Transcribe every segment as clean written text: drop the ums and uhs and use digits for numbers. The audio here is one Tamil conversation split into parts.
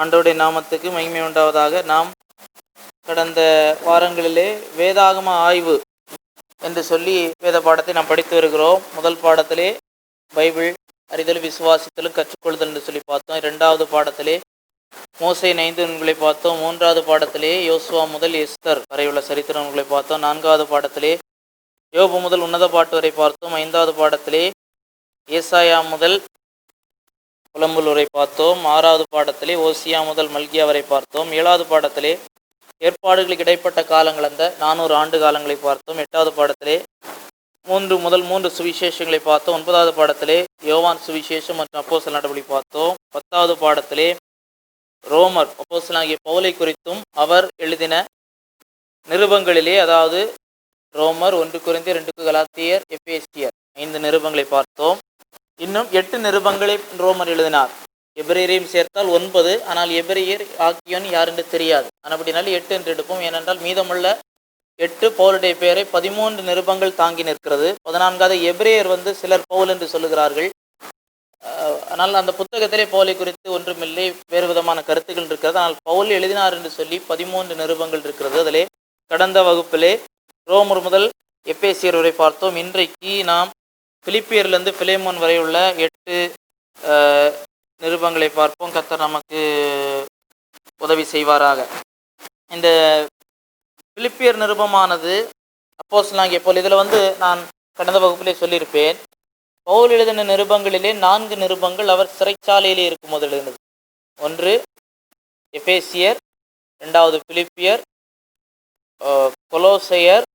ஆண்டவருடைய நாமத்துக்கு மகிமை உண்டாவதாக. நாம் கடந்த வாரங்களிலே வேதாகம ஆய்வு என்று சொல்லி வேத பாடத்தை நாம் படித்து வருகிறோம். முதல் பாடத்திலே பைபிள் அறிதல், விசுவாசித்தலும், கற்றுக்கொள்ளுதல் என்று சொல்லி பார்த்தோம். இரண்டாவது பாடத்திலே மோசேயின் 5 நூல்களை பார்த்தோம். மூன்றாவது பாடத்திலே யோசுவா முதல் எஸ்தர் வரையுள்ள சரித்திர நூல்களை பார்த்தோம். நான்காவது பாடத்திலே யோபு முதல் உன்னத பாட்டு வரை பார்த்தோம். ஐந்தாவது பாடத்திலே ஏசாயா முதல் புலம்புல் வரை பார்த்தோம். ஆறாவது பாடத்திலே ஓசியா முதல் மல்கியா வரை பார்த்தோம். ஏழாவது பாடத்திலே ஏற்பாடுகளுக்கு இடைப்பட்ட காலங்கள், அந்த 400 ஆண்டு காலங்களை பார்த்தோம். எட்டாவது பாடத்திலே 3 சுவிசேஷங்களை பார்த்தோம். 9வது பாடத்திலே யோவான் சுவிசேஷம் மற்றும் அப்போஸ்தலர் நடபடி பார்த்தோம். 10வது பாடத்திலே ரோமர் அப்போஸ்தலனாகிய பவுலை குறித்தும் அவர் எழுதின நிருபங்களிலே, அதாவது ரோமர், 1 கொரிந்தியர், 2 கலாத்தியர், எபேசியர் 5 நிருபங்களை பார்த்தோம். இன்னும் 8 நிருபங்களை ரோமர் எழுதினார். எபிரேயரையும் சேர்த்தால் 9. ஆனால் எபிரேயர் ஆக்கியோன் யார் என்று தெரியாது. அப்படினால 8 என்று எடுப்போம். ஏனென்றால் மீதமுள்ள 8 பவுலுடைய பெயரை 13 நிருபங்கள் தாங்கி நிற்கிறது. 14வது எபிரேயர் சிலர் பவுல் என்று சொல்லுகிறார்கள். ஆனால் அந்த புத்தகத்திலே பவுலை குறித்து ஒன்றுமில்லை, வேறு விதமான கருத்துக்கள் இருக்கிறது. ஆனால் பவுல் எழுதினார் என்று சொல்லி 13 நிருபங்கள் இருக்கிறது. அதிலே கடந்த வகுப்பிலே ரோமர் முதல் எபேசியர் வரை பார்த்தோம். இன்றைக்கு நாம் பிலிப்பியர்லேருந்து பிலேமோன் வரை உள்ள 8 நிருபங்களை பார்ப்போம். கர்த்தர் நமக்கு உதவி செய்வாராக. இந்த பிலிப்பியர் நிருபமானது அப்போஸ்தலனாகிய பவுல், இதில் நான் கடந்த வகுப்பிலே சொல்லியிருப்பேன், பவுல் எழுதின நிருபங்களிலே 4 நிருபங்கள் அவர் சிறைச்சாலையிலே இருக்கும்போது எழுதினது. 1 எபேசியர், 2வது பிலிப்பியர், கொலோசையர்,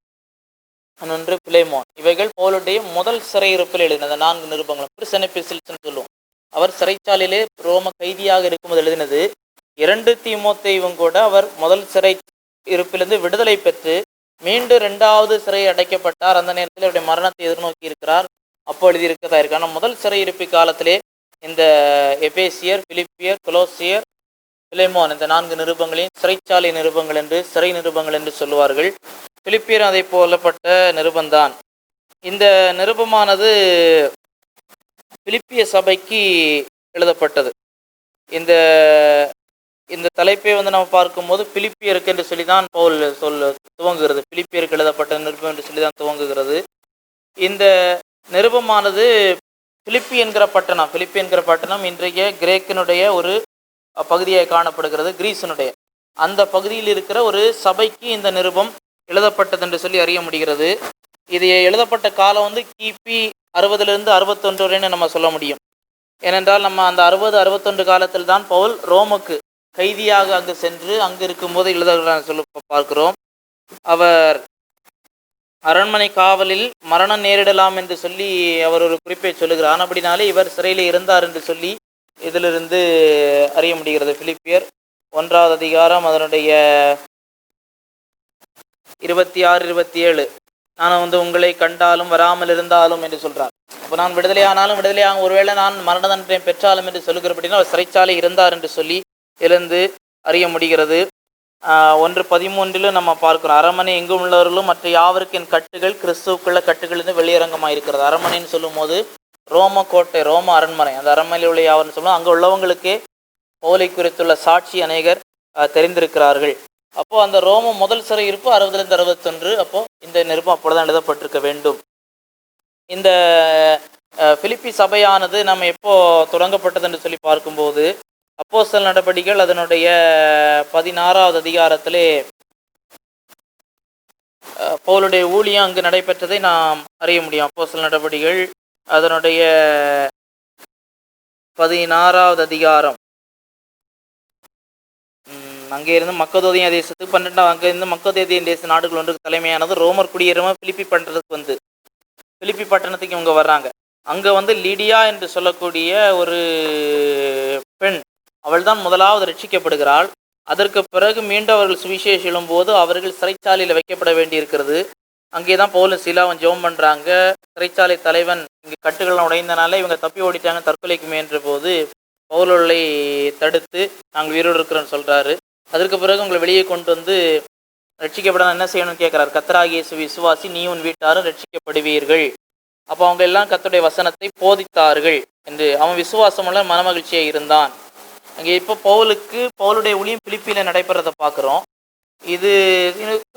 1 பிலேமோன். இவைகள் பவுலுடைய முதல் சிறையிருப்பில் எழுதினது 4 நிருபங்களும். பிரிசன் எபிஸ்டில்ஸ்னு சொல்லுவோம். அவர் சிறைச்சாலையிலே ரோம கைதியாக இருக்கும்போது எழுதினது. 2 தீமோத்தேயும் கூட அவர் முதல் சிறை இருப்பிலிருந்து விடுதலை பெற்று மீண்டும் 2வது சிறை அடைக்கப்பட்டார். அந்த நேரத்தில் அவருடைய மரணத்தை எதிர்நோக்கி இருக்கிறார். அப்போ எழுதியிருக்கதா இருக்கு. ஆனால் முதல் சிறை இருப்பி காலத்திலே இந்த எபேசியர், பிலிப்பியர், கொலோசியர், பிலேமோன் இந்த 4 நிருபங்களையும் சிறைச்சாலை நிருபங்கள் என்று, சிறை நிருபங்கள் என்று சொல்லுவார்கள். பிலிப்பியர் அதை போலப்பட்ட நிருபந்தான். இந்த நிருபமானது பிலிப்பிய சபைக்கு எழுதப்பட்டது. இந்த இந்த தலைப்பை நம்ம பார்க்கும்போது பிலிப்பியருக்கு என்று சொல்லி தான் பவுல் துவங்குகிறது. பிலிப்பியருக்கு எழுதப்பட்ட நிருபம் என்று சொல்லி தான் துவங்குகிறது. இந்த நிருபமானது பிலிப்பி என்கிற பட்டணம் இன்றைய கிரேக்கினுடைய ஒரு பகுதியாக காணப்படுகிறது, கிரீஸினுடைய. அந்த பகுதியில் இருக்கிற ஒரு சபைக்கு இந்த நிருபம் எழுதப்பட்டது என்று சொல்லி அறிய முடிகிறது. இது எழுதப்பட்ட காலம் கிபி 60லிருந்து 61 வரைன்னு நம்ம சொல்ல முடியும். ஏனென்றால் நம்ம அந்த 60-61 காலத்தில் தான் பவுல் ரோமுக்கு கைதியாக அங்கு சென்று அங்கு இருக்கும்போது எழுதுகிறார் சொல்ல பார்க்கிறோம். அவர் அரண்மனை காவலில் மரணம் நேரிடலாம் என்று சொல்லி அவர் ஒரு குறிப்பை சொல்லுகிறார். அப்படினாலே இவர் சிறையில் இருந்தார் என்று சொல்லி இதிலிருந்து அறிய முடிகிறது. பிலிப்பியர் 1வது அதிகாரம் அதனுடைய 26-27 நான் உங்களை கண்டாலும் வராமல் இருந்தாலும் என்று சொல்கிறார். அப்போ நான் விடுதலையானாலும் விடுதலையாக ஒருவேளை நான் மரண தண்டனை பெற்றாலும் என்று சொல்லுகிறபடினா அவர் சிறைச்சாலை இருந்தார் என்று சொல்லி எழுந்து அறிய முடிகிறது. 1:13 நம்ம பார்க்கிறோம், அரண்மனை எங்கும் உள்ளவர்களும் மற்ற யாவருக்கு என் கட்டுகள் கிறிஸ்துவுக்குள்ள கட்டுகள் வெளியரங்கமாக இருக்கிறது. அரண்மனைன்னு சொல்லும் போது ரோம கோட்டை, ரோம அரண்மனை, அந்த அரண்மனையில் உள்ள யாவர்னு சொல்லுவோம். அங்கே உள்ளவங்களுக்கு பவுலை குறித்துள்ள சாட்சி அநேகர் தெரிந்திருக்கிறார்கள். அப்போது அந்த ரோம முதல் சிறை இருப்பு 60லிருந்து 61. அப்போது இந்த நிருபம் அப்பொழுதுதான் எழுதப்பட்டிருக்க வேண்டும். இந்த பிலிப்பி சபையானது நம்ம எப்போ தொடங்கப்பட்டது என்று சொல்லி பார்க்கும்போது அப்போஸ்தலர் நடபடிகள் அதனுடைய 16வது அதிகாரத்திலே பவுலுடைய ஊழியம் அங்கு நடைபெற்றதை நாம் அறிய முடியும். அப்போஸ்தலர் நடபடிகள் அதனுடைய 16வது அதிகாரம். அங்கே இருந்து மக்கதோதிய தேசத்துக்கு 12 அங்கிருந்து மக்கதோதிய தேச நாடுகள் ஒன்றுக்கு தலைமையானது ரோமர் குடியேறும் பிலிப்பி பட்டணத்துக்கு பிலிப்பி பட்டணத்துக்கு இவங்க வர்றாங்க. அங்கே லீடியா என்று சொல்லக்கூடிய ஒரு பெண், அவள் தான் முதலாவது ரட்சிக்கப்படுகிறாள். அதற்கு பிறகு மீண்டும் அவர்கள் சுவிசேஷம் எழும்போது அவர்கள் சிறைச்சாலையில் வைக்கப்பட வேண்டியிருக்கிறது. அங்கே தான் பவுலும் சீலாவும் ஜெபம் பண்ணுறாங்க. சிறைச்சாலை தலைவன் இங்கே கட்டுகள்லாம் உடைந்தனால இவங்க தப்பி ஓடிட்டாங்க, தற்கொலைக்கு முயன்ற போது பவுலை தடுத்து நாங்கள் உயிரோடு இருக்கிறோன்னு சொல்கிறாரு. அதற்கு பிறகு உங்களை வெளியே கொண்டு ரட்சிக்கப்பட என்ன செய்யணும்னு கேட்குறாரு. கர்த்தராகிய இயேசு விசுவாசி, நீ உன் வீட்டாரும் ரட்சிக்கப்படுவீர்கள். அப்போ அவங்க எல்லாம் கர்த்தருடைய வசனத்தை போதித்தார்கள் என்று. அவன் விசுவாசமுள்ள மனமகிழ்ச்சியாக இருந்தான். அங்கே இப்போ பவுலுடைய ஊழியம் பிலிப்பியில் நடைபெறதை பார்க்குறோம். இது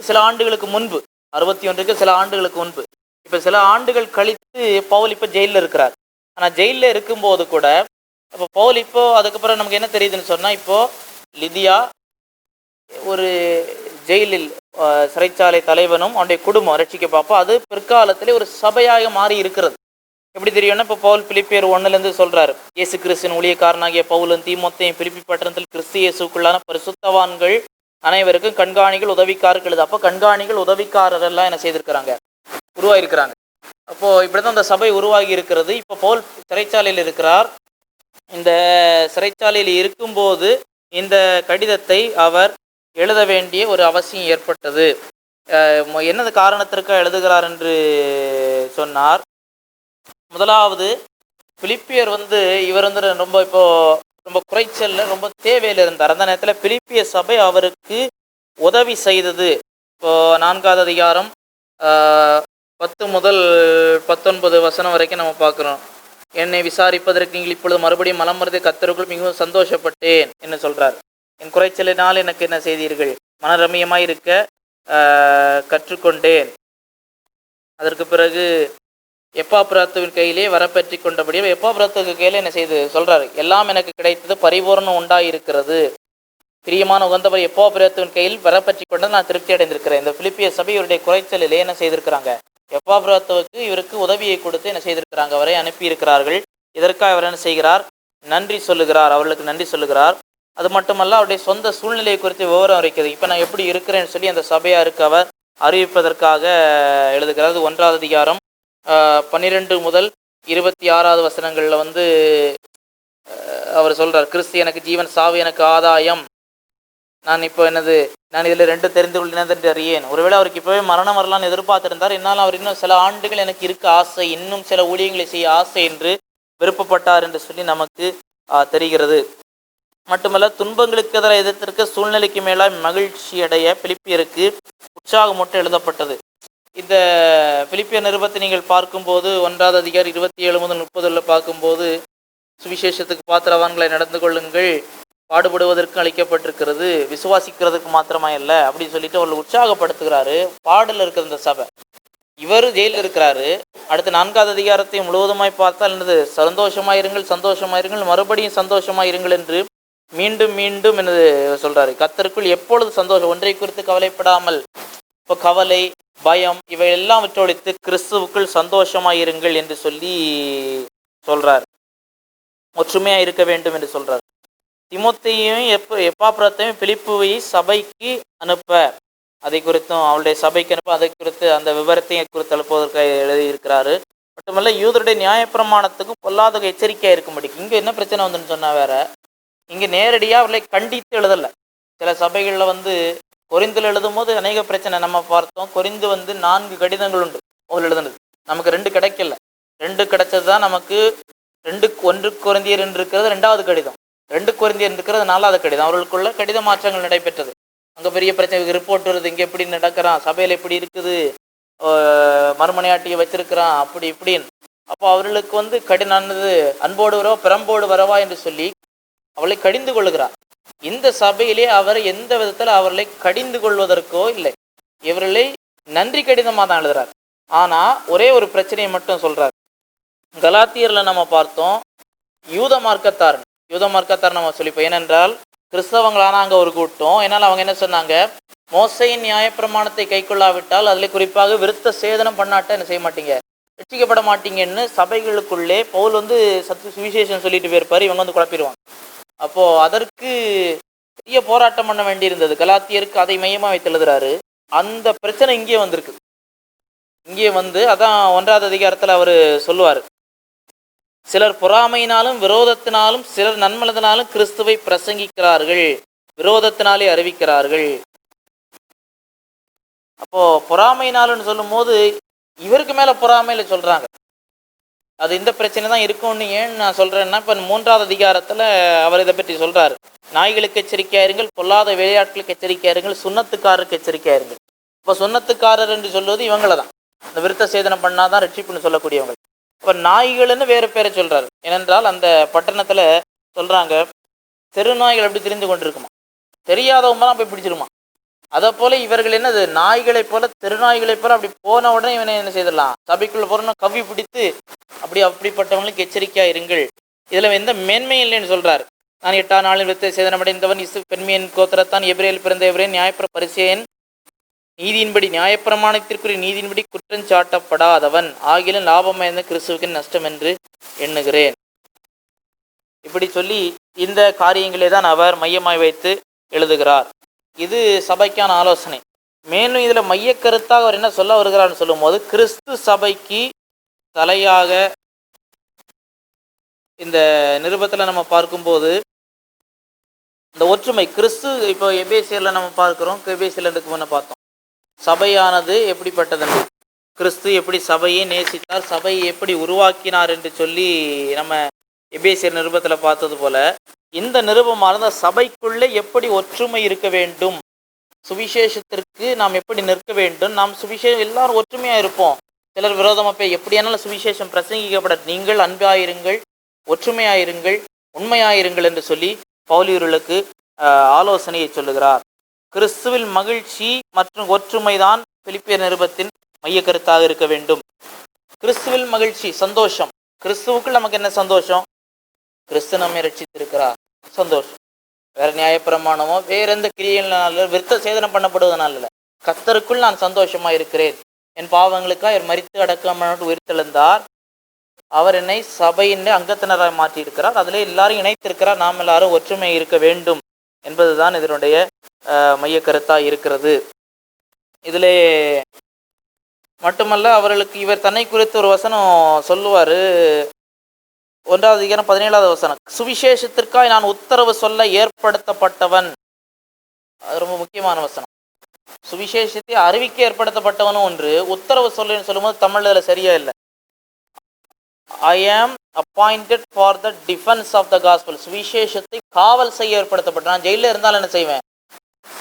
சில ஆண்டுகளுக்கு முன்பு, 61க்கு சில ஆண்டுகளுக்கு முன்பு. இப்போ சில ஆண்டுகள் கழித்து பவுல் இப்போ ஜெயிலில் இருக்கிறார். ஆனால் ஜெயிலில் இருக்கும்போது கூட இப்போ பவுல் இப்போ அதுக்கப்புறம் நமக்கு என்ன தெரியுதுன்னு சொன்னால், இப்போது லிதியா ஒரு ஜெயிலில் சிறைச்சாலை தலைவனும் அவனுடைய குடும்பம் ரட்சிக்க பார்ப்போம். அது பிற்காலத்திலே ஒரு சபையாக மாறி இருக்கிறது. எப்படி தெரியும்னா, இப்போ பவுல் பிலிப்பியர் 1 சொல்றாரு, இயேசு கிறிஸ்துவின் ஊழியக்காரனாகிய பவுலும் தீமோத்தேயும் பிலிப்பி பட்டணத்தில் கிறிஸ்து இயேசுக்குள்ளான பரிசுத்தவான்கள் அனைவருக்கும் கண்காணிகள் உதவிக்காரர்கள் எழுது. அப்போ கண்காணிகள் உதவிக்காரர் எல்லாம் என்ன செய்திருக்கிறாங்க, உருவாகிருக்கிறாங்க. அப்போ இப்படிதான் அந்த சபை உருவாகி இருக்கிறது. இப்போ பவுல் சிறைச்சாலையில் இருக்கிறார். இந்த சிறைச்சாலையில் இருக்கும்போது இந்த கடிதத்தை அவர் எழுத வேண்டிய ஒரு அவசியம் ஏற்பட்டது. என்னது காரணத்திற்காக எழுதுகிறார் என்று சொன்னார். முதலாவது, பிலிப்பியர் இவர் ரொம்ப குறைச்சல்ல, ரொம்ப தேவையில் இருந்தார். அந்த நேரத்தில் பிலிப்பிய சபை அவருக்கு உதவி செய்தது. இப்போ 4வது அதிகாரம் 10 முதல் 19 வசனம் வரைக்கும் நம்ம பார்க்குறோம். என்னை விசாரிப்பதற்கு நீங்கள் இப்பொழுது மறுபடியும் மனம் மறந்து கர்த்தருக்குள் மிகவும் சந்தோஷப்பட்டேன் என்ன சொல்றார். என் குறைச்சலினால் எனக்கு என்ன செய்தீர்கள், மனரமியமாய் இருக்க கற்றுக்கொண்டேன். அதற்கு பிறகு எப்பாபிராத்துவின் கையிலே வரப்பற்றி கொண்டபடியே எப்பாபிராத்துக்கு கையிலே என்ன செய்து சொல்றாரு, எல்லாம் எனக்கு கிடைத்தது, பரிபூர்ணம் உண்டாயிருக்கிறது, பிரியமான உகந்தவர் எப்பாபிராத்துவின் கையில் வரப்பற்றி கொண்டது, நான் திருப்தி அடைந்திருக்கிறேன். இந்த பிலிப்பிய சபை இவருடைய குறைச்சலிலே என்ன செய்திருக்கிறாங்க, எப்பாபிராத்துவுக்கு இவருக்கு உதவியை கொடுத்து என்ன செய்திருக்கிறாங்க, அவரை அனுப்பியிருக்கிறார்கள். இதற்காக அவர் என்ன செய்கிறார், நன்றி சொல்லுகிறார், அவர்களுக்கு நன்றி சொல்லுகிறார். அது மட்டுமல்ல, அவருடைய சொந்த சூழ்நிலையை குறித்து விவரம் இருக்கிறது. இப்போ நான் எப்படி இருக்கிறேன்னு சொல்லி அந்த சபையாருக்கு அவர் அறிவிப்பதற்காக எழுதுகிறார். 1வது அதிகாரம் 12 முதல் 26 வசனங்களில் அவர் சொல்றார், கிறிஸ்து எனக்கு ஜீவன், சாவு எனக்கு ஆதாயம், நான் இப்போ நான் இதில் 2 தெரிந்து கொள்ளினதென்று அறியேன். ஒருவேளை அவருக்கு இப்போவே மரணம் வரலான்னு எதிர்பார்த்திருந்தார். என்னால் அவர் இன்னும் சில ஆண்டுகள் எனக்கு இருக்க ஆசை, இன்னும் சில ஊழியங்களை செய்ய ஆசை என்று விருப்பப்பட்டார் என்று சொல்லி நமக்கு தெரிகிறது. மட்டுமல்ல, துன்பங்களுக்கு எதிராக எதிர்த்திருக்க சூழ்நிலைக்கு மேலாக மகிழ்ச்சி அடைய பிலிப்பியருக்கு உற்சாகமூட்ட எழுதப்பட்டது. இந்த பிலிப்பியர் நிருபத்தை நீங்கள் பார்க்கும்போது 1வது அதிகாரம் 27 முதல் 30 பார்க்கும்போது, சுவிசேஷத்துக்கு பாத்திரவான்களை நடந்து கொள்ளுங்கள், பாடுபடுவதற்கு அளிக்கப்பட்டிருக்கிறது, விசுவாசிக்கிறதுக்கு மாத்திரமா இல்லை அப்படின்னு சொல்லிட்டு அவர்கள் உற்சாகப்படுத்துகிறாரு. பாடல் இருக்கிற இந்த சபை, இவர் ஜெயிலில் இருக்கிறாரு. அடுத்து 4வது அதிகாரத்தை முழுவதுமாய் பார்த்தால் என்னது, சந்தோஷமாயிருங்கள், சந்தோஷமாயிருங்கள், மறுபடியும் சந்தோஷமாயிருங்கள் என்று மீண்டும் மீண்டும் என்னது சொல்றாரு. கர்த்தருக்குள் எப்பொழுது சந்தோஷம், ஒன்றை குறித்து கவலைப்படாமல், இப்போ கவலை, பயம் இவை எல்லாம் விட்டொழித்து கிறிஸ்துவுக்குள் சந்தோஷமாயிருங்கள் என்று சொல்லி சொல்றார். ஒற்றுமையா இருக்க வேண்டும் என்று சொல்றார். தீமோத்தேயும் எப்பாபிராத்தையும் பிலிப்புவை சபைக்கு அனுப்ப, அதை குறித்தும் அவளுடைய சபைக்கு அனுப்ப, அதை குறித்து அந்த விவரத்தையும் குறித்து அனுப்புவதற்காக எழுதியிருக்கிறாரு. மட்டுமல்ல, யூதருடைய நியாயப்பிரமாணத்துக்கும் பொல்லாத எச்சரிக்கையாக இருக்கும்படி. இங்கே என்ன பிரச்சனை வந்துன்னு சொன்னால் வேற, இங்கே நேரடியாக அவர்களை கண்டித்து எழுதலை. சில சபைகளில் கொரிந்தில் எழுதும் போது அநேக பிரச்சனை நம்ம பார்த்தோம். கொரிந்து 4 கடிதங்கள் உண்டு அவர்கள் எழுதுனது, நமக்கு 2 கிடைக்கல. 2 கிடைச்சது தான் நமக்கு 1 கொரிந்தியர் என்று இருக்கிறது 2வது கடிதம், 2 கொரிந்தியர் இருக்கிறது 4வது கடிதம். அவர்களுக்குள்ள கடித மாற்றங்கள் நடைபெற்றது. அங்கே பெரிய பிரச்சனை, ரிப்போர்ட் வருது, இங்கே எப்படி நடக்கிறான், சபையில் எப்படி இருக்குது, மறுமனையாட்டியை வச்சிருக்கிறான், அப்படி இப்படின்னு. அப்போ அவர்களுக்கு கடினானது, அன்போடு வரவா பெரம்போடு வரவா என்று சொல்லி அவளை கடிந்து கொள்ளுகிறார். இந்த சபையிலே அவர் எந்த விதத்தில் அவர்களை கடிந்து கொள்வதற்கோ இல்லை, இவர்களை நன்றி கடிதமாக தான் எழுதுறார். ஆனால் ஒரே ஒரு பிரச்சனையை மட்டும் சொல்றார். கலாத்தியரில் நம்ம பார்த்தோம், யூத மார்க்கத்தார் நம்ம சொல்லிப்போம். ஏனென்றால் கிறிஸ்தவங்களான அங்கே ஒரு கூட்டம். ஏன்னால் அவங்க என்ன சொன்னாங்க, மோசையின் நியாயப்பிரமாணத்தை கை கொள்ளாவிட்டால் அதில் குறிப்பாக விருத்த சேதனம் பண்ணாட்ட என்ன செய்ய மாட்டீங்க, ரட்சிக்கப்பட மாட்டீங்கன்னு சபைகளுக்குள்ளே பவுல் சுவிசேஷம் சொல்லிட்டு போயிருப்பார். இவங்க குழப்பிடுவாங்க. அப்போது அதற்கு பெரிய போராட்டம் பண்ண வேண்டியிருந்தது. கலாத்தியருக்கு அதை மையமாக வைத்து எழுதுறாரு. அந்த பிரச்சனை இங்கே வந்திருக்கு. இங்கே அதான் 1வது அதிகாரத்தில் அவர் சொல்லுவார், சிலர் பொறாமையினாலும் விரோதத்தினாலும், சிலர் நன்மனதினாலும் கிறிஸ்துவை பிரசங்கிக்கிறார்கள், விரோதத்தினாலே அறிவிக்கிறார்கள். அப்போ பொறாமையினாலும் சொல்லும் போது இவருக்கு மேல பொறாமையில சொல்றாங்க. அது இந்த பிரச்சனை தான் இருக்கும்னு ஏன் நான் சொல்றேன்னா, இப்போ 3வது அதிகாரத்துல அவர் இதை பற்றி சொல்றாரு. நாய்களுக்கு எச்சரிக்கையாயிருங்கள், பொல்லாத விளையாட்டுகளுக்கு எச்சரிக்கையாயிருங்கள், சுண்ணத்துக்காரருக்கு எச்சரிக்கையாயிருங்கள். இப்போ சுண்ணத்துக்காரர் என்று சொல்வது இவங்களை தான், இந்த விருத்த சேதனம் பண்ணாதான் ரட்சிப்புன்னு சொல்லக்கூடியவங்க. இப்போ நாய்கள்னு வேறு பேரை சொல்றாரு. ஏனென்றால் அந்த பட்டணத்துல சொல்றாங்க, தெருநாய்கள் எப்படி தெரிந்து கொண்டிருக்குமா, தெரியாதவங்கலாம் போய் பிடிச்சிருமா. அதை போல இவர்கள் என்னது, நாய்களைப் போல தெருநாய்களைப் போல அப்படி போன உடனே இவனை என்ன செய்திடலாம், சபைக்குள்ள போறோம்னா கவ்வி பிடித்து அப்படிப்பட்டவங்களுக்கு எச்சரிக்கையா இருங்கள். இதுல எந்த மேன்மை இல்லைன்னு சொல்றாரு. நான் 8ஆம் நாளில் வித்தை சேதனமடைந்தவன், பெண்மையின் கோத்திரத்தான், எபிரேல் பிறந்த எபிரேன், நியாயப்பிர பரிசேயன், நீதியின்படி நியாயப்பிரமாணத்திற்குரிய நீதியின்படி குற்றஞ்சாட்டப்படாதவன், ஆகிலும் லாபமாயிருந்த கிறிஸ்துவுக்கு நஷ்டம் என்று எண்ணுகிறேன். இப்படி சொல்லி இந்த காரியங்களே தான் அவர் மையமாய் வைத்து எழுதுகிறார். இது சபைக்கான ஆலோசனை. மேலும் இதுல மைய கருத்தாக அவர் என்ன சொல்ல வருகிறார்னு சொல்லும் போது, கிறிஸ்து சபைக்கு தலையாக இந்த நிருபத்துல நம்ம பார்க்கும்போது இந்த ஒற்றுமை கிறிஸ்து, இப்போ எபேசியர்ல நம்ம பார்க்கிறோம், எபேசியர்ல முன்ன பார்த்தோம் சபையானது எப்படிப்பட்டது, கிறிஸ்து எப்படி சபையை நேசித்தார், சபையை எப்படி உருவாக்கினார் என்று சொல்லி நம்ம எபேசியர் நிருபத்தில் பார்த்தது போல, இந்த நிருபமானது சபைக்குள்ளே எப்படி ஒற்றுமை இருக்க வேண்டும், சுவிசேஷத்திற்கு நாம் எப்படி நிற்க வேண்டும், நாம் சுவிசேஷம் எல்லாரும் ஒற்றுமையாக இருப்போம், சிலர் விரோதமாக போய் எப்படியானாலும் சுவிசேஷம் பிரசங்கிக்கப்பட, நீங்கள் அன்பாயிருங்கள், ஒற்றுமையாயிருங்கள், உண்மையாயிருங்கள் என்று சொல்லி பவுலியர்களுக்கு ஆலோசனையை சொல்லுகிறார். கிறிஸ்துவில் மகிழ்ச்சி மற்றும் ஒற்றுமைதான் பிலிப்பியர் நிருபத்தின் மைய கருத்தாக இருக்க வேண்டும். கிறிஸ்துவில் மகிழ்ச்சி, சந்தோஷம். கிறிஸ்துவுக்குள் நமக்கு என்ன சந்தோஷம், கிறிஸ்து நம்மை ரட்சித்திருக்கிறார், சந்தோஷம். வேற நியாயப்பிரமாணமோ வேற எந்த கிரியையினால விருத்த சேதனம் பண்ணப்படுவதனால இல்லை, கர்த்தருக்குள் நான் சந்தோஷமா இருக்கிறேன், என் பாவங்களுக்காக அவர் மரித்து அடக்கம் உயிர்த்தெழுந்தார், அவர் என்னை சபையின் அங்கத்தினராக மாற்றி இருக்கிறார், அதிலே எல்லாரும் இணைத்திருக்கிறார், நாம் எல்லாரும் ஒற்றுமை இருக்க வேண்டும் என்பதுதான் இதனுடைய மைய கருத்தா இருக்கிறது. இதிலே மட்டுமல்ல, அவர்களுக்கு இவர் தன்னை குறித்து ஒரு வசனம் சொல்லுவார், 1ஆம் அதிகாரம் 17ஆவது வசனம், சுவிசேஷத்திற்காக நான் உத்தரவு சொல்ல ஏற்படுத்தப்பட்டவன். அது ரொம்ப முக்கியமான வசனம். சுவிசேஷத்தை அறிவிக்க ஏற்படுத்தப்பட்டவனும் ஒன்று, உத்தரவு சொல்லுன்னு சொல்லும்போது தமிழ்ல அதில் சரியா இல்லை. I am appointed for the defence of the gospel. சுவிசேஷத்தை காவல் செய்ய ஏற்படுத்தப்பட்ட, நான் ஜெயிலில் இருந்தாலும் என்ன செய்வேன்,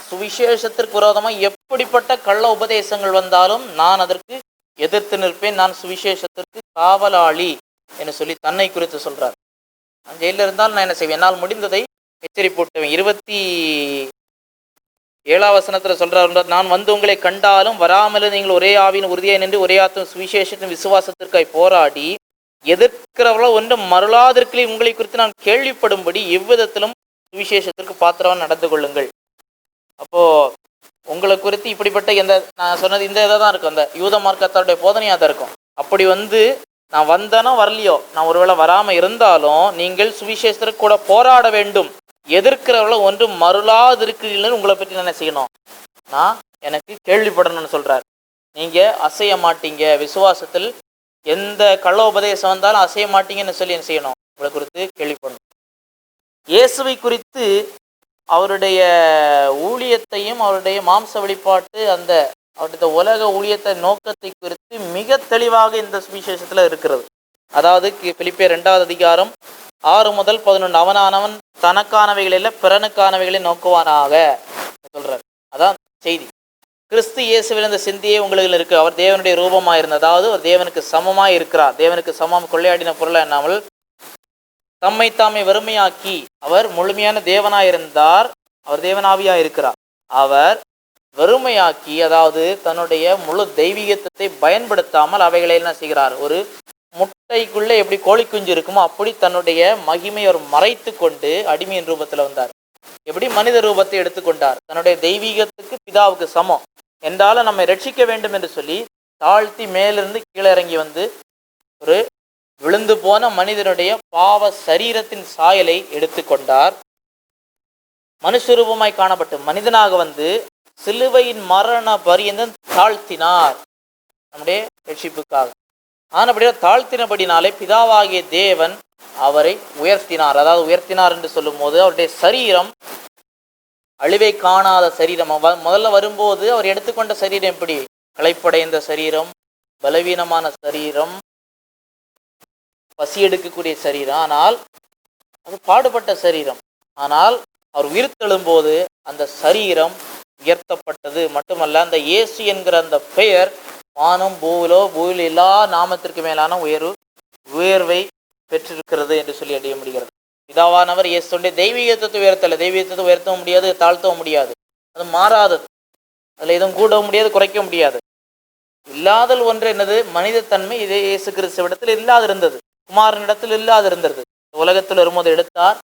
சுவிசேஷத்திற்கு விரோதமாக எப்படிப்பட்ட கள்ள உபதேசங்கள் வந்தாலும் நான் அதற்கு எதிர்த்து நிற்பேன், நான் சுவிசேஷத்திற்கு காவலாளி என்று சொல்லி தன்னை குறித்து சொல்றார். நான் ஜெயிலில் இருந்தாலும் நான் என்ன செய்வேன், என்னால் முடிந்ததை எச்சரிப்பூட்டுவேன். 27ஆம் வசனத்துல சொல்றார், நான் வந்து உங்களை கண்டாலும் வராமலும் நீங்கள் ஒரே ஆவியின் உறுதியை நின்று ஒரே ஆத்தும் சுவிசேஷத்தின் விசுவாசத்திற்காய் போராடி எதிர்க்கிறவர்களோ ஒன்று மருளாதிருக்கலை உங்களை குறித்து நான் கேள்விப்படும்படி எவ்விதத்திலும் சுவிசேஷத்திற்கு பாத்திரமாக நடந்து கொள்ளுங்கள். அப்போ உங்களை குறித்து இப்படிப்பட்ட எந்த, நான் சொன்னது இந்த இதை தான் இருக்கும், அந்த யூத மார்க்கத்தாருடைய போதனையாக தான் இருக்கும். அப்படி வந்து நான் வந்தனோ வரலையோ, நான் ஒருவேளை வராமல் இருந்தாலும் நீங்கள் சுவிசேஷத்திற்கு கூட போராட வேண்டும், எதிர்க்கிறவர்களோ ஒன்று மருளாதிருக்கிறீர்கள், உங்களை பற்றி என்ன செய்யணும், நான் எனக்கு கேள்விப்படணும்னு சொல்றார். நீங்க அசைய மாட்டீங்க, விசுவாசத்தில் எந்த கள்ள உபதேசம் வந்தாலும் அசைய மாட்டீங்கன்னு சொல்லி என்ன செய்யணும், உங்களை குறித்து கேள்விப்படணும். இயேசுவை குறித்து அவருடைய ஊழியத்தையும் அவருடைய மாம்ச வெளிப்பாட்டு அந்த அவருடைய உலக ஊழியத்தை நோக்கத்தை குறித்து மிக தெளிவாக இந்த சுவிசேஷத்துல இருக்கிறது. அதாவது பிலிப்பியர் 2ஆம் அதிகாரம் 6 முதல் 11, அவனானவன் தனக்கானவைகளில் பிறனுக்கானவைகளை நோக்குவானாக சொல்றார். அதான் செய்தி. கிறிஸ்து இயேசுவில் இந்த சிந்தியே உங்களுக்கு இருக்கு. அவர் தேவனுடைய ரூபமாக இருந்தது, அதாவது அவர் தேவனுக்கு சமமாய் இருக்கிறார். தேவனுக்கு சமம் கொள்ளையாடின பொருளை எண்ணாமல் தம்மை தாமே வெறுமையாக்கி, அவர் முழுமையான தேவனாயிருந்தார், அவர் தேவனாவியா இருக்கிறார். அவர் வெறுமையாக்கி, அதாவது தன்னுடைய முழு தெய்வீகத்தை பயன்படுத்தாமல் அவைகளை என்ன செய்கிறார், ஒரு முட்டைக்குள்ளே எப்படி கோழி குஞ்சு இருக்குமோ அப்படி தன்னுடைய மகிமை அவர் மறைத்து கொண்டு அடிமையின் ரூபத்தில் வந்தார். எப்படி மனித ரூபத்தை எடுத்துக்கொண்டார், தன்னுடைய தெய்வீகத்துக்கு பிதாவுக்கு சமம் என்றாலும் நம்மை ரட்சிக்க வேண்டும் என்று சொல்லி தாழ்த்தி மேலிருந்து கீழே இறங்கி வந்து ஒரு விழுந்து போன மனிதனுடைய பாவ சரீரத்தின் சாயலை எடுத்துக்கொண்டார். மனுஷரூபமாய் காணப்பட்டு மனிதனாக வந்து சிலுவையின் மரண பரியந்தம் தாழ்த்தினார் நம்முடைய ரட்சிப்புக்காக. ஆனபடியா தாழ்த்தினபடினாலே பிதாவாகிய தேவன் அவரை உயர்த்தினார். அதாவது உயர்த்தினார் என்று சொல்லும் போது அவருடைய சரீரம் அழிவை காணாத சரீரம். முதல்ல வரும்போது அவர் எடுத்துக்கொண்ட சரீரம் எப்படி, களைப்படைந்த சரீரம், பலவீனமான சரீரம், பசி எடுக்கக்கூடிய சரீரம், ஆனால் அது பாடுபட்ட சரீரம். ஆனால் அவர் உயிர்த்தெழும்போது அந்த சரீரம் உயர்த்தப்பட்டது மட்டுமல்ல, அந்த இயேசு என்கிற அந்த பெயர் வானம் பூவில் எல்லா நாமத்திற்கு மேலான உயர்வை பெற்றிருக்கிறது என்று சொல்லி அறிய முடிகிறது. பிதாவானவர் இயேசுடைய தெய்வீகத்தை உயர்த்தலை. தெய்வீகத்தை உயர்த்தவும் முடியாது, தாழ்த்தவும் முடியாது. அது மாறாதது. அதில் எதுவும் கூடவும் முடியாது, குறைக்க முடியாது. இல்லாதல் ஒன்று என்னது? மனிதத்தன்மை. இதே இயேசு கிறிஸ்துவிடத்தில் இல்லாதிருந்தது, குமாரனிடத்தில் இல்லாதிருந்தது. உலகத்தில் வரும்போது எடுத்தார்,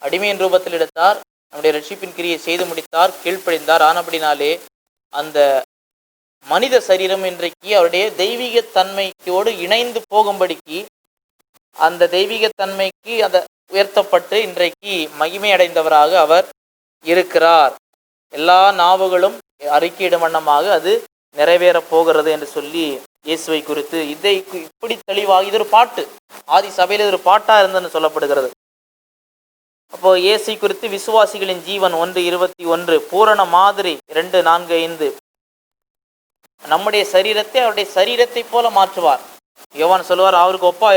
அடிமையின் ரூபத்தில் எடுத்தார், நம்முடைய ரட்சிப்பின் கிரியை செய்து முடித்தார், கீழ்ப்படிந்தார். ஆனபடினாலே அந்த மனித சரீரம் இன்றைக்கு அவருடைய தெய்வீகத்தன்மைக்கோடு இணைந்து போகும்படிக்கு, அந்த தெய்வீகத்தன்மைக்கு அந்த உயர்த்தப்பட்டு இன்றைக்கு மகிமை அடைந்தவராக அவர் இருக்கிறார். எல்லா நாவுகளும் அறிக்கையிடும் வண்ணமாக அது நிறைவேறப் போகிறது என்று சொல்லி இயேசுவை குறித்து இதை இப்படி தெளிவாக, இது ஒரு பாட்டு, ஆதி சபையில் இது ஒரு பாட்டாக இருந்ததுன்னு சொல்லப்படுகிறது. அப்போ இயேசு குறித்து விசுவாசிகளின் ஜீவன் 1:21, பூரண மாதிரி 2:4-5, நம்முடைய சரீரத்தை அவருடைய சரீரத்தை போல மாற்றுவார். யோவான் சொல்லுவார், அவருக்கு ஒப்பா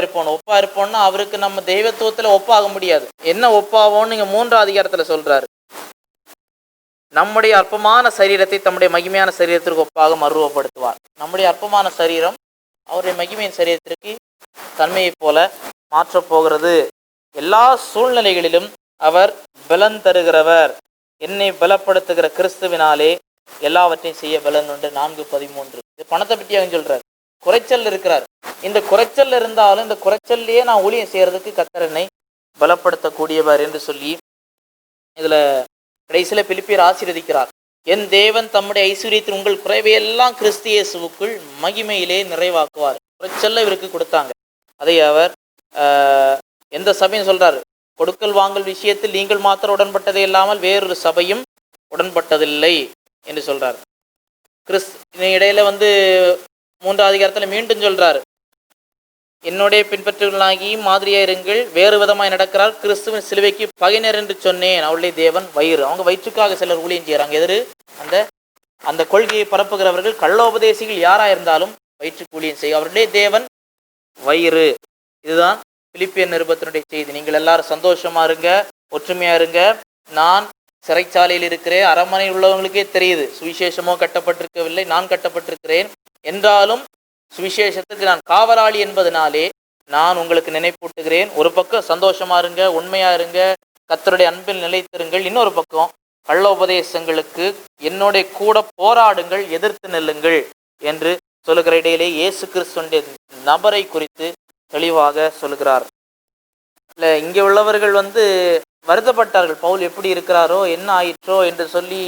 இருப்போம்னா அவருக்கு நம்ம தெய்வத்துவத்தில் ஒப்பாக முடியாது. என்ன ஒப்பாவோன்னு இங்கே 3ஆம் அதிகாரத்தில் சொல்றாரு. நம்முடைய அற்பமான சரீரத்தை தம்முடைய மகிமையான சரீரத்திற்கு ஒப்பாக மறுரூபப்படுத்துவார். நம்முடைய அற்பமான சரீரம் அவருடைய மகிமையின் சரீரத்திற்கு தன்மையை போல மாற்றப் போகிறது. எல்லா சூழ்நிலைகளிலும் அவர் பலன் தருகிறவர். என்னை பலப்படுத்துகிற கிறிஸ்துவினாலே எல்லாவற்றையும் செய்ய பலன் உண்டு. 4:13. இது பணத்தை பற்றி அவங்க சொல்றார். குறைச்சல் இருக்கிறார். இந்த குறைச்சல் இருந்தாலும் இந்த குறைச்சல்லையே நான் ஊழியம் செய்யறதுக்கு கர்த்தர் என்னை பலப்படுத்தக்கூடியவர் என்று சொல்லி இதுல கடைசியில் பிலிப்பியர் ஆசீர்வதிக்கிறார். என் தேவன் தம்முடைய ஐஸ்வர்யத்தின் உங்கள் குறைவையெல்லாம் கிறிஸ்து இயேசுவுக்குள் மகிமையிலே நிறைவாக்குவார். குறைச்சல்ல இவருக்கு கொடுத்தாங்க. அதை அவர் எந்த சபையும் சொல்றாரு, கொடுக்கல் வாங்கல் விஷயத்தில் நீங்கள் மாத்திரம் உடன்பட்டதே இல்லாமல் வேறொரு சபையும் உடன்பட்டதில்லை என்று சொல்றார். இடையில 3ஆம் அதிகாரத்தில் மீண்டும் சொல்றாரு, என்னுடைய பின்பற்றுகளாகி மாதிரியாக இருங்கள், வேறு விதமாய் நடக்கிறார், கிறிஸ்துவின் சிலுவைக்கு பகைஞர் என்று சொன்னேன், அவளுடைய தேவன் வயிறு. அவங்க வயிற்றுக்காக சிலர் ஊழியம் செய்கிறாங்க. எதிர் அந்த கொள்கையை பரப்புகிறவர்கள் கள்ளோபதேசிகள் யாராக இருந்தாலும் வயிற்றுக்கு ஊழியம் செய்யும். அவருடைய தேவன் வயிறு. இதுதான் பிலிப்பியர் நிருபத்தினுடைய செய்தி. நீங்கள் எல்லாரும் சந்தோஷமா இருங்க, ஒற்றுமையா இருங்க. நான் சிறைச்சாலையில் இருக்கிறேன். அரண்மனையில் உள்ளவங்களுக்கே தெரியுது, சுவிசேஷமோ கட்டப்பட்டிருக்கவில்லை, நான் கட்டப்பட்டிருக்கிறேன். என்றாலும் சுவிசேஷத்துக்கு நான் காவலாளி என்பதனாலே நான் உங்களுக்கு நினைப்பூட்டுகிறேன். ஒரு பக்கம் சந்தோஷமா இருங்க, உண்மையா இருங்க, கர்த்தருடைய அன்பில் நிலைத்திருங்கள். இன்னொரு பக்கம் கள்ள உபதேசங்களுக்கு என்னோட கூட போராடுங்கள், எதிர்த்து நெல்லுங்கள் என்று சொல்லுகிற இடையிலே இயேசு கிறிஸ்துவின் நபரை குறித்து தெளிவாக சொல்லுகிறார். இல்லை, இங்கே உள்ளவர்கள் வருத்தப்பட்டார்கள். பவுல் எப்படி இருக்கிறாரோ, என்ன ஆயிற்றோ என்று சொல்லி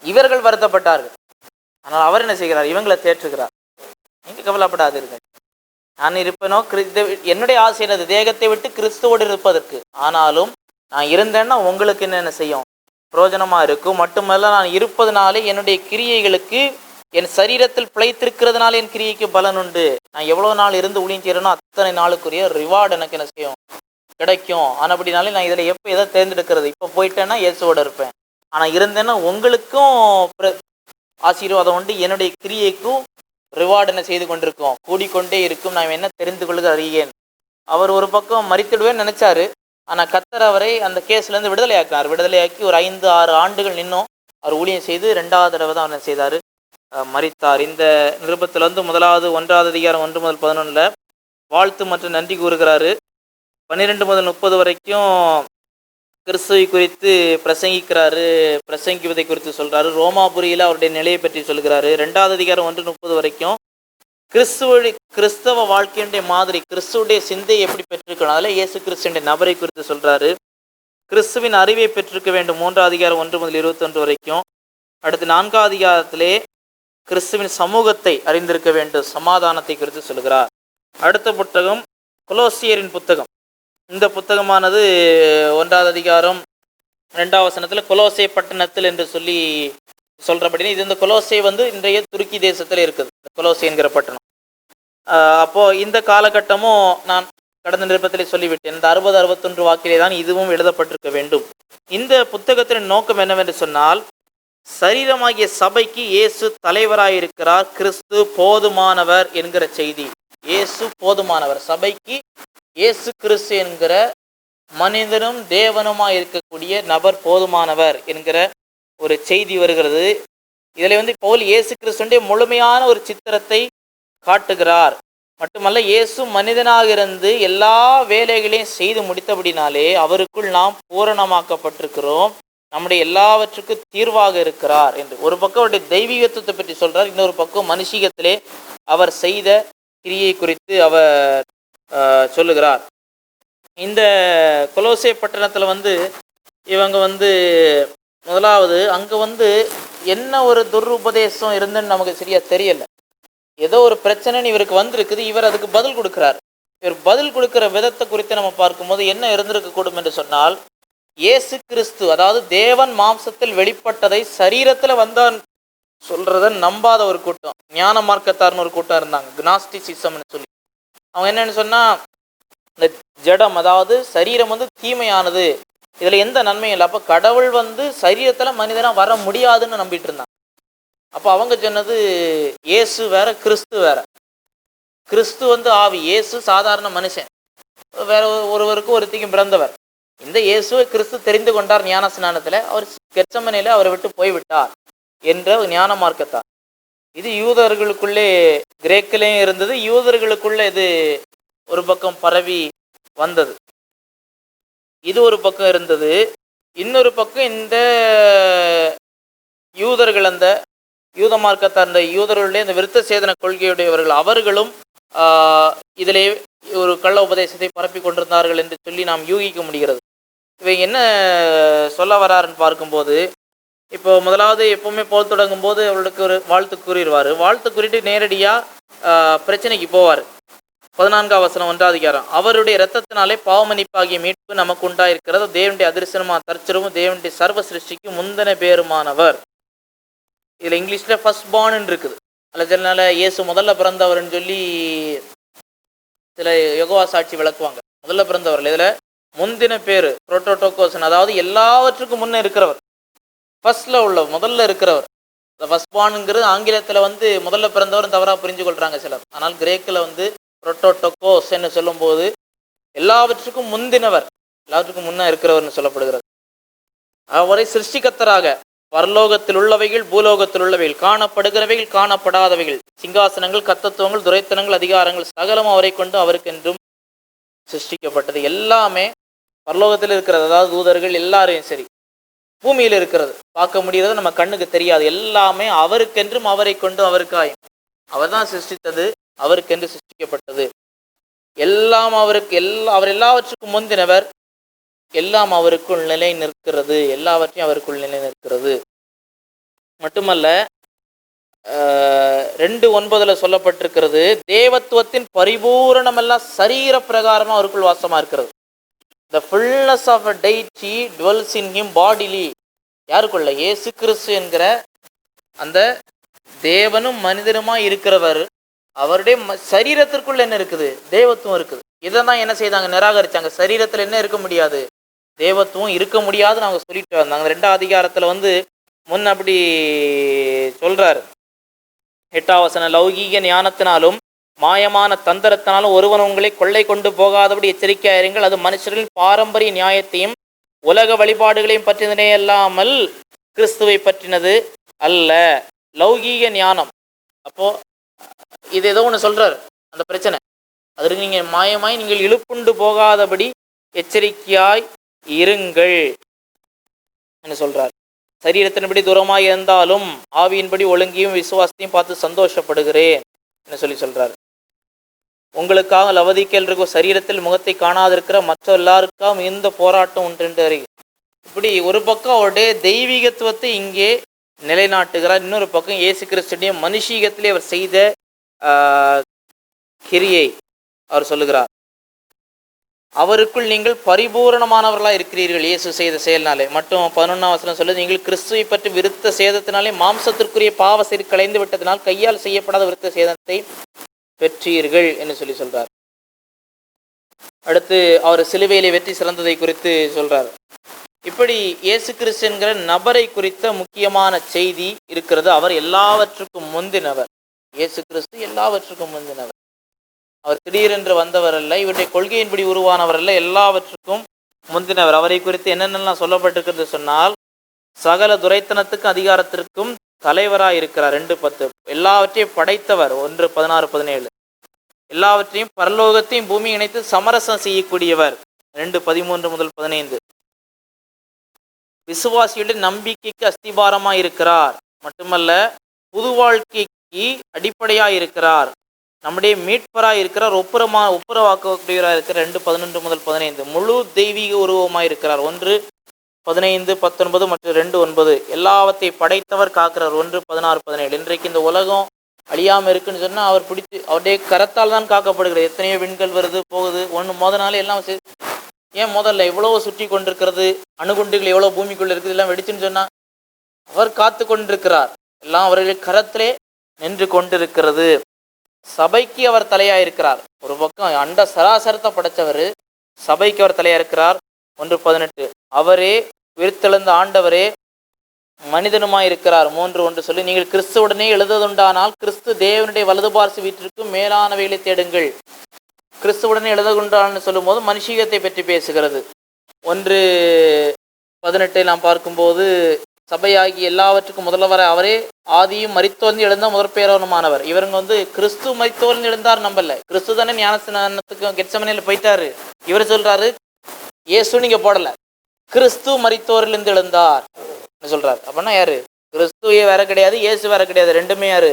இவர்கள் வருத்தப்பட்டார்கள். ஆனால் அவர் என்ன செய்கிறார்? இவங்களை தேற்றுகிறார். நீங்க கவலைப்படாதீர்கள், நான் இருப்பேனோ, என்னுடைய ஆசை என்னது? தேகத்தை விட்டு கிறிஸ்துவோடு இருப்பதற்கு. ஆனாலும் நான் இருந்தேன்னா உங்களுக்கு என்னென்ன செய்யும்? பிரயோஜனமா இருக்கும். மட்டுமல்ல, நான் இருப்பதனாலே என்னுடைய கிரியைகளுக்கு, என் சரீரத்தில் பிழைத்திருக்கிறதுனால என் கிரியைக்கு பலன் உண்டு. நான் எவ்வளோ நாள் இருந்து ஊழியம் செய்யறேனோ அத்தனை நாளுக்குரிய ரிவார்டு எனக்கு என்ன செய்யும்? கிடைக்கும். ஆனால் அப்படினாலே நான் இதில் எப்போ எதை தேர்ந்தெடுக்கிறது? இப்போ போயிட்டேன்னா இயேசுவோட இருப்பேன். ஆனால் இருந்தேன்னா உங்களுக்கும் ஆசீர்வாதம் உண்டு, என்னுடைய கிரியைக்கும் ரிவார்டு என்ன செய்து கொண்டிருக்கோம், கூடிக்கொண்டே இருக்கும். நான் என்ன தெரிந்து கொள்ளுக அறியேன். அவர் ஒரு பக்கம் மறித்துடுவேன்னு நினைச்சாரு. ஆனால் கர்த்தர் அவரை அந்த கேஸ்லேருந்து விடுதலையாக்கினார். விடுதலையாக்கி ஒரு 5-6 ஆண்டுகள் நின்னும் அவர் ஊழியம் செய்து 2வது தடவை தான் அவர் என்ன செய்தார்? மரித்தார். இந்த நிருபத்தில் 1ஆவது அதிகாரம் 1 முதல் 11 வாழ்த்து மற்றும் நன்றி கூறுகிறாரு. 12 முதல் 30 வரைக்கும் கிறிஸ்துவை குறித்து பிரசங்கிக்கிறாரு, பிரசங்கிப்பதை குறித்து சொல்றாரு. ரோமாபுரியில் அவருடைய நிலையை பற்றி சொல்கிறாரு. 2வது அதிகாரம் 1-30 வரைக்கும் கிறிஸ்தவ வாழ்க்கையுடைய மாதிரி, கிறிஸ்துடைய சிந்தை எப்படி பெற்றிருக்கணும், அதில் இயேசு கிறிஸ்துடைய நபரை குறித்து சொல்றாரு. கிறிஸ்துவின் அறிவை பெற்றிருக்க வேண்டும். 3ஆம் அதிகாரம் 1 முதல் 21 வரைக்கும். அடுத்து 4ஆம் அதிகாரத்திலே கிறிஸ்துவின் சமூகத்தை அறிந்திருக்க வேண்டும், சமாதானத்தை குறித்து சொல்கிறார். அடுத்த புத்தகம் கொலோசியரின் புத்தகம். இந்த புத்தகமானது 1ஆவது அதிகாரம் 2ஆம் வசனத்தில் கொலோசே பட்டணத்தில் என்று சொல்லி சொல்றபடினா, இது இந்த கொலோசே இன்றைய துருக்கி தேசத்தில் இருக்குது, கொலோசே என்கிற பட்டணம். அப்போ இந்த காலகட்டமும் நான் கடந்த நிருபத்திலே சொல்லிவிட்டேன், இந்த 60-61 வாக்கிலே தான் இதுவும் எழுதப்பட்டிருக்க வேண்டும். இந்த புத்தகத்தின் நோக்கம் என்னவென்று சொன்னால், சரீரமாகிய சபைக்கு இயேசு தலைவராயிருக்கிறார், கிறிஸ்து போதுமானவர் என்கிற செய்தி. இயேசு போதுமானவர். சபைக்கு இயேசு கிறிஸ்து என்கிற மனிதனும் தேவனுமாய் இருக்கக்கூடிய நபர் போதுமானவர் என்கிற ஒரு செய்தி வருகிறது. இதில் பவுல் இயேசு கிறிஸ்துடைய முழுமையான ஒரு சித்திரத்தை காட்டுகிறார். மட்டுமல்ல, இயேசு மனிதனாக இருந்து எல்லா வேலைகளையும் செய்து முடித்தபடினாலே அவருக்குள் நாம் பூரணமாக்கப்பட்டிருக்கிறோம். நம்முடைய எல்லாவற்றுக்கும் தீர்வாக இருக்கிறார் என்று. ஒரு பக்கம் அவருடைய தெய்வீகத்துவத்தை பற்றி சொல்றார், இன்னொரு பக்கம் மனுஷீகத்திலே அவர் செய்த கிரியை குறித்து அவர் சொல்லுகிறார். இந்த கொலோசே பட்டணத்தில் இவங்க முதலாவது அங்கே என்ன ஒரு துருபதேசம் இருந்துன்னு நமக்கு சரியா தெரியல. ஏதோ ஒரு பிரச்சனைன்னு இவருக்கு வந்திருக்குது, இவர் அதுக்கு பதில் கொடுக்கிறார். இவர் பதில் கொடுக்கிற விதத்தை குறித்து நம்ம பார்க்கும்போது என்ன இருந்திருக்க கூடும் என்று சொன்னால், இயேசு கிறிஸ்து, அதாவது தேவன் மாம்சத்தில் வெளிப்பட்டதை சரீரத்தில் வந்தான் சொல்றத நம்பாத ஒரு கூட்டம், ஞான மார்க்கத்தார்னு ஒரு கூட்டம் இருந்தாங்க, கினாஸ்டிசிசம்னு சொல்லி. அவங்க என்னன்னு சொன்னா, இந்த ஜடம், அதாவது சரீரம் தீமையானது, இதுல எந்த நன்மையும் இல்லை, அப்ப கடவுள் சரீரத்துல மனிதனா வர முடியாதுன்னு நம்பிட்டு இருந்தாங்க. அப்ப அவங்க சொன்னது, இயேசு வேற கிறிஸ்து வேற. கிறிஸ்து ஆவி, இயேசு சாதாரண மனுஷன், வேற ஒருவருக்கு ஒருத்திக்கும் பிறந்தவர். இந்த இயேசுவை கிறிஸ்து தெரிந்து கொண்டார் ஞான ஸ்நானத்துல, அவர் கெத்சமனேல அவரை விட்டு போய்விட்டார் என்ற ஞான மார்க்கத்தார். இது யூதர்களுக்குள்ளே, கிரேக்கிலையும் இருந்தது, யூதர்களுக்குள்ள இது ஒரு பக்கம் பரவி வந்தது. இது ஒரு பக்கம் இருந்தது. இன்னொரு பக்கம் இந்த யூதர்கள், அந்த யூத மார்க்கத்தார், அந்த யூதர்களுடைய இந்த விருத்த சேதன கொள்கையுடையவர்கள், அவர்களும் இதிலே ஒரு கள்ள உபதேசத்தை பரப்பி கொண்டிருந்தார்கள் என்று சொல்லி நாம் யூகிக்க முடிகிறது. இவங்க என்ன சொல்ல வராருன்னு பார்க்கும்போது, இப்போ முதலாவது எப்பவுமே போல் தொடங்கும் போது அவர்களுக்கு ஒரு வாழ்த்து கூறிடுவார். வாழ்த்து கூறிட்டு நேரடியாக பிரச்சனைக்கு போவார். 14ஆம் வசனம் 1ஆம் அதிகாரம். அவருடைய இரத்தத்தினாலே பாவமன்னிப்பாகிய மீட்பு நமக்கு உண்டாயிருக்கிறது, தேவனுடைய அதிர்ஷ்டமான தற்சரமும் தேவனுடைய சர்வ சிருஷ்டிக்கு முந்தின பேருமானவர். இதில் இங்கிலீஷில் ஃபர்ஸ்ட் பார்ன்னு இருக்குது. அதில் சிலனால இயேசு முதல்ல பிறந்தவர்னு சொல்லி சில யோகவா சாட்சி விளக்குவாங்க. முதல்ல பிறந்தவர், இதில் முந்தின பேர் புரோட்டோடோகோசன், அதாவது எல்லாவற்றுக்கும் முன்னே இருக்கிறவர், ஃபர்ஸ்ட்ல உள்ள முதல்ல இருக்கிறவர். இந்த ஃபர்ஸ்ட் பார்னுங்கிறது ஆங்கிலத்தில் முதல்ல பிறந்தவர் தவறாக புரிஞ்சு கொள்றாங்க சிலர். ஆனால் கிரேக்கில் புரோட்டோடோகோஸ் என்று சொல்லும்போது எல்லாவற்றுக்கும் முந்தினவர், எல்லாவற்றுக்கும் முன்னே இருக்கிறவர்னு சொல்லப்படுகிறது. அவரை சிருஷ்டிகத்தராக, பரலோகத்தில் உள்ளவைகள் பூலோகத்தில் உள்ளவைகள், காணப்படுகிறவைகள் காணப்படாதவைகள், சிங்காசனங்கள் கர்த்தத்துவங்கள் துரைத்தனங்கள் அதிகாரங்கள் சகலம் அவரை கொண்டு அவருக்கென்றும் சிருஷ்டிக்கப்பட்டது. எல்லாமே பரலோகத்தில் இருக்கிறது, அதாவது தூதர்கள் எல்லாரையும் சரி, பூமியில் இருக்கிறது பார்க்க முடிகிறது, நம்ம கண்ணுக்கு தெரியாது, எல்லாமே அவருக்கென்றும் அவரை கொண்டு அவருக்காயும். அவர் தான் சிருஷ்டித்தது, அவருக்கென்று சிருஷ்டிக்கப்பட்டது. எல்லாம் அவருக்கு, அவர் எல்லாவற்றுக்கும் முந்தினவர், எல்லாம் அவருக்குள் நிலை நிற்கிறது, எல்லாவற்றையும் அவருக்குள் நிலை நிற்கிறது. மட்டுமல்ல, 2:9 சொல்லப்பட்டிருக்கிறது, தேவத்துவத்தின் பரிபூரணம் எல்லாம் சரீர பிரகாரமா அவருக்குள் வாசமா இருக்கிறது. The fullness of a deity dwells in him bodily. யாருக்குள்ள? இயேசு கிறிஸ்து என்கிற அந்த தேவனும் மனிதனுமாய் இருக்கிறவர், அவருடைய சரீரத்திற்குள்ள என்ன இருக்குது? தேவத்துவம் இருக்குது. இதை தான் என்ன செய்தாங்க? நிராகரிச்சாங்க. சரீரத்தில் என்ன இருக்க முடியாது? தேவத்துவம் இருக்க முடியாதுன்னு அவங்க சொல்லிட்டு வந்தாங்க. 2ஆம் அதிகாரத்தில் முன் அப்படி சொல்றாரு. 8ஆம் வசனம், லௌகீக ஞானத்தினாலும் மாயமான தந்திரத்தினாலும் ஒருவன் உங்களை கொள்ளை கொண்டு போகாதபடி எச்சரிக்கையாயிருங்கள், அது மனுஷர்களின் பாரம்பரிய நியாயத்தையும் உலக வழிபாடுகளையும் பற்றினதே அல்லாமல் கிறிஸ்துவை பற்றினது அல்ல. லௌகீக ஞானம், அப்போ இது ஏதோ ஒன்று சொல்றாரு, அந்த பிரச்சனை, அதற்கு நீங்க மாயமாய் நீங்கள் இழுப்புண்டு போகாதபடி எச்சரிக்கையாய் இருங்கள் என்று சொல்றார். சரீரத்தின்படி தூரமாய் இருந்தாலும் ஆவியின்படி ஒழுங்கியும் விசுவாசத்தையும் பார்த்து சந்தோஷப்படுகிறேன் என்று சொல்றாரு. உங்களுக்காக லவதிக்கல் இருக்கும் சரீரத்தில் முகத்தை காணாதிருக்கிற மற்ற எல்லாருக்காகவும் இந்த போராட்டம் உண்டு. இப்படி ஒரு பக்கம் அவருடைய தெய்வீகத்துவத்தை இங்கே நிலைநாட்டுகிறார், இன்னொரு பக்கம் இயேசு கிறிஸ்துடைய மனுஷீகத்திலே அவர் செய்த கிரியை அவர் சொல்லுகிறார். அவருக்குள் நீங்கள் பரிபூரணமானவர்களாக இருக்கிறீர்கள் இயேசு செய்த செயல்னாலே. மட்டும் 11ஆம் வசனம் சொல்லுது, நீங்கள் கிறிஸ்துவை பற்றி விருத்த சேதத்தினாலே மாம்சத்திற்குரிய பாவ சரி களைந்து விட்டதினால் கையால் செய்யப்படாத விருத்த சேதத்தை பெற்றீர்கள் என்று சொல்றார். அடுத்து அவர் சிலுவையிலே வெற்றி சிறந்ததை குறித்து சொல்றார். இப்படி இயேசு கிறிஸ்து என்கிற நபரை குறித்த முக்கியமான செய்தி இருக்கிறது. அவர் எல்லாவற்றுக்கும் முந்தினவர். இயேசு கிறிஸ்து எல்லாவற்றுக்கும் முந்தினவர். அவர் திடீரென்று வந்தவர் அல்ல, இவருடைய கொள்கையின்படி உருவானவர் அல்ல, எல்லாவற்றுக்கும் முந்தினவர். அவரை குறித்து என்னென்னலாம் சொல்லப்பட்டிருக்கிறது சொன்னால், சகல துரைத்தனத்துக்கும் அதிகாரத்திற்கும் தலைவராக இருக்கிறார். 2:10. எல்லாவற்றையும் படைத்தவர். 1:16-17. எல்லாவற்றையும் பரலோகத்தையும் பூமி இணைத்து சமரசம் செய்யக்கூடியவர். 2:13-15. விசுவாசியுடைய நம்பிக்கைக்கு அஸ்திபாரமாக இருக்கிறார். மட்டுமல்ல, புது வாழ்க்கைக்கு அடிப்படையாக இருக்கிறார். நம்முடைய மீட்பராக இருக்கிறார். ஒப்புரவாக்கக்கூடியவராக இருக்கிறார். 2:11-15. முழு தெய்வீக உருவமாக இருக்கிறார். 1:15-19 மற்றும் 2:9. எல்லாவற்றை படைத்தவர் காக்கிறார். 1:16-17. இன்றைக்கு இந்த உலகம் அழியாமல் இருக்குன்னு சொன்னால் அவர் பிடிச்சி அவருடைய கரத்தால் தான் காக்கப்படுகிறது. எத்தனையோ விண்கள் வருது போகுது. முதனாலே எல்லாம் ஏன் முதல்ல எவ்வளோ சுற்றி கொண்டிருக்கிறது, அணுகுண்டுகள் எவ்வளோ பூமிக்குள்ள இருக்குது, எல்லாம் வெடிச்சுன்னு சொன்னால் அவர் காத்து கொண்டிருக்கிறார். எல்லாம் அவருடைய கரத்திலே நின்று கொண்டிருக்கிறது. சபைக்கு அவர் தலையாக இருக்கிறார். ஒரு பக்கம் அண்ட சராசரத்தை படைத்தவர், சபைக்கு அவர் தலையாக இருக்கிறார். 1:18. அவரே உயிர்த்தெழுந்த ஆண்டவரே மனிதனுமாய் இருக்கிறார். 3:1 சொல்லி, நீங்கள் கிறிஸ்துவுடனே எழுதுவதுண்டானால் கிறிஸ்து தேவனுடைய வலது பார்சி வீட்டிற்கும் மேலானவைகளை தேடுங்கள். கிறிஸ்துவுடனே எழுதுகின்றான்னு சொல்லும் போது மனுஷீகத்தை பற்றி பேசுகிறது. 1:18 நாம் பார்க்கும்போது, சபையாகி எல்லாவற்றுக்கும் முதல்வர் அவரே, ஆதியும் மரித்தோர்ந்து எழுந்த முதற்பேரவனுமானவர். இவருங்க கிறிஸ்து மரித்தோர்ந்து எழுந்தார் நம்பல. கிறிஸ்து தானே ஞானஸ்நானத்துக்கு கெத்செமனேல போயிட்டாரு. இவர் சொல்றாரு இயேசு நீங்க போடல, கிறிஸ்து மரித்தோரிலிருந்து எழுந்தார் சொல்றாரு. அப்படின்னா யாரு? கிறிஸ்துவே வேற கிடையாது, இயேசு வேற கிடையாது. ரெண்டுமே யாரு?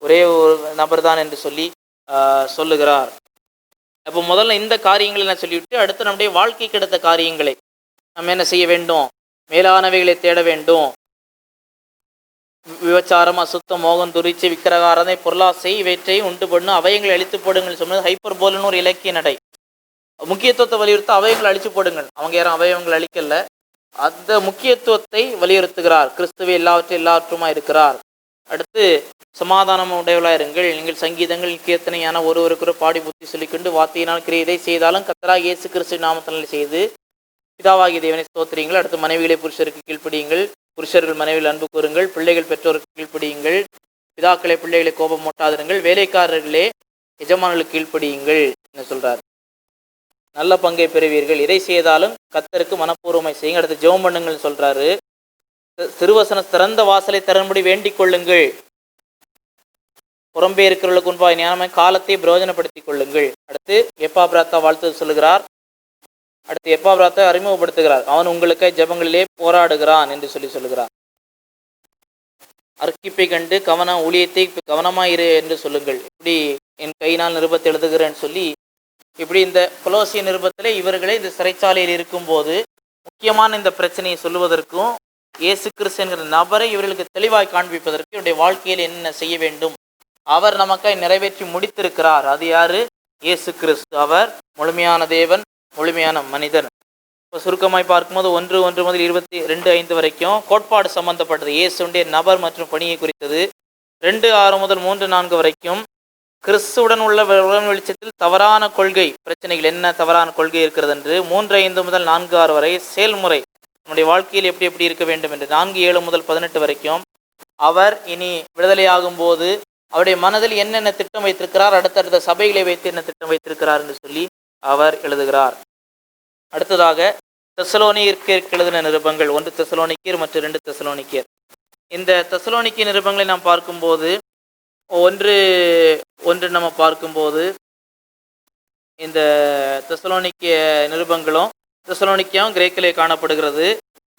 ஒரே ஒரு நபர் தான் என்று சொல்லி சொல்லுகிறார். அப்போ முதல்ல இந்த காரியங்களை நான் சொல்லிவிட்டு, அடுத்து நம்முடைய வாழ்க்கைக்கு எடுத்த காரியங்களை நம்ம என்ன செய்ய வேண்டும்? மேலானவைகளை தேட வேண்டும். விபச்சாரம், அசுத்தம், மோகம், துரிச்சை, விக்கிரகாரதை, பொருளாசை இவற்றை உண்டு பண்ணும் அவையங்களை அழித்து போடுங்கள் சொன்னது ஹைப்பர் போல்னு ஒரு இலக்கிய நடை. முக்கியத்துவத்தை வலியுறுத்த அவையங்களை அழிச்சு போடுங்கள். அவங்க யாரும் அவயவங்களை அழிக்கல, அந்த முக்கியத்துவத்தை வலியுறுத்துகிறார். கிறிஸ்துவே எல்லாவற்றுமா இருக்கிறார். அடுத்து சமாதானம் உடையவளாக இருங்கள். நீங்கள் சங்கீதங்கள் கீர்த்தனையான ஒருவருக்கு பாடி புத்தி சொல்லிக்கொண்டு வார்த்தையினால் கிரியதை செய்தாலும் கர்த்தராகிய இயேசு கிறிஸ்து நாமத்தினால் செய்து பிதாவாகிய தேவனை ஸ்தோத்திரியுங்கள். அடுத்து மனைவிகளை புருஷருக்கு கீழ்ப்படியுங்கள். புருஷர்கள் மனைவியில் அன்பு கூறுங்கள். பிள்ளைகள் பெற்றோருக்கு கீழ்ப்படியுங்கள். பிதாக்களை பிள்ளைகளை கோபம் மூட்டாதிருங்கள். வேலைக்காரர்களே எஜமானர்களுக்கு கீழ்ப்படியுங்கள் என்ன சொல்றார். நல்ல பங்கை பெறுவீர்கள். இதை செய்தாலும் கர்த்தருக்கு மனப்பூர்வமை செய்யுங்க. அடுத்து ஜெபம் பண்ணுங்கள் சொல்றாரு. திருவசன திறந்த வாசலை திறன்படி வேண்டிக் கொள்ளுங்கள். புறம்பே இருக்கிறவர்களுக்கு முன்பாக ஞானமாய் காலத்தை பிரயோஜனப்படுத்திக் கொள்ளுங்கள். அடுத்து எப்பாபிராத்தா வாழ்த்து சொல்லுகிறார். அடுத்து எப்பாபிராத்தை அறிமுகப்படுத்துகிறார். அவன் உங்களுக்கு ஜெபங்களிலே போராடுகிறான் என்று சொல்லுகிறார். அர்க்கிப்பை கண்டு ஊழியத்தை கவனமாயிரு என்று சொல்லுங்கள். இப்படி என் கையினால் நிருபத்தை எழுதுகிறேன்னு சொல்லி, இப்படி இந்த கொலோசிய நிருபத்திலே இவர்களை இந்த சிறைச்சாலையில் இருக்கும்போது முக்கியமான இந்த பிரச்சனையை சொல்லுவதற்கும், இயேசு கிறிஸ்து என்கிற நபரை இவர்களுக்கு தெளிவாய் காண்பிப்பதற்கு இவருடைய வாழ்க்கையில் என்ன செய்ய வேண்டும், அவர் நமக்காய் நிறைவேற்றி முடித்திருக்கிறார். அது யாரு? இயேசு கிறிஸ்து. அவர் முழுமையான தேவன், முழுமையான மனிதன். இப்போ சுருக்கமாய் பார்க்கும்போது 1:1 முதல் 22:5 வரைக்கும் கோட்பாடு சம்பந்தப்பட்டது, இயேசுடைய நபர் மற்றும் பணியை குறித்தது. 2:6 முதல் 3:4 வரைக்கும் கிறிஸ்துவுடன் உள்ள வெளிச்சத்தில் தவறான கொள்கை பிரச்சனைகள், என்ன தவறான கொள்கை இருக்கிறது என்று. 3:5 முதல் 4:6 வரை செயல்முறை, நம்முடைய வாழ்க்கையில் எப்படி எப்படி இருக்க வேண்டும் என்று. 4:7 முதல் 18 வரைக்கும் அவர் இனி விடுதலையாகும் போது அவருடைய மனதில் என்னென்ன திட்டம் வைத்திருக்கிறார், அடுத்தடுத்த சபைகளை வைத்து என்ன திட்டம் வைத்திருக்கிறார் என்று சொல்லி அவர் எழுதுகிறார். அடுத்ததாக தெசலோனிக்கேயருக்கு எழுதின நிருபங்கள், 1 தெசலோனிக்கேயர் மற்றும் 2 தெசலோனிக்கேயர். இந்த தெசலோனிக்கே நிருபங்களை நாம் பார்க்கும்போது ஒன்று நம்ம பார்க்கும்போது இந்த தெசலோனிக்கே நிருபங்களும் தெசலோனிக்கேயும் கிரேக்கிலே காணப்படுகிறது.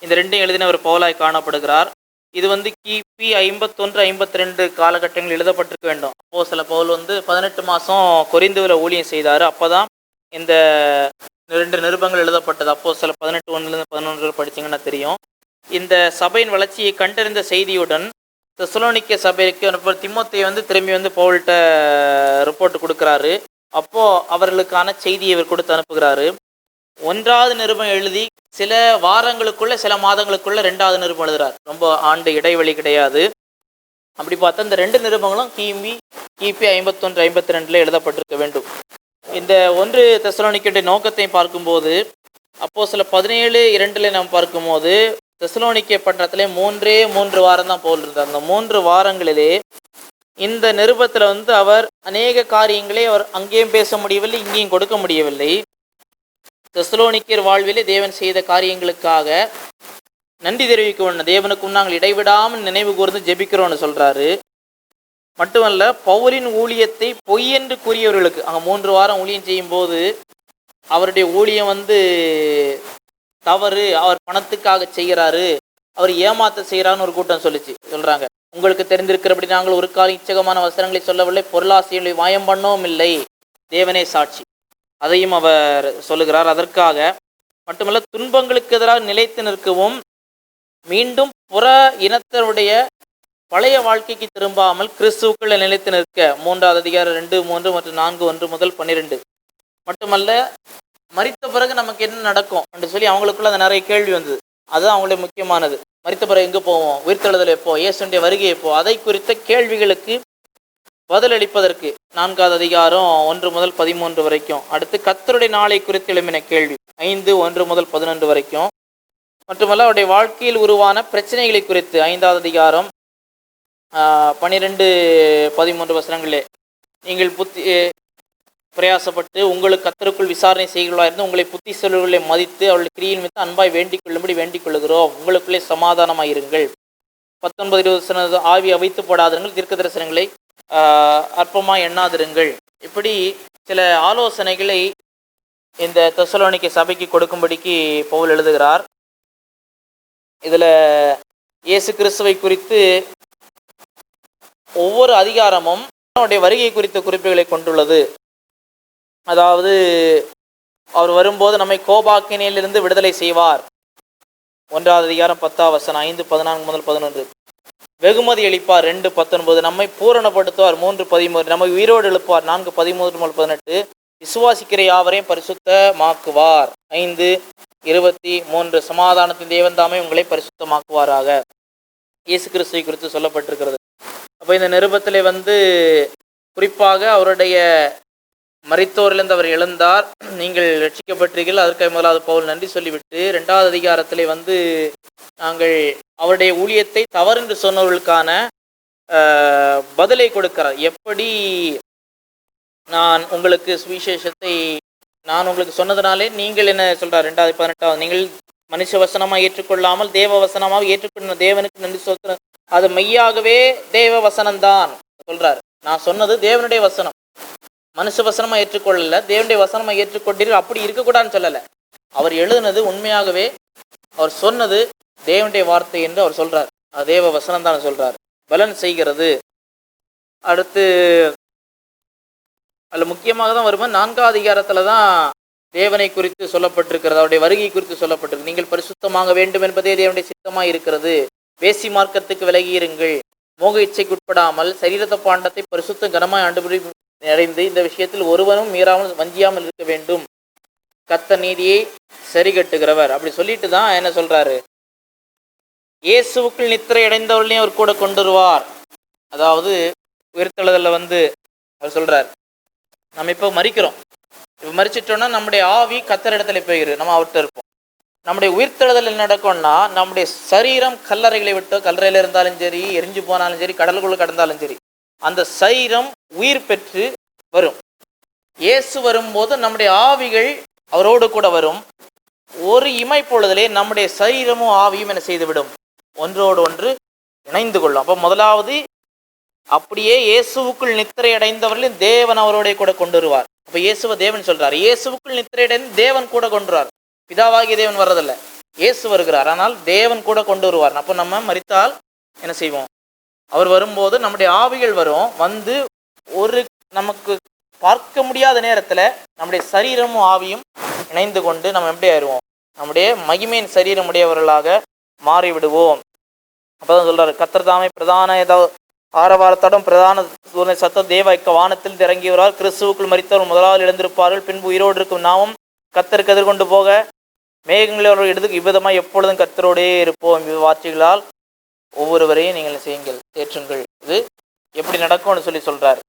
இந்த ரெண்டையும் எழுதினவர் பவுலாய் காணப்படுகிறார். இது கிபி 51-52 காலகட்டங்கள் எழுதப்பட்டிருக்க வேண்டும். அப்போஸ்தலர் பவுல் 18 மாதம் கொரிந்துவில ஊழியம் செய்தார். அப்போதான் இந்த 2 நிருபங்கள் எழுதப்பட்டது. அப்போஸ்தலர் 18:1-11 படிச்சிங்கன்னா தெரியும். இந்த சபையின் வளர்ச்சியை கண்டறிந்த செய்தியுடன் தெசலோனிக்கே சபைக்கு தீமோத்தேயு திரும்பி பவுல்கிட்ட ரிப்போர்ட் கொடுக்குறாரு. அப்போது அவர்களுக்கான செய்தியை இவர் கொடுத்து அனுப்புகிறாரு. 1வது நிருபம் எழுதி சில வாரங்களுக்குள்ள, சில மாதங்களுக்குள்ள 2வது நிருபம் எழுதுறார். ரொம்ப ஆண்டு இடைவெளி கிடையாது. அப்படி பார்த்தா இந்த 2 நிருபங்களும் கிபி 51-52 எழுதப்பட்டிருக்க வேண்டும். இந்த 1 தெசலோனிக்கேயுடைய நோக்கத்தை பார்க்கும்போது, அப்போஸ்தலர் 17:2 நாம் பார்க்கும்போது தெசலோனிக்கே பட்டணத்திலே 3 வாரம் தான் பவுல் இருந்தார். அந்த 3 வாரங்களிலே இந்த நிருபத்தில் அவர் அநேக காரியங்களை அவர் அங்கேயும் பேச முடியவில்லை, இங்கேயும் கொடுக்க முடியவில்லை. தெசலோனிக்கேயர் வாழ்விலே தேவன் செய்த காரியங்களுக்காக நன்றி தெரிவிக்க வேண்டும். தேவனுக்கும் நாங்கள் இடைவிடாமல் நினைவு கூர்ந்து ஜெபிக்கிறோன்னு சொல்றாரு. மட்டுமல்ல, பவுலின் ஊழியத்தை பொய் என்று கூறியவர்களுக்கு, அங்கே 3 வாரம் ஊழியம் செய்யும்போது அவருடைய ஊழியம் தவறு, அவர் பணத்துக்காக செய்கிறாரு, அவர் ஏமாத்த செய்கிறான்னு ஒரு கூட்டம் சொல்றாங்க. உங்களுக்கு தெரிந்திருக்கிறபடி நாங்கள் ஒரு கால இச்சகமான வசனங்களை சொல்லவில்லை, பொருளாசைகளை மாயம் பண்ணவும் இல்லை, தேவனே சாட்சி. அதையும் அவர் சொல்லுகிறார். அதற்காக மட்டுமல்ல, துன்பங்களுக்கு எதிராக நிலைத்து நிற்கவும் மீண்டும் புற இனத்தருடைய பழைய வாழ்க்கைக்கு திரும்பாமல் கிறிஸ்துவுக்குள்ள நிலைத்து நிற்க 3வது அதிகாரம் 2, 3 மற்றும் 4, 1 முதல் 12. மட்டுமல்ல, மரித்த பிறகு நமக்கு என்ன நடக்கும் என்று சொல்லி அவங்களுக்குள்ள அந்த நிறைய கேள்வி வந்தது. அதுதான் அவங்களுடைய முக்கியமானது. மரித்த பிறகு எங்கே போவோம், உயிர்த்தெழுதல் எப்போ, இயேசுடைய வருகை எப்போ, அதை குறித்த கேள்விகளுக்கு பதிலளிப்பதற்கு 4வது அதிகாரம் 1 முதல் 13 வரைக்கும். அடுத்து கர்த்தருடைய நாளை குறித்து எழுப்பின கேள்வி 5, 1 முதல் 11 வரைக்கும். மட்டுமல்ல, அவருடைய வாழ்க்கையில் உருவான பிரச்சனைகளை குறித்து 5வது அதிகாரம் 12, 13 வசனங்களே, நீங்கள் பிரயாசப்பட்டு உங்களுக்கு கர்த்தருக்குள் விசாரணை செய்கிறவர்களாக இருந்து உங்களை புத்தி சொல்களை மதித்து அவருடைய கிரியில் மித்து அன்பாய் வேண்டிக் கொள்ளும்படி வேண்டிக் கொள்கிறோம், உங்களுக்குள்ளே சமாதானமாயிருங்கள். 19, 20 வசனம், ஆவி அவைத்து போடாதிருங்கள், தீர்க்க தரிசனங்களை அற்பமாய் எண்ணாதிருங்கள். இப்படி சில ஆலோசனைகளை இந்த தெசலோனிக்கே சபைக்கு கொடுக்கும்படிக்கு பவுல் எழுதுகிறார். இதில் இயேசு கிறிஸ்துவை குறித்து ஒவ்வொரு அதிகாரமும் அவருடைய வருகை குறித்த குறிப்புகளை கொண்டுள்ளது. அதாவது, அவர் வரும்போது நம்மை கோபாக்கினையிலிருந்து விடுதலை செய்வார். 1வது அதிகாரம் 10வது வசனம் 5, 14 முதல் 11. வெகுமதி அளிப்பார் 2, 19. நம்மை பூரணப்படுத்துவார் 3, 13. நம்மை உயிரோடு எழுப்பார் 4, 13 முதல் 18. விசுவாசிக்கிற யாவரையும் பரிசுத்தமாக்குவார் 5, 23. சமாதானத்தின் தேவன் தாமே உங்களை பரிசுத்தமாக்குவாராக. இயேசு கிறிஸ்துவை குறித்து சொல்லப்பட்டிருக்கிறது. அப்போ இந்த நிருபத்திலே குறிப்பாக அவருடைய மரித்தோரிலிருந்து அவர் எழுந்தார், நீங்கள் ரட்சிக்கப்பட்டீர்கள், அதற்காக முதலாவது பவுல் நன்றி சொல்லிவிட்டு 2வது அதிகாரத்திலே நாங்கள் அவருடைய ஊழியத்தை தவறு என்று சொன்னவர்களுக்கான பதிலை கொடுக்கிறார். எப்படி நான் உங்களுக்கு சுவிசேஷத்தை நான் உங்களுக்கு சொன்னதுனாலே நீங்கள் என்ன சொல்றார் 2வது 18வது, நீங்கள் மனுஷ வசனமாக ஏற்றுக்கொள்ளாமல் தேவ வசனமாக ஏற்றுக்கொண்ட தேவனுக்கு நன்றி சொல்ற, அது மெய்யாகவே தேவ வசனம்தான் சொல்றார். நான் சொன்னது தேவனுடைய வசனம், மனுஷ வசனமா ஏற்றுக்கொள்ளல, தேவனுடைய வசனமா ஏற்றுக்கொண்டீர்கள், அப்படி இருக்கக்கூடாதுன்னு சொல்லலை. அவர் எழுதுனது உண்மையாகவே அவர் சொன்னது தேவனுடைய வார்த்தை என்று அவர் சொல்றார். அது தேவ வசனம் தான் சொல்றார், பலன் செய்கிறது. அடுத்து அதில் முக்கியமாக தான் வரும்போது 4வது அதிகாரத்தில் தான் தேவனை குறித்து சொல்லப்பட்டிருக்கிறது, அவருடைய வருகை குறித்து சொல்லப்பட்டிருக்கு. நீங்கள் பரிசுத்தமாக வேண்டும் என்பதே தேவனுடைய சித்தமாக இருக்கிறது, வேசி மார்க்கத்துக்கு விலகி இருங்கள், மோக இச்சைக்கு உட்படாமல் சரீரத்த பாண்டத்தை பரிசுத்த கனமாய் ஆண்டுபடி நிறைந்து இந்த விஷயத்தில் ஒருவனும் மீறாமல் வஞ்சியாமல் இருக்க வேண்டும், கர்த்தர் நீதியை சரி கட்டுகிறவர். அப்படி சொல்லிட்டு தான் என்ன சொல்றாரு, இயேசுவுக்குள் நித்திரை அடைந்தவர்களையும் அவர் கூட கொண்டு வருவார். அதாவது உயிர்த்தெழுதலில் அவர் சொல்றார், நம்ம இப்போ மரிக்கிறோம், இப்போ மரிச்சிட்டோம்னா நம்முடைய ஆவி கர்த்தர் இடத்துல போயிரு, நம்ம அவர்கிட்ட இருப்போம். நம்முடைய உயிர்த்தெழுதல் என்ன நடக்கும்னா, நம்முடைய சரீரம் கல்லறைகளை விட்டு, கல்லறையில் இருந்தாலும் சரி, எரிஞ்சு போனாலும் சரி, கடலுக்குள்ள கடந்தாலும் சரி, அந்த சரீரம் உயிர் பெற்று வரும். இயேசு வரும்போது நம்முடைய ஆவிகள் அவரோடு கூட வரும். ஒரு இமைப்பொழுதிலே நம்முடைய சரீரமும் ஆவியும் என்ன செய்துவிடும், ஒன்றோடு ஒன்று இணைந்து கொள்ளும். அப்போ முதலாவது அப்படியே இயேசுவுக்குள் நித்திரை அடைந்தவர்களையும் தேவன் அவரோட கூட கொண்டு வருவார். அப்போ இயேசுவை தேவன் சொல்றார், இயேசுவுக்குள் நித்திரை அடைந்து தேவன் கூட கொண்டு வருவார். பிதாவாகிய தேவன் வர்றதில்லை, இயேசு வருகிறார், ஆனால் தேவன் கூட கொண்டு வருவார். அப்போ நம்ம மரித்தால் என்ன செய்வோம், அவர் வரும்போது நம்முடைய ஆவிகள் வரும், ஒரு நமக்கு பார்க்க முடியாத நேரத்தில் நம்முடைய சரீரமும் ஆவியும் இணைந்து கொண்டு நம்ம எப்படி ஆயிடுவோம், நம்முடைய மகிமையின் சரீரம் உடையவர்களாக மாறிவிடுவோம். அப்போதான் சொல்றாரு, கர்த்தர் தாமே பிரதான ஆரவாரத்தோடும் பிரதான சத்தம் தேவ வானத்தில் இறங்கியவரால் கிறிஸ்துவுக்குள் மரித்தவர் முதலாவது எழுந்திருப்பார்கள், பின்பு உயிரோடு இருக்கும் நாமும் கர்த்தருக்கு எதிர்கொண்டு போக மேகங்களோட எடுத்து இவ்விதமாக எப்பொழுதும் கர்த்தரோடே இருப்போம். வார்த்தைகளால் ஒவ்வொருவரையும் நீங்கள் செய்யுங்கள், தேற்றுங்கள். இது எப்படி நடக்கும்னு சொல்றாரு.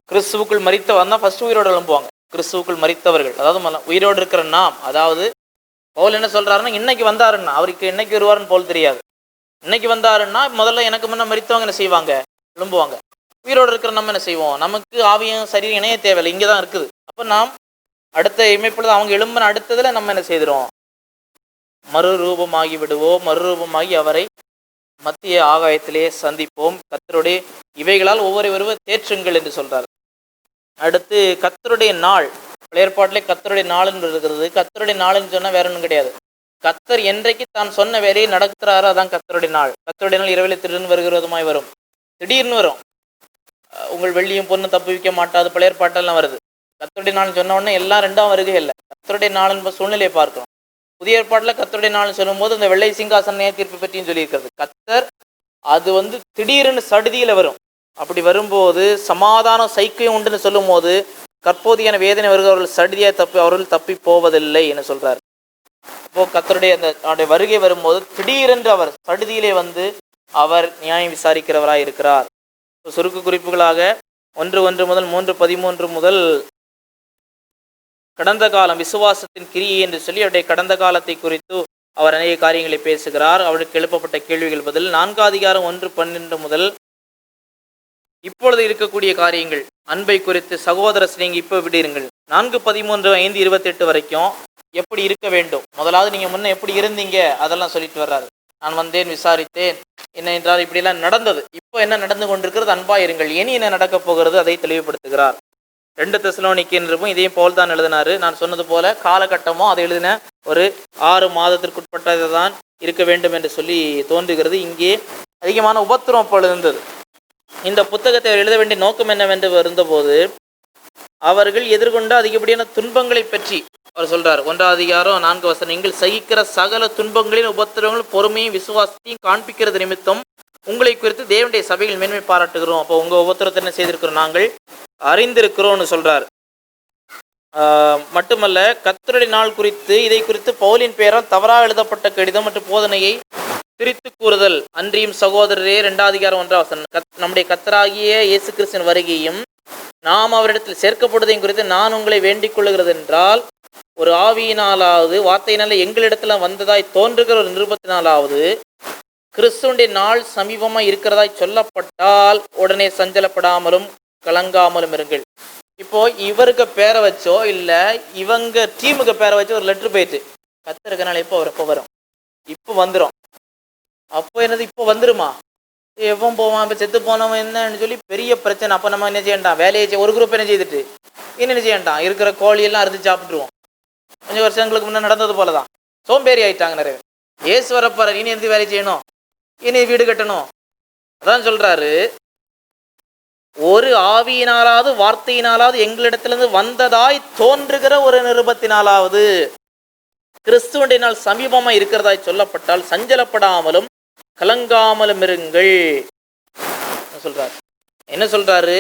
கிறிஸ்துவுக்குள் மரித்தவர் தான் ஃபர்ஸ்ட் உயிரோடு எழும்புவாங்க. கிறிஸ்துவுக்குள் மரித்தவர்கள், அதாவது உயிரோடு இருக்கிற நாம். அதாவது பவுல் என்ன சொல்றாருன்னா, இன்னைக்கு வந்தாருன்னா, அவருக்கு இன்னைக்கு வருவாருன்னு போல் தெரியாது. இன்னைக்கு வந்தாருன்னா முதல்ல எனக்கு முன்ன மரித்தவங்க என்ன செய்வாங்க, எழும்புவாங்க. உயிரோடு இருக்கிற நம்ம என்ன செய்வோம், நமக்கு ஆவியும் சரீரம் இணைய தேவையில்லை, இங்கே தான் இருக்குது. அப்போ நாம் அடுத்த இமைப்பொழுது அவங்க எழும்பின அடுத்ததில் நம்ம என்ன செய்கிறோம், மறுரூபமாகி விடுவோம். மறுரூபமாகி அவரை மத்திய ஆகாயத்திலே சந்திப்போம். கர்த்தருடைய இவைகளால் ஒவ்வொருவரும் தேற்றுங்கள் என்று சொல்றார். அடுத்து கர்த்தருடைய நாள். ஏற்பாட்டிலே கர்த்தருடைய நாள்னு இருக்கிறது. கர்த்தருடைய நாள்னு சொன்னால் வேற ஒன்றும் கிடையாது. கர்த்தர் என்றைக்கு தான் சொன்ன வேலையை நடத்துறாரோ அதான் கர்த்தருடைய நாள். கர்த்தருடைய நாள் இரவில் திடீர்னு வருகிறதுமாய் வரும், திடீர்னு வரும். உங்கள் வெள்ளியும் பொண்ணும் தப்பு வைக்க மாட்டாது பழைய ஏற்பாட்டெல்லாம் வருது. கர்த்தருடைய நாள் சொன்ன உடனே எல்லாம் ரெண்டாம் வருகை இல்லை. கர்த்தருடைய நாள் என்பது சூழ்நிலையை பார்க்கணும். புதிய ஏற்பாட்டில் கர்த்தருடைய நாள்னு சொல்லும்போது அந்த வெள்ளை சிங்காசன நியாய தீர்ப்பு பற்றியும் சொல்லியிருக்கிறது. கர்த்தர் அது திடீர்னு சடுதியில் வரும். அப்படி வரும்போது சமாதானம் சைக்கியம் உண்டுன்னு சொல்லும் போது கற்போதியான வேதனை வருகிறவர்கள் சடுதியாக அவர்கள் தப்பி போவதில்லை என்று சொல்றார். அப்போ கர்த்தருடைய அந்த வருகை வரும்போது திடீரென்று அவர் சடுதியிலே அவர் நியாயம் விசாரிக்கிறவராய் இருக்கிறார். சுருக்கு குறிப்புகளாக 1:1 முதல் 3:13 முதல் கடந்த காலம் விசுவாசத்தின் கிரியை என்று சொல்லி அவருடைய கடந்த காலத்தை குறித்து அவர் அநேக காரியங்களை பேசுகிறார். அவருக்கு எழுப்பப்பட்ட கேள்விகள் பதில். 4ஆம் அதிகாரம் 1:12 முதல் இப்பொழுது இருக்கக்கூடிய காரியங்கள், அன்பை குறித்து சகோதர ஸ்நேகி இப்போ விடுங்கள். 4:13, 5:28 வரைக்கும் எப்படி இருக்க வேண்டும். முதலாவது நீங்கள் முன்ன எப்படி இருந்தீங்க அதெல்லாம் சொல்லிட்டு வர்றாரு. நான் வந்தேன், விசாரித்தேன், என்ன என்றால் இப்படியெல்லாம் நடந்தது, இப்போ என்ன நடந்து கொண்டிருக்கிறது, அன்பாயிருங்கள், இனி என்ன நடக்கப் போகிறது அதை தெளிவுபடுத்துகிறார். 2 தெசலோனிக்கேயரும் இதையும் பவுல் தான் எழுதினாரு. நான் சொன்னது போல காலகட்டமோ அதை எழுதின ஒரு 6 மாதத்திற்குட்பட்டதை தான் இருக்க வேண்டும் என்று சொல்லி தோன்றுகிறது. இங்கே அதிகமான உபத்திரம் அப்பொழுது இருந்தது. இந்த புத்தகத்தை அவர் எழுத வேண்டிய நோக்கம் என்னவென்று இருந்தபோது அவர்கள் எதிர்கொண்ட அதிகப்படியான துன்பங்களை பற்றி அவர் சொல்றார். 1ஆம் அதிகாரம் 4 நீங்கள் சகிக்கிற சகல துன்பங்களின் உபத்திரங்களும் பொறுமையும் விசுவாசத்தையும் காண்பிக்கிறது நிமித்தம் உங்களை குறித்து தேவனுடைய சபைகள் மேன்மை பாராட்டுகிறோம். அப்போ உங்க உபத்திரத்தை என்ன செய்திருக்கிறோம், நாங்கள் அறிந்திருக்கிறோம்னு சொல்றார். மட்டுமல்ல, கர்த்தருடைய நாள் குறித்து இதை குறித்து பவுலின் பெயரால் தவறாக எழுதப்பட்ட கடிதம் மற்றும் போதனையை திரித்து கூறுதல். அன்றியும் சகோதரரே, 2ஆம் அதிகாரம் 1 நம்முடைய கர்த்தராகிய இயேசு கிறிஸ்துவின் வருகையும் நாம் அவரிடத்தில் சேர்க்கப்படுவதையும் குறித்து நான் உங்களை வேண்டிக் கொள்ளுகிறது என்றால், ஒரு ஆவியினாலாவது வார்த்தையினால எங்களிடத்துல வந்ததாய் தோன்றுகிற ஒரு நிருபத்தினாலாவது கிறிஸ்துவனுடைய நாள் சமீபமாக இருக்கிறதாய் சொல்லப்பட்டால் உடனே சஞ்சலப்படாமலும் கலங்காமலும் இருங்கள். இப்போ இவருக்கு பேரை வச்சோ இல்லை இவங்க டீமுக்கு பேரை வச்சோ ஒரு லெட்ரு போயிட்டு, கர்த்தருக்கனால எப்போ வரும், இப்போ வந்துடும், அப்போ என்னது இப்போ வந்துருமா, எப்போ போவான், இப்போ செத்து போனவன் என்னன்னு சொல்லி பெரிய பிரச்சனை. அப்போ நம்ம என்ன செய்யண்டாம், வேலையை ஒரு குரூப் என்ன செய்துட்டு என்ன செய்யண்டாம், இருக்கிற கோழியெல்லாம் அறுத்து சாப்பிட்டுருவோம். கொஞ்சம் வருஷங்களுக்கு முன்னே நடந்தது போல தான் சோம்பேறி ஆயிட்டாங்க நிறைய. ஏசு வரப்பாரு, இனி எந்த வேலை செய்யணும், இனி வீடு கட்டணும். அதான் சொல்றாரு, ஒரு ஆவியினாலாவது வார்த்தையினாலாவது எங்களிடத்திலிருந்து வந்ததாய் தோன்றுகிற ஒரு நிருபத்தினாலாவது கிறிஸ்துவனுடைய நாள் சமீபமா இருக்கிறதாய் சொல்லப்பட்டால் சஞ்சலப்படாமலும் கலங்காமலும் இருங்கள் சொல்றாரு. என்ன சொல்றாரு,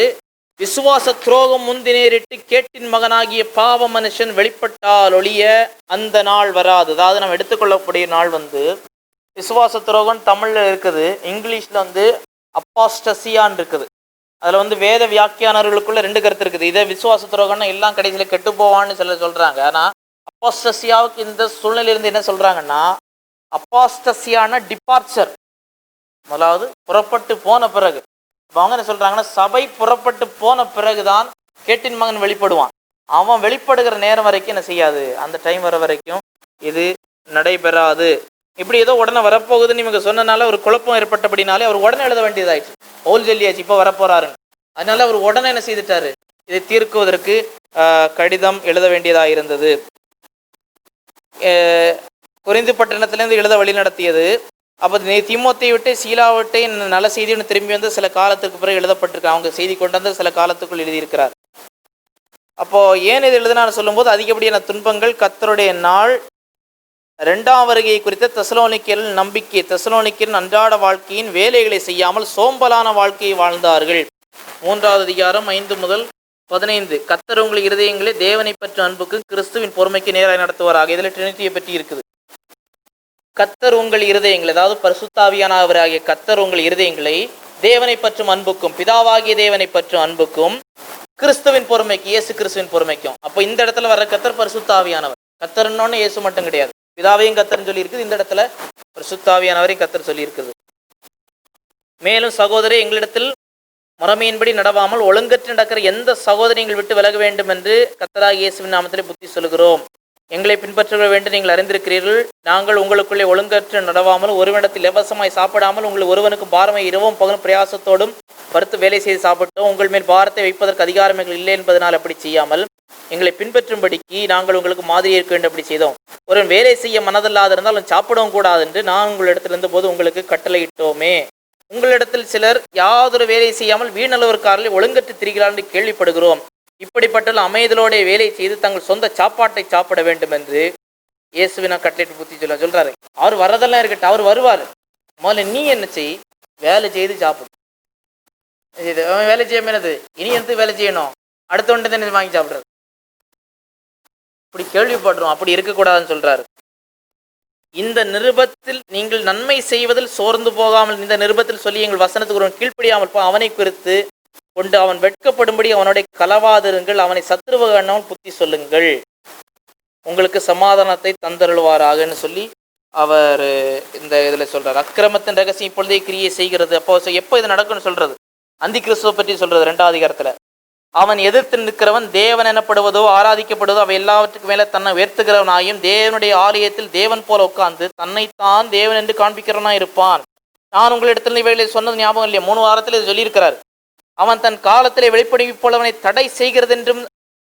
விசுவாச துரோகம் முந்தினேறிட்டு கேட்டின் மகனாகிய பாவ மனுஷன் வெளிப்பட்டால் ஒழிய அந்த நாள் வராது. அதாவது நம்ம எடுத்துக்கொள்ளக்கூடிய நாள் விசுவாச துரோகம் தமிழ்ல இருக்குது, இங்கிலீஷ்ல அப்பாஸ்டசியான்னு இருக்குது. அதுல வேத வியாக்கியானர்களுக்குள்ள 2 கருத்து இருக்குது. இதை விசுவாச துரோகம்னா எல்லாம் கடைசியில கெட்டு போவான்னு சொல்றாங்க. ஆனா அப்பாஸ்டசியாவுக்கு இந்த சூழ்நிலையிலிருந்து என்ன சொல்றாங்கன்னா, அப்பாஸ்டசியான டிபார்ச்சர், முதலாவது புறப்பட்டு போன பிறகு. அவங்க என்ன சொல்றாங்கன்னா, சபை புறப்பட்டு போன பிறகுதான் கேட்டின் மகன் வெளிப்படுவான். அவன் வெளிப்படுகிற நேரம் வரைக்கும் என்ன செய்யாது, அந்த டைம் வர வரைக்கும் இது நடைபெறாது. இப்படி ஏதோ உடனே வரப்போகுதுன்னு இவங்க சொன்னனால ஒரு குழப்பம் ஏற்பட்டபடினாலே அவர் உடனே எழுத வேண்டியதாயிடுச்சு. பவுல் சொல்லியாச்சு இப்போ வரப்போறாருன்னு. அதனால அவர் உடனே என்ன செய்துட்டாரு, இதை தீர்க்குவதற்கு கடிதம் எழுத வேண்டியதாக இருந்தது. கொரிந்து பட்டணத்திலேருந்து எழுத வழி நடத்தியது. அப்போ தீமோத்தேயை விட்டு சீலாவிட்டை நல்ல செய்தின்னு திரும்பி சில காலத்துக்கு பிறகு எழுதப்பட்டிருக்கு. அவங்க செய்தி கொண்டு சில காலத்துக்குள் எழுதியிருக்கிறார். அப்போ ஏன் இது எழுதுனான்னு சொல்லும்போது அதிகப்படியான துன்பங்கள், கர்த்தருடைய நாள், 2ஆம் வருகையை குறித்த தெசலோனிக்கேயரின் நம்பிக்கை, தெசலோனிக்கேயரின் அன்றாட வாழ்க்கையின் வேலைகளை செய்யாமல் சோம்பலான வாழ்க்கையை வாழ்ந்தார்கள். 3ஆம் அதிகாரம் 5 முதல் 15 கர்த்தர் உங்கள் இருதயங்களே தேவனை பற்றி அன்புக்கு கிறிஸ்துவின் பொறுமைக்கு நேராக நடத்துவாராக. இதில் ட்ரினிட்டியை பற்றி இருக்குது. கர்த்தர் உங்கள் இருதயங்கள், அதாவது பரிசுத்தாவியானவராகிய கர்த்தர் உங்கள் இருதயங்களை தேவனை பற்றும் அன்புக்கும், பிதாவாகிய தேவனை பற்றும் அன்புக்கும், கிறிஸ்துவின் பொறுமைக்கு, இயேசு கிறிஸ்துவின் பொறுமைக்கும். அப்போ இந்த இடத்துல வர கர்த்தர் பரிசுத்தாவியானவர். கர்த்தர்னோன்னு இயேசு மட்டும் கிடையாது, பிதாவையும் கர்த்தர்னு சொல்லி இருக்குது. இந்த இடத்துல பரிசுத்தாவியானவரையும் கர்த்தர் சொல்லி இருக்குது. மேலும் சகோதரே, எங்களிடத்தில் முறைமையின்படி நடவாமல் ஒழுங்கற்று நடக்கிற எந்த சகோதரிகள் விட்டு விலக வேண்டும் என்று கர்த்தராகிய இயேசுவின் நாமத்திலே புத்தி சொல்கிறோம். எங்களை பின்பற்ற வேண்டும் நீங்கள் அறிந்திருக்கிறீர்கள். நாங்கள் உங்களுக்குள்ளே ஒழுங்கற்று நடவாமல் ஒருவனிடத்தில் இலவசமாய் சாப்பிடாமல் உங்கள் ஒருவனுக்கு பாரமை இரவும் பகலும் பிரயாசத்தோடும் பருத்து வேலை செய்து சாப்பிட்டோம். உங்கள் மேல் பாரத்தை வைப்பதற்கு அதிகாரம் எங்கள் இல்லை என்பதனால் அப்படி செய்யாமல் எங்களை பின்பற்றும்படிக்கு நாங்கள் உங்களுக்கு மாதிரி இருக்க வேண்டும் அப்படி செய்தோம். ஒருவன் வேலை செய்ய மனதில்லாத இருந்தால் அவன் சாப்பிடவும் கூடாது என்று நான் உங்களிடத்தில் இருந்தபோது உங்களுக்கு கட்டளையிட்டோமே. உங்களிடத்தில் சிலர் யாதொரு வேலை செய்யாமல் வீணளவர்காரர்களை ஒழுங்கற்று திரிகிறார் என்று கேள்விப்படுகிறோம். இப்படிப்பட்ட அமைதலோட வேலை செய்து தங்கள் சொந்த சாப்பாட்டை சாப்பிட வேண்டும் என்று இயேசுவினா கட்டளையிட்டு புத்தி சொல்றாரு. அவர் வர்றதெல்லாம் இருக்கட்டும், அவர் வருவார். முதல்ல நீ என்ன செய், வேலை செய்து சாப்பிடு. வேலை செய்யாம என்னது, இனி எடுத்து வேலை செய்யணும், அடுத்த ஒன்று தான் வாங்கி சாப்பிடுறது. இப்படி கேள்விப்படுறோம். அப்படி இருக்கக்கூடாதுன்னு சொல்றாரு. இந்த நிருபத்தில் நீங்கள் நன்மை செய்வதில் சோர்ந்து போகாமல், இந்த நிருபத்தில் சொல்லி எங்கள் வசனத்துக்கு ஒரு கீழ்ப்படியாமல் அவனை குறித்து கொண்டு அவன் வெட்கப்படும்படி அவனுடைய கலவாதிருங்கள், அவனை சத்துருவகண்ணவன் புத்தி சொல்லுங்கள், உங்களுக்கு சமாதானத்தை தந்தருள்வாராகன்னு சொல்லி அவர் இந்த இதில் சொல்றார். அக்கிரமத்தின் ரகசியம் இப்பொழுதே கிரியை செய்கிறது. அப்போ எப்போ இது நடக்கும்னு சொல்றது, அந்தி கிறிஸ்துவ பற்றி சொல்றது 2வது அதிகாரத்தில். அவன் எதிர்த்து நிற்கிறவன் தேவன் எனப்படுவதோ ஆராதிக்கப்படுவதோ அவை எல்லாவற்றுக்கு மேலே தன்னை உயர்த்துகிறவனாயும் தேவனுடைய ஆலயத்தில் தேவன் போல உட்கார்ந்து தன்னைத்தான் தேவன் என்று காண்பிக்கிறவனா இருப்பான். நான் உங்களிடத்தில் இவைகளை சொன்னது ஞாபகம் இல்லையா? 3 வாரத்தில் இது சொல்லியிருக்கிறார். அவன் தன் காலத்திலே வெளிப்படுவி போலவனை தடை செய்கிறது என்றும்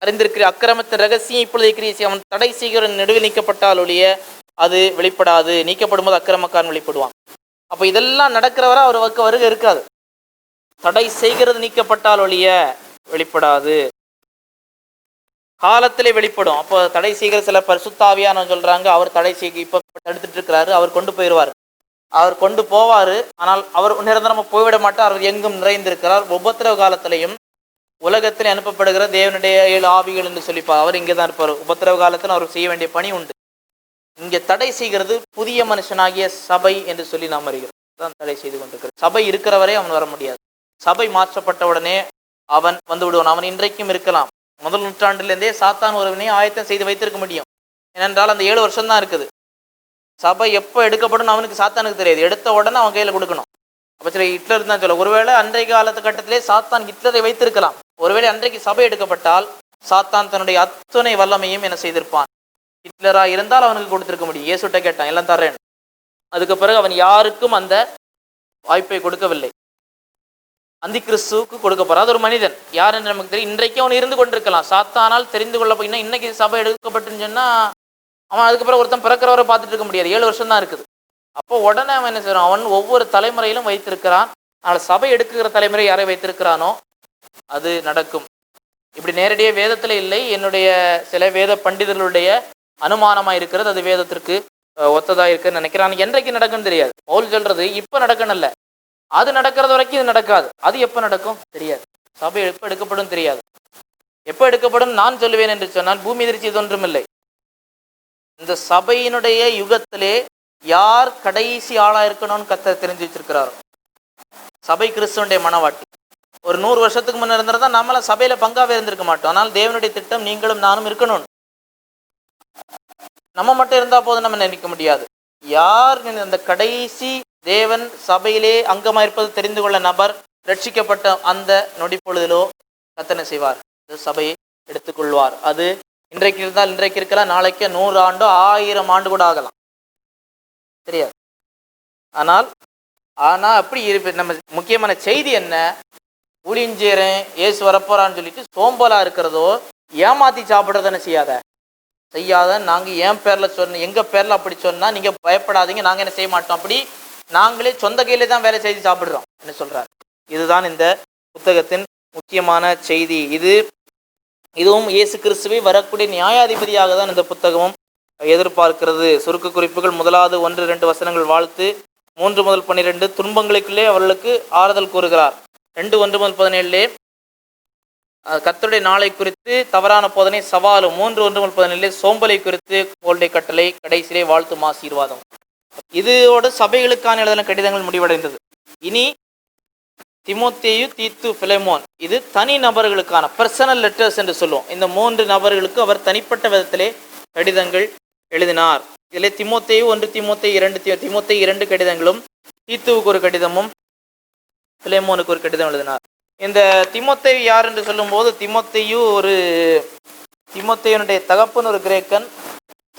அறிந்திருக்கிற அக்கிரமத்தின் ரகசியம் இப்பொழுது கிரியை அவன் தடை செய்கிற நடுவில் நீக்கப்பட்டால் ஒழிய அது வெளிப்படாது. நீக்கப்படும் போது அக்கிரமக்காரன் வெளிப்படுவான். அப்போ இதெல்லாம் நடக்கிறவரை அவருக்கு வருகை இருக்காது. தடை செய்கிறது நீக்கப்பட்டால் ஒழிய வெளிப்படாது, காலத்திலே வெளிப்படும். அப்போ தடை செய்கிற சில பரிசுத்தாவியான சொல்றாங்க, அவர் தடை செய்ய இப்ப தடுத்துட்டு இருக்கிறாரு, அவர் கொண்டு போயிடுவார், அவர் கொண்டு போவார். ஆனால் அவர் நிரந்தரமாக போய்விட மாட்டார். அவர் எங்கும் நிறைந்திருக்கிறார். உபத்திரவ காலத்திலையும் உலகத்தில் அனுப்பப்படுகிற தேவனுடைய 7 ஆவிகள் என்று சொல்லிப்பார். அவர் இங்கே தான் இருப்பார். உபத்திரவ காலத்தில் அவர் செய்ய வேண்டிய பணி உண்டு. இங்கே தடை செய்கிறது புதிய மனுஷனாகிய சபை என்று சொல்லி நாம் அறிகிறோம். தான் தடை செய்து கொண்டிருக்கிறது. சபை இருக்கிறவரை அவன் வர முடியாது. சபை மாற்றப்பட்ட உடனே அவன் வந்து விடுவான். அவன் இன்றைக்கும் இருக்கலாம். முதல் நூற்றாண்டிலிருந்தே சாத்தான் ஒருவனை ஆயத்தம் செய்து வைத்திருக்க முடியும். ஏனென்றால் அந்த 7 வருஷம் தான் இருக்குது. சபை எப்போ எடுக்கப்படும் அவனுக்கு சாத்தானுக்கு தெரியாது. எடுத்த உடனே அவன் கையில் கொடுக்கணும். அப்போ சில ஹிட்லர் தான் சொல்ல, ஒருவேளை அன்றைய காலத்து கட்டத்திலே சாத்தான் ஹிட்லரை வைத்திருக்கலாம். ஒருவேளை அன்றைக்கு சபை எடுக்கப்பட்டால் சாத்தான் தன்னுடைய அத்தனை வல்லமையும் என்ன செய்திருப்பான். ஹிட்லரா இருந்தால் அவனுக்கு கொடுத்திருக்க முடியும். இயேசுட்ட கேட்டான், எல்லாம் தர்றேன். அதுக்கு பிறகு அவன் யாருக்கும் அந்த வாய்ப்பை கொடுக்கவில்லை. அந்தி கிறிஸ்துவுக்கு கொடுக்க போறான். அது ஒரு மனிதன் யார் என்று நமக்கு தெரியும். இன்றைக்கு அவன் இருந்து கொண்டிருக்கலாம். சாத்தானால் தெரிந்து கொள்ள போய் இன்னைக்கு சபை எடுக்கப்பட்டுன்னு சொன்னா அவன் அதுக்கப்புறம் ஒருத்தன் பிறக்கிறவரை பார்த்துட்டு இருக்க முடியாது. 7 வருஷம் தான் இருக்குது. அப்போ உடனே அவன் என்ன செய்யறான், அவன் ஒவ்வொரு தலைமுறையிலும் வைத்திருக்கிறான். அதனால் சபை எடுக்குகிற தலைமுறை யாரை வைத்திருக்கிறானோ அது நடக்கும். இப்படி நேரடியாக வேதத்தில் இல்லை, என்னுடைய சில வேத பண்டிதர்களுடைய அனுமானமாக இருக்கிறது. அது வேதத்திற்கு ஒத்ததாக இருக்குன்னு நினைக்கிறான். என்றைக்கு நடக்குன்னு தெரியாது. பவுல் சொல்றது இப்போ நடக்கணும் இல்லை, அது நடக்கிறது வரைக்கும் இது நடக்காது. அது எப்போ நடக்கும் தெரியாது. சபை எப்போ எடுக்கப்படும் தெரியாது. எப்போ எடுக்கப்படும் நான் சொல்லுவேன் என்று சொன்னால் பூமி எதிர்ச்சி இது ஒன்றும் இல்லை. இந்த சபையினுடைய யுகத்திலே யார் கடைசி ஆளா இருக்கணும்னு கர்த்தர் தெரிஞ்சு வச்சிருக்கிறாரோ, சபை கிறிஸ்துவனுடைய மனவாட்டி. ஒரு 100 வருஷத்துக்கு முன்ன இருந்திருந்தா நம்மளாம் சபையில பங்காவே இருந்திருக்க மாட்டோம். ஆனால் தேவனுடைய திட்டம் நீங்களும் நானும் இருக்கணும். நம்ம மட்டும் இருந்தா போதும் நம்ம நினைக்க முடியாது. யார் அந்த கடைசி தேவன் சபையிலே அங்கமாக இருப்பது தெரிந்து கொள்ள நபர் ரட்சிக்கப்பட்ட அந்த நொடி பொழுதிலோ கர்த்தர் செய்வார், சபையை எடுத்துக்கொள்வார். அது இன்றைக்கு இருந்தால் இன்றைக்கு இருக்கலாம், நாளைக்கு 100 ஆண்டோ 1000 ஆண்டு கூட ஆகலாம், தெரியாது. ஆனால் அப்படி இருப்ப நம்ம முக்கியமான செய்தி என்ன, ஊழியஞ்சேரன் ஏசு வரப்போறான்னு சொல்லிட்டு சோம்பலா இருக்கிறதோ ஏமாத்தி சாப்பிட்றதானே செய்யாத. நாங்கள் என் பேரில் சொன்ன எங்கள் பேரில் அப்படி சொன்னால் நீங்கள் பயப்படாதீங்க, நாங்கள் என்ன செய்ய மாட்டோம், அப்படி நாங்களே சொந்த கையிலே தான் வேலை செய்து சாப்பிட்றோம் என்ன சொல்கிறார். இதுதான் இந்த புத்தகத்தின் முக்கியமான செய்தி. இதுவும் இயேசு கிறிஸ்துவை வரக்கூடிய நியாயாதிபதியாக தான் இந்த புத்தகமும் எதிர்பார்க்கிறது. சுருக்க குறிப்புகள்: 1, 2 வசனங்கள் வாழ்த்து, 3 முதல் 12 துன்பங்களுக்குள்ளே அவர்களுக்கு ஆறுதல் கூறுகிறார். 2, 1 முதல் 17 கர்த்தருடைய நாளை குறித்து தவறான போதனை சவாலும். 3, 1 முதல் 17 சோம்பலை குறித்து கோல்டை கட்டளை, கடைசியிலே வாழ்த்தும் ஆசீர்வாதம். இதோடு சபைகளுக்கான எழுதின கடிதங்கள் முடிவடைந்தது. இனி திமோத்தேயு, தீத்து, பிலெமோன், இது தனி நபர்களுக்கான பர்சனல் லெட்டர்ஸ் என்று சொல்லுவோம். இந்த 3 நபர்களுக்கு அவர் தனிப்பட்ட விதத்திலே கடிதங்கள் எழுதினார். இதில் திமோத்தேயு 1 திமோத்தேயு 2 திமோத்தேயு 2 கடிதங்களும், தீத்துவுக்கு ஒரு கடிதமும், பிலெமோனுக்கு ஒரு கடிதம் எழுதினார். இந்த திமோத்தேயு யார் என்று சொல்லும்போது, திமோத்தேயுனுடைய தகப்பன் ஒரு கிரேக்கன்,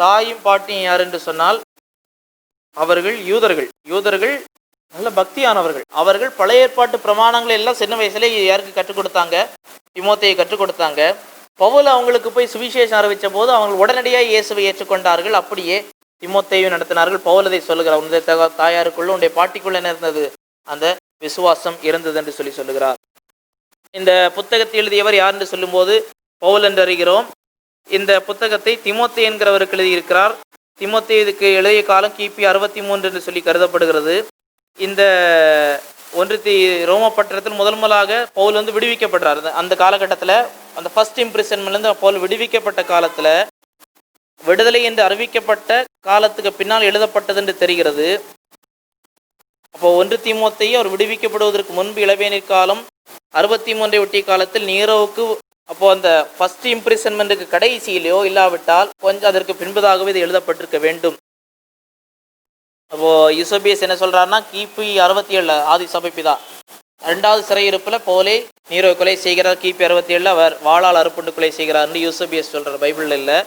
தாயும் பாட்டியும் யார் என்று சொன்னால் அவர்கள் யூதர்கள் நல்ல பக்தியானவர்கள். அவர்கள் பழைய ஏற்பாட்டு பிரமாணங்களை எல்லாம் சின்ன வயசுல யாருக்கு கற்றுக் கொடுத்தாங்க? தீமோத்தேயுவை கற்றுக் கொடுத்தாங்க. பவுல் அவங்களுக்கு போய் சுவிசேஷம் அறிவித்த போது அவங்க உடனடியாக இயேசுவை ஏற்றுக்கொண்டார்கள். அப்படியே தீமோத்தேயுவை நடத்தினார்கள். பவுல் அதை சொல்லுகிறார், உன்னுடைய தாயாருக்குள்ள உன்னுடைய பாட்டிக்குள்ள என்ன இருந்தது? அந்த விசுவாசம் இருந்தது என்று சொல்லுகிறார். இந்த புத்தகத்தை எழுதியவர் யார் என்று சொல்லும்போது பவுல் என்று அறிகிறோம். இந்த புத்தகத்தை தீமோத்தேயு என்கிறவருக்கு எழுதியிருக்கிறார். தீமோத்தேயுவுக்கு எழுதிய காலம் கிபி 63 என்று சொல்லி கருதப்படுகிறது. இந்த ரோம பட்டணத்தில் முதலாக பவுல் விடுவிக்கப்படுறார். அந்த காலகட்டத்தில் அந்த ஃபர்ஸ்ட் இம்ப்ரிசன்மெண்ட்லேருந்து பவுல் விடுவிக்கப்பட்ட காலத்தில் விடுதலை என்று அறிவிக்கப்பட்ட காலத்துக்கு பின்னால் எழுதப்பட்டது என்று தெரிகிறது. அப்போ 1 தீமோத்தேயு அவர் விடுவிக்கப்படுவதற்கு முன்பு இளவேனிற் காலம் 63 ஒட்டிய காலத்தில் நீரோவுக்கு அப்போ அந்த ஃபர்ஸ்ட் இம்ப்ரிசன்மெண்ட்டுக்கு கடைசியிலையோ இல்லாவிட்டால் கொஞ்சம் அதற்கு பின்பதாகவே இது எழுதப்பட்டிருக்க வேண்டும். அப்போ யூசோபியஸ் என்ன சொல்றாருன்னா கிபி 67 ஆதி சபைப்பிதா 2வது சிறையிருப்பில் பவுலை நீரோ கொலை செய்கிறார். கிபி 67 அவர் வாளால் அறுப்புண்டு கொலை செய்கிறார்னு யூசோபியஸ் சொல்றார், பைபிளில் இல்லை.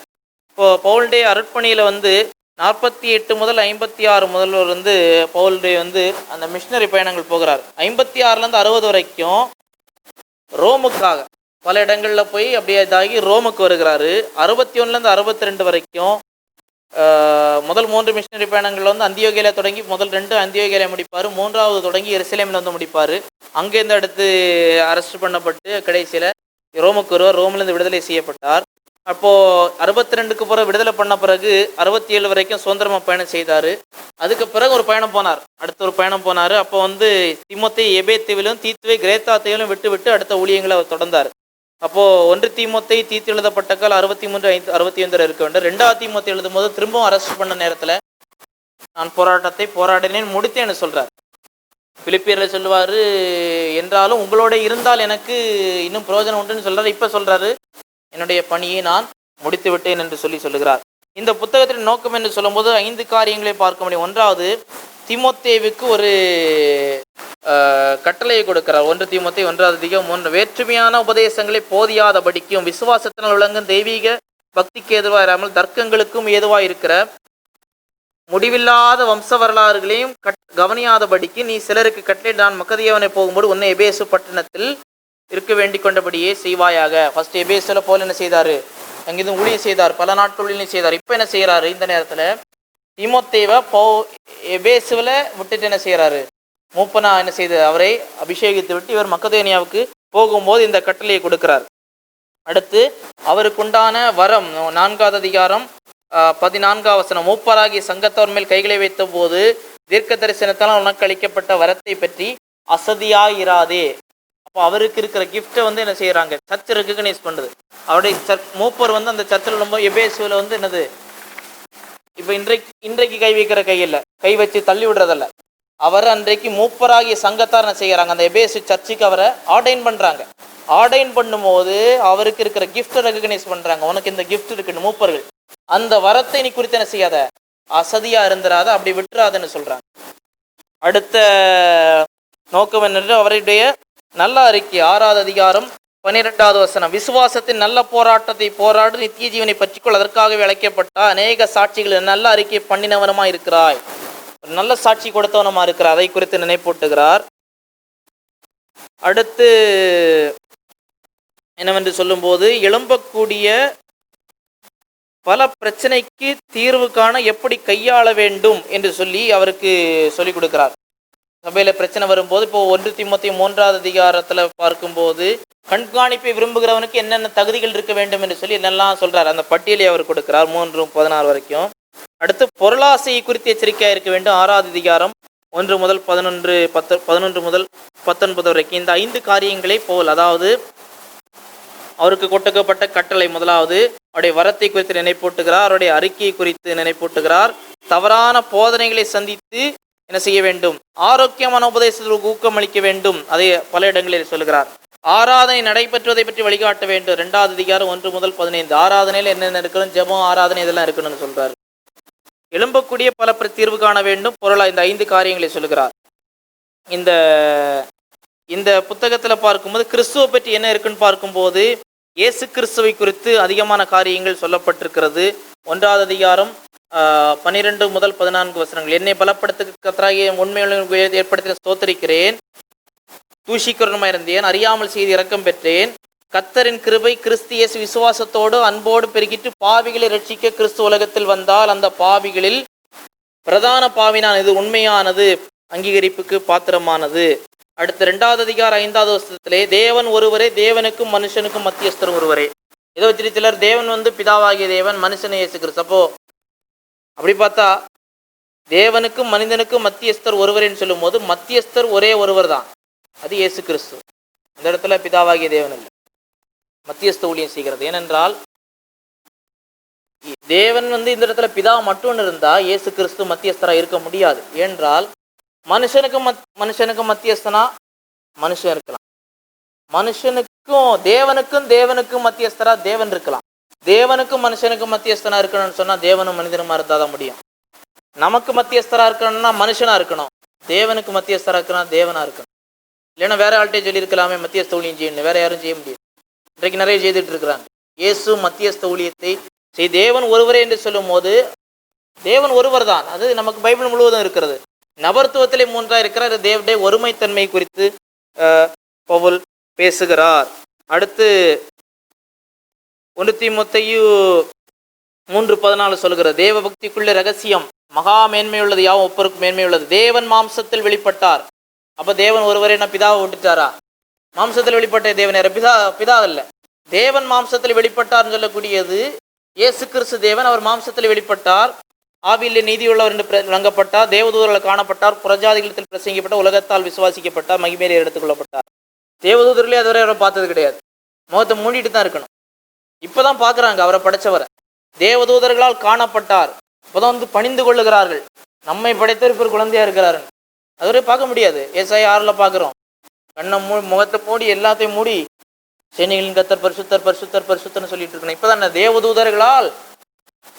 இப்போ பவுலுடைய அருட்பணியில் 48 முதல் 56 முதல்ல பவுலுடைய அந்த மிஷினரி பயணங்கள் போகிறார். 56லேருந்து 60 வரைக்கும் ரோமுக்காக பல இடங்களில் போய் அப்படியே இதாகி ரோமுக்கு வருகிறாரு. 61லேருந்து 62 வரைக்கும் முதல் 3 மிஷினரி பயணங்கள் அந்தியோகியால தொடங்கி முதல் 2 அந்தியோகியால முடிப்பார். 3வது தொடங்கி எருசலேமில் முடிப்பார். அங்கேருந்து அடுத்து அரெஸ்ட் பண்ணப்பட்டு கடைசியில் ரோமுக்கு வருவார். ரோமிலேருந்து விடுதலை செய்யப்பட்டார். அப்போது 62க்கு பிறகு விடுதலை பண்ண பிறகு 67 வரைக்கும் சுதந்திரமாக பயணம் செய்தார். அதுக்கு பிறகு ஒரு பயணம் போனார். அடுத்த ஒரு பயணம் போனார். அப்போ தீமோத்தேயு எபேத்துவிலும் தீத்துவை கிரேத்தாத்தையிலும் விட்டு அடுத்த ஊழியங்களை அவர் தொடர்ந்தார். அப்போது 1 தீமோத்தேயு தீத்து எழுதப்பட்ட கால் 63, 65 இருக்க வேண்டும். 2வது தீமோத்தேயு எழுதும்போது திரும்பவும் அரெஸ்ட் பண்ண நேரத்தில் நான் போராடினேன் முடித்தேன்னு சொல்கிறார். பிலிப்பியரில் சொல்லுவார், என்றாலும் உங்களோட இருந்தால் எனக்கு இன்னும் பிரயோஜனம் உண்டுன்னு சொல்கிறார். இப்போ சொல்கிறாரு, என்னுடைய பணியை நான் முடித்து விட்டேன் என்று சொல்லுகிறார். இந்த புத்தகத்தின் நோக்கம் என்று சொல்லும்போது 5 காரியங்களை பார்க்க முடியும். 1வது, தீமோத்தேயுவுக்கு ஒரு கட்டளையை கொடுக்கிறார். 1 தீமோத்தேயு 1:3 வேற்றுமையான உபதேசங்களை போதியாதபடிக்கும் விசுவாசத்தினால் விளங்கும் தெய்வீக பக்திக்கு எதுவாக இராமல் தர்க்கங்களுக்கும் ஏதுவாக இருக்கிற முடிவில்லாத வம்ச வரலாறுகளையும் கவனியாதபடிக்கு நீ சிலருக்கு கட்டளை நான் மக்கதியவனை போகும்போது உன்னை எபேசு பட்டணத்தில் இருக்க வேண்டிக் கொண்டபடியே செய்வாயாக. ஃபர்ஸ்ட் எபேசுல போல என்ன செய்தாரு? அங்கிருந்து ஊழியம் செய்தார், பல நாட்கள் ஊழியம் செய்தார். இப்போ என்ன செய்யறாரு? இந்த நேரத்தில் தீமோத்தேயுவை எபேசுவில் விட்டுட்டு என்ன செய்யறாரு? மூப்பனா என்ன செய்து அவரை அபிஷேகித்து விட்டு இவர் மக்கதோனியாவுக்கு போகும்போது இந்த கட்டளையை கொடுக்கிறார். அடுத்து அவருக்குண்டான வரம் 4வது அதிகாரம் 14வது வசனம், மூப்பராகிய சங்கத்தவர் மேல் கைகளை வைத்த போது தீர்க்க தரிசனத்தால் உனக்கு அளிக்கப்பட்ட வரத்தை பற்றி அசதியாயிராதே. அப்போ அவருக்கு இருக்கிற கிஃப்டை என்ன செய்யறாங்க? சர்ச் ரெகக்னைஸ் பண்ணுது. அவருடைய மூப்பர் அந்த சர்ச்சில் ரொம்ப எபேசுவில் என்னது, இப்போ இன்றைக்கு கை வைக்கிற கையில் கை வச்சு தள்ளி விடுறதில்ல. அவர் அன்றைக்கு மூப்பராகிய சங்கத்தார் என்ன செய்யறாங்க? அந்த எபேசு சர்ச்சுக்கு அவரை ஆர்டைன் பண்றாங்க. ஆர்டைன் பண்ணும்போது அவருக்கு இருக்கிற கிஃப்ட் ரெகக்னைஸ் பண்றாங்க. உனக்கு இந்த கிஃப்ட் இருக்குன்னு மூப்பர்கள், அந்த வரத்தை நீ குறித்து என்ன செய்யாத, அசதியா இருந்துராத, அப்படி விட்டுறாதுன்னு சொல்றாங்க. அடுத்த நோக்கம் என்னென்று அவருடைய நல்ல அறிக்கை 6வது அதிகாரம் 12வது வசனம், விசுவாசத்தின் நல்ல போராட்டத்தை போராடு நித்திய ஜீவனை பற்றிக்கொள் அதற்காகவே அழைக்கப்பட்ட அநேக சாட்சிகள் நல்ல அறிக்கை பண்ணினவனமா இருக்கிறாய். நல்ல சாட்சி கொடுத்தவனமா இருக்கிறார். அதை குறித்து நினைப்பூட்டுகிறார். அடுத்து என்னவென்று சொல்லும்போது எழும்பக்கூடிய பல பிரச்சனைக்கு தீர்வு காண எப்படி கையாள வேண்டும் என்று சொல்லி அவருக்கு சொல்லிக் கொடுக்கிறார். சபையில பிரச்சனை வரும்போது இப்போ 1 தீமோத்தேயு 3வது அதிகாரத்துல பார்க்கும்போது கண்காணிப்பை விரும்புகிறவனுக்கு என்னென்ன தகுதிகள் இருக்க வேண்டும் என்று சொல்லி என்னெல்லாம் சொல்றார். அந்த பட்டியலை அவர் கொடுக்கிறார் 3-16 வரைக்கும். அடுத்து பொருளாசையை குறித்து எச்சரிக்கையா இருக்க வேண்டும். 6வது அதிகாரம் 1 முதல் 11 முதல் 19 வரைக்கும் இந்த 5 காரியங்களை போல், அதாவது அவருக்கு கொடுக்கப்பட்ட கட்டளை, முதலாவது அவருடைய வரத்தை குறித்து நினைப்பூட்டுகிறார், அவருடைய அறிக்கையை குறித்து நினைப்பூட்டுகிறார், தவறான போதனைகளை சந்தித்து என்ன செய்ய வேண்டும், ஆரோக்கியமான உபதேசத்திற்கு ஊக்கமளிக்க வேண்டும், அதை பல இடங்களில் சொல்கிறார். ஆராதனை நடைபெற்றுவதை பற்றி வழிகாட்ட வேண்டும். 2வது அதிகாரம் 1 முதல் 15 ஆராதனையில் என்னென்ன இருக்கணும், ஜெபம் ஆராதனை இதெல்லாம் இருக்கணும்னு சொல்றாரு. எழும்பக்கூடிய பல தீர்வு காண வேண்டும் பொருளா இந்த 5 காரியங்களை சொல்கிறார். இந்த புத்தகத்தில் பார்க்கும்போது கிறிஸ்துவை பற்றி என்ன இருக்குன்னு பார்க்கும்போது இயேசு கிறிஸ்துவை குறித்து அதிகமான காரியங்கள் சொல்லப்பட்டிருக்கிறது. 1வது அதிகாரம் 12 முதல் 14 வசனங்கள். என்னை பலப்படுத்த கர்த்தராகிய உண்மையுள்ள ஏற்படுத்த ஸ்தோத்திரிக்கிறேன். தூஷிக்கிறவனுமாய் இருந்தேன், அறியாமல் செய்து இரக்கம் பெற்றேன். கர்த்தரின் கிருபை கிறிஸ்து இயேசு விசுவாசத்தோடு அன்போடு பெருகிட்டு பாவிகளை ரட்சிக்க கிறிஸ்து உலகத்தில் வந்தால் அந்த பாவிகளில் பிரதான பாவினான். இது உண்மையானது, அங்கீகரிப்புக்கு பாத்திரமானது. அடுத்த 2வது அதிகாரம் 5வது வசனத்திலே தேவன் ஒருவரே, தேவனுக்கும் மனுஷனுக்கும் மத்தியஸ்தர் ஒருவரே. இதை வச்சுட்டு சிலர் தேவன் பிதாவாகிய தேவன், மனுஷனை இயேசு கிறிஸ்து. அப்போ அப்படி பார்த்தா தேவனுக்கும் மனிதனுக்கும் மத்தியஸ்தர் ஒருவரேன்னு சொல்லும் போது மத்தியஸ்தர் ஒரே ஒருவர் தான், அது இயேசு கிறிஸ்து. இந்த இடத்துல பிதாவாகிய தேவன் இல்லை, மத்தியஸ்த ஊழியம் செய்கிறது. ஏனென்றால் தேவன் இந்த இடத்துல பிதா மட்டும் இருந்தா இயேசு கிறிஸ்து மத்தியஸ்தரா இருக்க முடியாது. ஏனென்றால் மனுஷனுக்கும் மத்தியஸ்தனா மனுஷன் இருக்கலாம், மனுஷனுக்கும் தேவனுக்கும் மத்தியஸ்தரா தேவன் இருக்கலாம். தேவனுக்கும் மனுஷனுக்கும் மத்தியஸ்தனா இருக்கணும்னு சொன்னா தேவனும் மனிதனுமா இருந்தாதான் முடியும். நமக்கு மத்தியஸ்தரா இருக்கணும்னா மனுஷனா இருக்கணும், தேவனுக்கு மத்தியஸ்தரா இருக்கணும் தேவனா இருக்கணும். இல்லைன்னா வேற ஆள்கிட்டே சொல்லியிருக்கலாமே மத்தியஸ்த ஊழியம் செய்யணும், வேற யாரும் செய்ய முடியாது. இன்றைக்கு நிறைய செய்துட்டு இருக்கிறாங்க. இயேசு மத்தியஸ்த ஊழியத்தை தேவன் ஒருவரே என்று சொல்லும் போது தேவன் ஒருவர் தான், அது நமக்கு பைபிள் முழுவதும் இருக்கிறது. நபர்த்துவத்திலே 3 இருக்கிறார். தேவனுடைய ஒருமைத்தன்மை குறித்து பவுல் பேசுகிறார். அடுத்து 1 தீமோத்தேயு 3:14 சொல்கிறது, தேவ பக்திக்குள்ள ரகசியம் மகா மேன்மையுள்ளது, யாவும் ஒப்பருக்கு மேன்மையுள்ளது. தேவன் மாம்சத்தில் வெளிப்பட்டார். அப்ப தேவன் ஒருவரே நான் பிதாவை விட்டுட்டாரா? மாம்சத்தில் வெளிப்பட்ட தேவன் யார்? பிதா இல்ல, தேவன் மாம்சத்தில் வெளிப்பட்டார் சொல்லக்கூடியது இயேசு கிறிஸ்து தேவன். அவர் மாம்சத்தில் வெளிப்பட்டார், ஆவியிலே நீதியுள்ளவர் என்று விளங்கப்பட்டார், தேவதூதர்கள் காணப்பட்டார், புறஜாதிகளத்தில் பிரசங்கிக்கப்பட்ட, உலகத்தால் விசுவாசிக்கப்பட்டார், மகிமையிலே எடுத்துக்கொள்ளப்பட்டார். தேவதூதர்களே அதுவரை அவரை பார்த்தது கிடையாது, முகத்தை மூடிட்டு தான் இருக்கணும். இப்பதான் பாக்குறாங்க அவரை படைச்சவரை. தேவதூதர்களால் காணப்பட்டார், இப்பதான் பணிந்து கொள்ளுகிறார்கள். நம்மை படைத்திருப்பவர் குழந்தையா இருக்கிறாரு, அதுவரை பார்க்க முடியாது. ஏசாயா 6ல் பார்க்கிறோம், கண்ணை முகத்தை மூடி எல்லாத்தையும் மூடி சேனைகளின் கர்த்தர் பரிசுத்தர் பரிசுத்தர் பரிசுத்தர்னு சொல்லிட்டு இருக்கணும். இப்பதான் தேவதூதர்களால்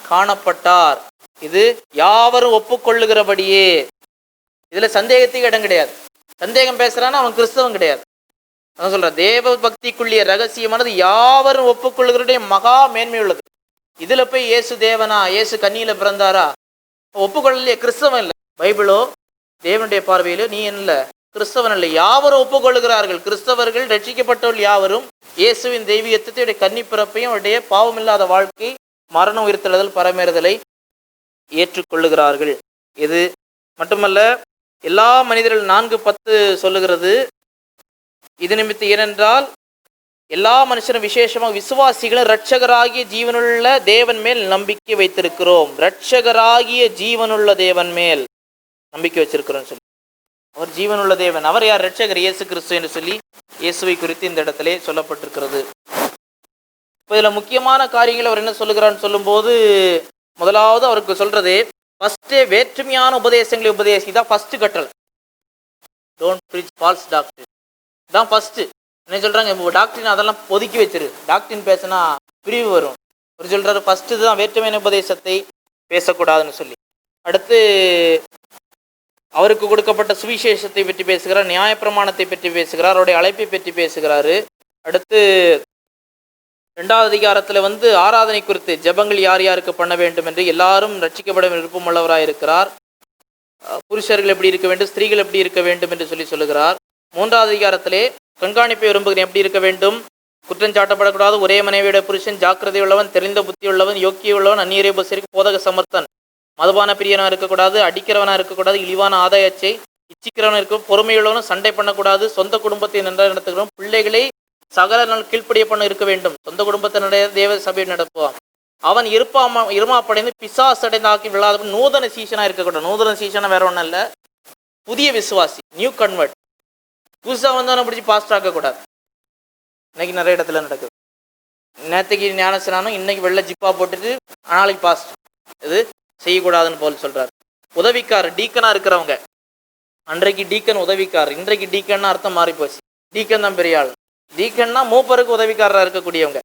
காணப்பட்டார். இது யாவரும் ஒப்புக்கொள்ளுகிறபடியே. இதுல சந்தேகத்துக்கு இடம் கிடையாது. சந்தேகம் பேசுறான்னா அவன் கிறிஸ்தவன் கிடையாது. அதான் சொல்ற, தேவ பக்திக்குள்ளிய ரகசியமானது யாவரும் ஒப்புக்கொள்ளுகிறடைய மகா மேன்மை உள்ளது. இதுல போய் இயேசு தேவனா, இயேசு கன்னியில பிறந்தாரா, ஒப்புக்கொள்ளலையே, கிறிஸ்தவன் இல்லை. பைபிளோ தேவனுடைய பார்வையிலோ நீ என்ன கிறிஸ்தவன் இல்லை. யாவரும் ஒப்புக்கொள்ளுகிறார்கள். கிறிஸ்தவர்கள் ரட்சிக்கப்பட்டவர்கள் யாவரும் இயேசுவின் தெய்வீகத்தை, கன்னி பிறப்பையும் அவருடைய பாவமில்லாத வாழ்க்கை, மரணம், உயிர்த்தெழுதல், பரமேறுதலை ஏற்றுக்கொள்ளுகிறார்கள். இது மட்டுமல்ல, எல்லா மனிதர்கள் 4:10 சொல்லுகிறது, இது நிமித்தம் ஏனென்றால் எல்லா மனுஷரும் விசேஷமாக விசுவாசிகளும் இரட்சகராகிய ஜீவனுள்ள தேவன் மேல் நம்பிக்கை வைத்திருக்கிறோம். இரட்சகராகிய ஜீவனுள்ள தேவன் மேல் நம்பிக்கை வச்சிருக்கிறோம் சொல்லி, அவர் ஜீவனுள்ள தேவன். அவர் யார்? இரட்சகர் இயேசு கிறிஸ்து என்று சொல்லி இயேசுவை குறித்து இந்த இடத்திலே சொல்லப்பட்டிருக்கிறது. இப்போ இதுல முக்கியமான காரியங்கள் அவர் என்ன சொல்லுகிறான்னு சொல்லும்போது, முதலாவது அவருக்கு சொல்றது ஃபர்ஸ்டே வேற்றுமையான உபதேசங்களை உபதேசிதான் ஃபர்ஸ்ட் கட்டளை. டோன்ட் ப்ரீச் ஃபால்ஸ் டாக்டரின், இதான் ஃபர்ஸ்ட். என்ன சொல்றாங்க, இப்போ டாக்டரின் அதெல்லாம் ஒதுக்கி வச்சிரு, டாக்டரின் பேசினா பிரிவு வரும். அவர் சொல்றாரு ஃபர்ஸ்ட் தான் வேற்றுமையான உபதேசத்தை பேசக்கூடாதுன்னு சொல்லி. அடுத்து அவருக்கு கொடுக்கப்பட்ட சுவிசேஷத்தை பற்றி பேசுகிறார், நியாயப்பிரமாணத்தை பற்றி பேசுகிறார், அவருடைய அழைப்பை பற்றி பேசுகிறாரு. அடுத்து 2வது அதிகாரத்தில் ஆராதனை குறித்து, ஜெபங்கள் யார் யாருக்கு பண்ண வேண்டும் என்று, எல்லாரும் ரட்சிக்கப்பட விருப்பமுள்ளவராக இருக்கிறார். புருஷர்கள் எப்படி இருக்க வேண்டும், ஸ்திரீகள் எப்படி இருக்க வேண்டும் என்று சொல்லுகிறார். 3வது அதிகாரத்திலே கண்காணிப்பை விரும்புகிறேன், எப்படி இருக்க வேண்டும், குற்றஞ்சாட்டப்படக்கூடாது, ஒரே மனைவியோட புருஷன், ஜாக்கிரதை உள்ளவன், தெளிந்த புத்தி உள்ளவன், யோக்கிய உள்ளவன், அந்நியரை உபசரிக்கும், போதக சமர்த்தன், மதுபான பிரியனாக இருக்கக்கூடாது, அடிக்கிறவனாக இருக்கக்கூடாது, இழிவான ஆதாயச்சை இச்சிக்கிறவனாக இருக்கும், பொறுமையுள்ளவனும், சண்டை பண்ணக்கூடாது, சொந்த குடும்பத்தை நன்றாக நடத்துகிறோம், பிள்ளைகளை சகல நாள் கீழ்ப்படிய பண்ண இருக்க வேண்டும், சொந்த குடும்பத்தை நடைய தேவ சபையை நடத்துவான், அவன் இருமாப்படைந்து பிசாசடைந்து ஆக்கி விழாத நூதன சீசனாக இருக்கக்கூடாது. நூதன சீசனா வேற ஒன்றும் இல்லை, புதிய விசுவாசி, நியூ கன்வெர்ட். புதுசாக வந்தவனை பிடிச்சி பாஸ்ட் ஆக்கக்கூடாது. இன்னைக்கு நிறைய இடத்துல நடக்குது. நேற்றுக்கு ஞானஸ்நானம், இன்னைக்கு வெள்ளை ஜிப்பா போட்டுட்டு நாளைக்கு பாஸ்ட். இது செய்யக்கூடாதுன்னு போல் சொல்றாரு. உதவிக்கார், டீக்கனா இருக்கிறவங்க, அன்றைக்கு டீக்கன் உதவிக்கார், இன்றைக்கு டீக்கன்னா அர்த்தம் மாறி போச்சு. டீக்கன் தான் பெரிய ஆள். டீக்கன்னா மூப்பருக்கு உதவிக்காரராக இருக்கக்கூடியவங்க.